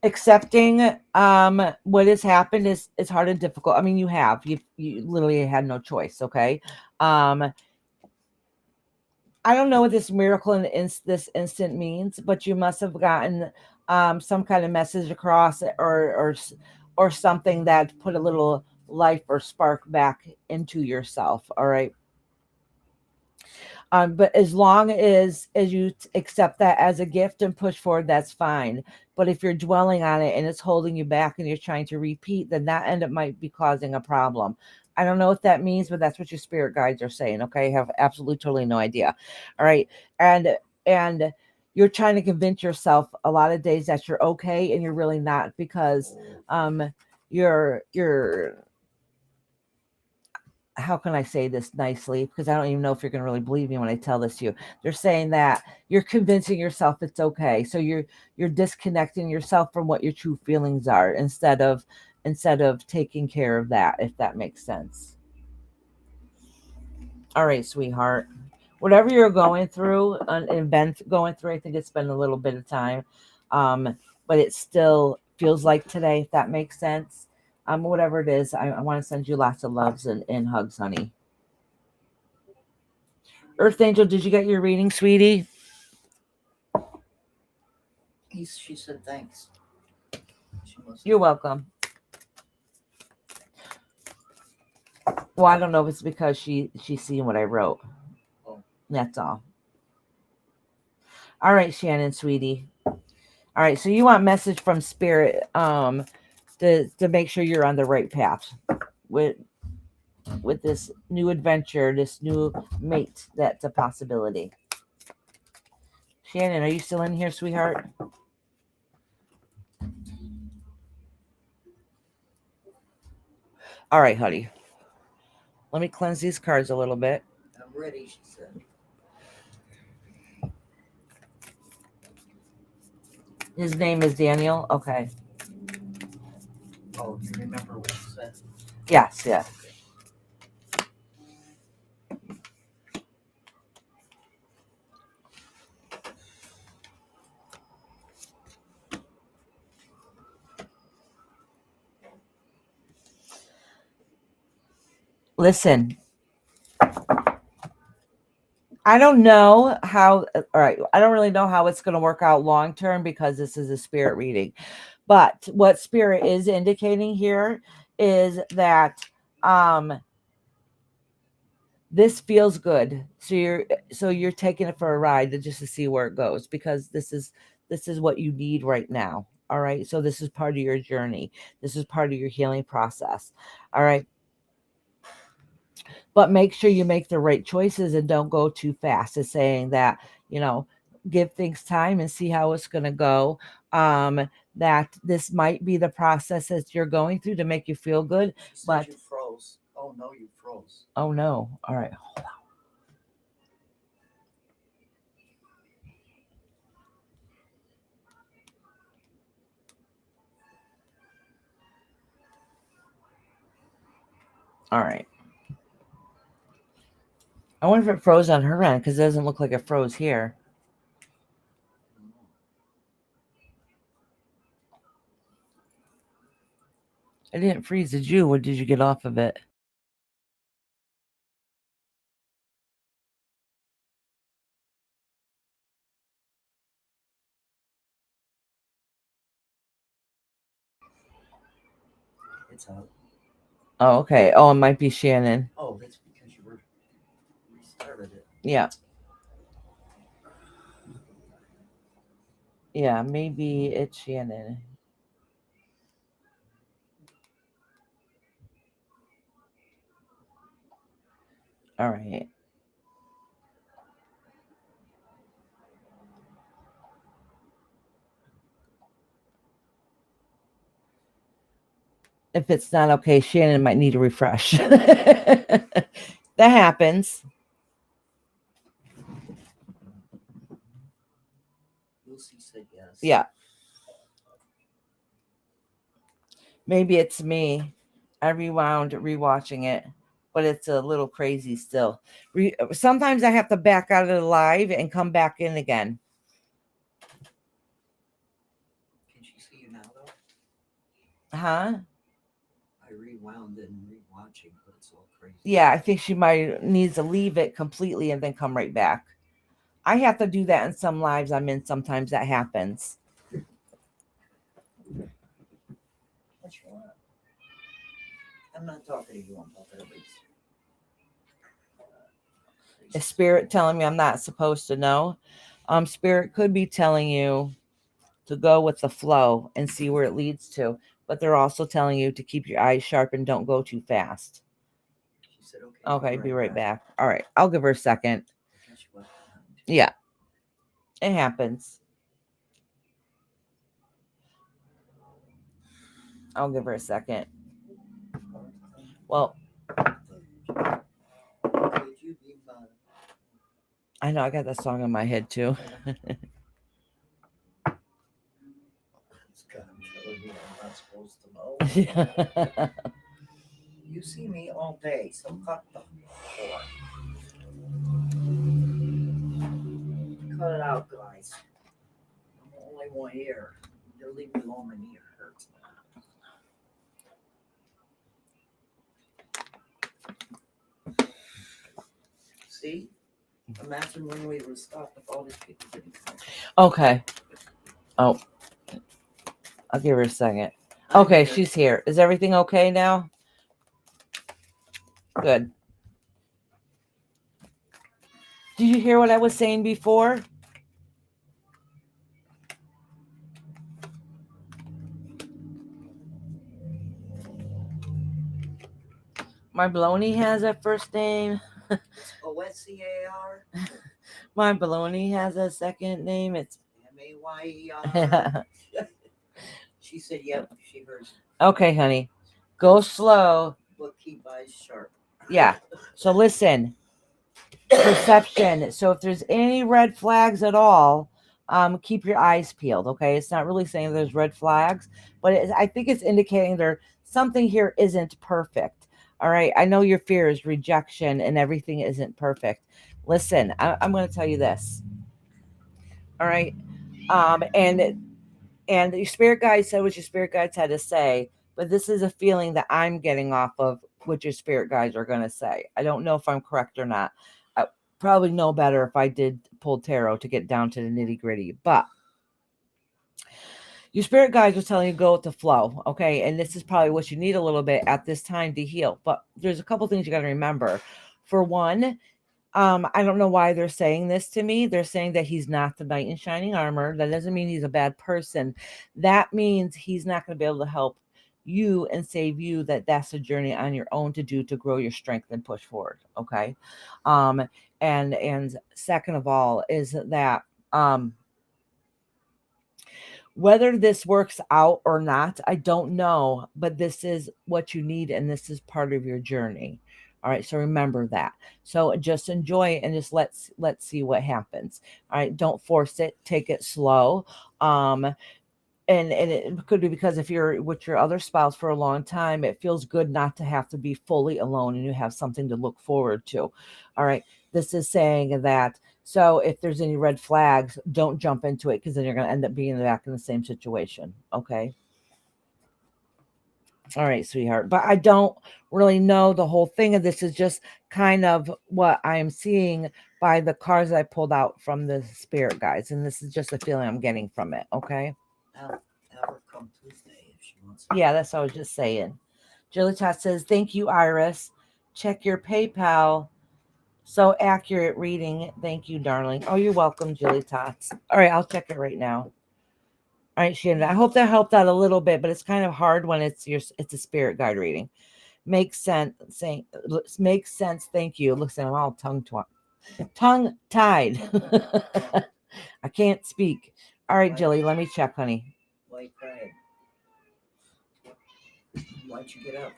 accepting what has happened is hard and difficult. I mean, you literally had no choice. Okay. I don't know what this miracle in this instant means, but you must have gotten some kind of message across, or something that put a little life or spark back into yourself. All right. But as long as you accept that as a gift and push forward, that's fine. But if you're dwelling on it and it's holding you back and you're trying to repeat, then that end up might be causing a problem. I don't know what that means, but that's what your spirit guides are saying. Okay, I have absolutely totally no idea. All right, and you're trying to convince yourself a lot of days that you're okay, and you're really not, because you're how can I say this nicely? Because I don't even know if you're going to really believe me when I tell this to you. They're saying that you're convincing yourself it's okay. So you're disconnecting yourself from what your true feelings are, instead of taking care of that, if that makes sense. All right, sweetheart. Whatever you're going through, an event going through, I think it's been a little bit of time. But it still feels like today, if that makes sense. Whatever it is, I want to send you lots of loves and hugs, honey. Earth Angel, did you get your reading, sweetie? She said thanks. You're welcome. Well, I don't know if it's because she's seeing what I wrote. Oh. That's all. All right, Shannon, sweetie. All right, so you want message from spirit to make sure you're on the right path with this new adventure, this new mate that's a possibility. Shannon, are you still in here, sweetheart? All right, honey. Let me cleanse these cards a little bit. I'm ready, she said. His name is Daniel. Okay. Oh, do you remember what you said? Yes, yeah. Listen, I don't know how, all right, I don't really know how it's going to work out long term, because this is a spirit reading. But what spirit is indicating here is that this feels good. So you're taking it for a ride just to see where it goes, because this is what you need right now. All right. So this is part of your journey. This is part of your healing process. All right. But make sure you make the right choices and don't go too fast. It's saying that, give things time and see how it's going to go. That this might be the process that you're going through to make you feel good. She said But you froze. Oh no, you froze. Oh no. All right. Hold on. All right. I wonder if it froze on her end because it doesn't look like it froze here. It didn't freeze. Did you? What did you get off of it? It's out. Oh, okay. Oh, it might be Shannon. Oh, that's because you restarted it. Yeah. Yeah, maybe it's Shannon. All right. If it's not okay, Shannon might need a refresh. That happens. Lucy said yes. Yeah. Maybe it's me. I rewound rewatching it, but it's a little crazy still. Sometimes I have to back out of the live and come back in again. Can she see you now, though? Huh? I rewound and rewatching, but it's all crazy. Yeah, I think she might needs to leave it completely and then come right back. I have to do that in some lives I'm in. Sometimes that happens. What you want? I'm not talking to you. I'm talking to Lisa. Is spirit telling me I'm not supposed to know? Spirit could be telling you to go with the flow and see where it leads to, but they're also telling you to keep your eyes sharp and don't go too fast. She said, okay. Okay, be right back. All right, I'll give her a second. I guess she left behind. Yeah, it happens. I'll give her a second. Well, Could you be mine? I know I got that song in my head too. God, I'm telling you, I'm not supposed to know. You see me all day, so cut the cord. Cut it out, guys. I'm only one ear. They'll leave me alone, my ear hurts. See? Imagine when we were stopped if all these people didn't come. Okay. Oh, I'll give her a second. I'm Okay, here. she's here. Is everything okay now? Good. Did you hear what I was saying before? My baloney has a first name. O-S-C-A-R? My baloney has a second name. It's M-A-Y-E-R. She said, yep, she heard. okay, honey. Go slow. But keep eyes sharp. Yeah. So listen. Perception. So if there's any red flags at all, keep your eyes peeled. Okay. It's not really saying there's red flags, but I think it's indicating there something here isn't perfect. All right. I know your fear is rejection and everything isn't perfect. Listen, I'm going to tell you this. All right. And your spirit guide said what your spirit guides had to say, but this is a feeling that I'm getting off of what your spirit guides are going to say. I don't know if I'm correct or not. I probably know better if I did pull tarot to get down to the nitty gritty, but your spirit guides are telling you go with the flow. Okay. And this is probably what you need a little bit at this time to heal, but there's a couple things you got to remember. For one, I don't know why they're saying this to me. They're saying that he's not the knight in shining armor. That doesn't mean he's a bad person. That means he's not going to be able to help you and save you. That's a journey on your own to do to grow your strength and push forward. Okay. And second of all is that whether this works out or not, I don't know, but this is what you need and this is part of your journey. All right, so remember that. So just enjoy it and just let's see what happens. All right, don't force it. Take it slow. and it could be because if you're with your other spouse for a long time, it feels good not to have to be fully alone and you have something to look forward to. All right. This is saying that, so if there's any red flags, don't jump into it because then you're going to end up being back in the same situation. Okay. All right, sweetheart. But I don't really know the whole thing of this. Is just kind of what I'm seeing by the cards I pulled out from the spirit guides. And this is just a feeling I'm getting from it. Okay. Have her come Tuesday if she wants. Yeah, that's what I was just saying. Julie Tot says, thank you, Iris. Check your PayPal. So accurate reading. Thank you, darling. Oh, you're welcome, Julie Tots. All right, I'll check it right now. All right, Shannon. I hope that helped out a little bit, but it's kind of hard when it's a spirit guide reading. Makes sense. Makes sense. Thank you. Looks like I'm all tongue tied. I can't speak. All right, Jilly, let me check, honey. Why you crying? Why'd you get up?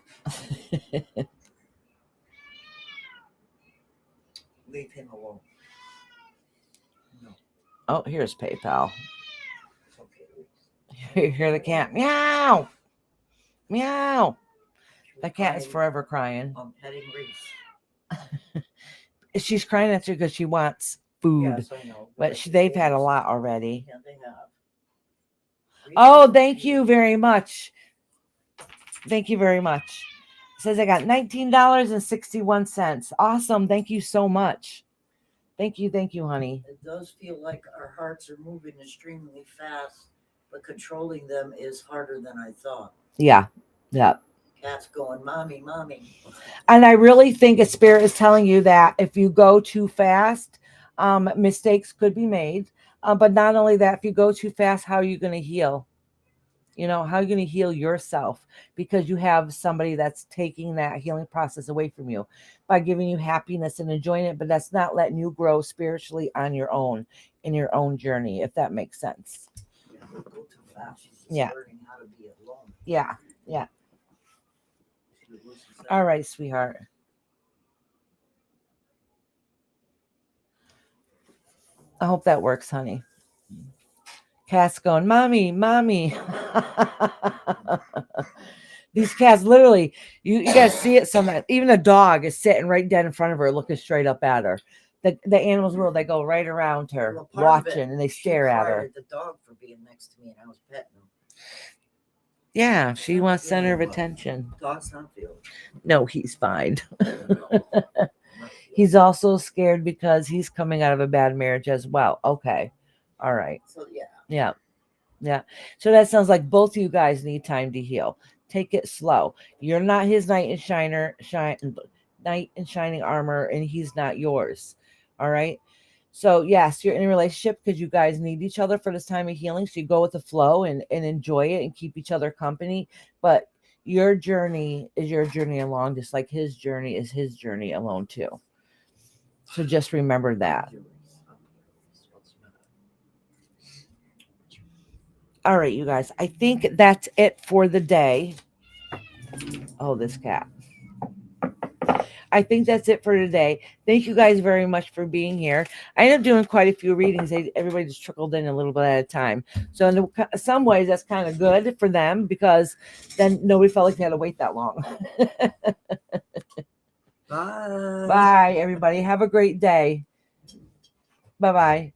Leave him alone. No. Oh, here's PayPal. It's okay. You hear the cat meow, meow. The cat is forever crying. I'm petting Reese. She's crying at you because she wants food. Yes, I know. But they've had a lot already. Yeah, they have. Oh, thank you very much. Thank you very much. It says I got $19.61. Awesome. Thank you so much. Thank you, honey. It does feel like our hearts are moving extremely fast, but controlling them is harder than I thought. Yeah. Cat's going, mommy, mommy. And I really think a spirit is telling you that if you go too fast, mistakes could be made. But not only that, if you go too fast, how are you going to heal? You know, how are you going to heal yourself? Because you have somebody that's taking that healing process away from you by giving you happiness and enjoyment, but that's not letting you grow spiritually on your own, in your own journey, if that makes sense. Yeah, don't go too fast. She's just Yeah. learning how to be alone. Yeah. She loses that. All right, sweetheart. I hope that works, honey. Cat's going, mommy. These cats literally, you guys see it sometimes. Even the dog is sitting right dead in front of her, looking straight up at her. The animals will, they go right around her, Well, part of it, watching, and they she stare at cried her. the dog for being next to me, and I was petting him. Yeah, she wants center of attention. Dog's not feeling. No, he's fine. Not He's also scared because he's coming out of a bad marriage as well. Okay. All right. So yeah. Yeah. So that sounds like both of you guys need time to heal. Take it slow. You're not his knight in shining armor, and he's not yours. All right. So yes, you're in a relationship because you guys need each other for this time of healing. So you go with the flow and enjoy it and keep each other company. But your journey is your journey alone, just like his journey is his journey alone too. So just remember that. All right, you guys. I think that's it for the day. Oh, this cat. I think that's it for today. Thank you guys very much for being here. I ended up doing quite a few readings. Everybody just trickled in a little bit at a time. So in some ways, that's kind of good for them because then nobody felt like they had to wait that long. Bye. Bye, everybody. Have a great day. Bye-bye.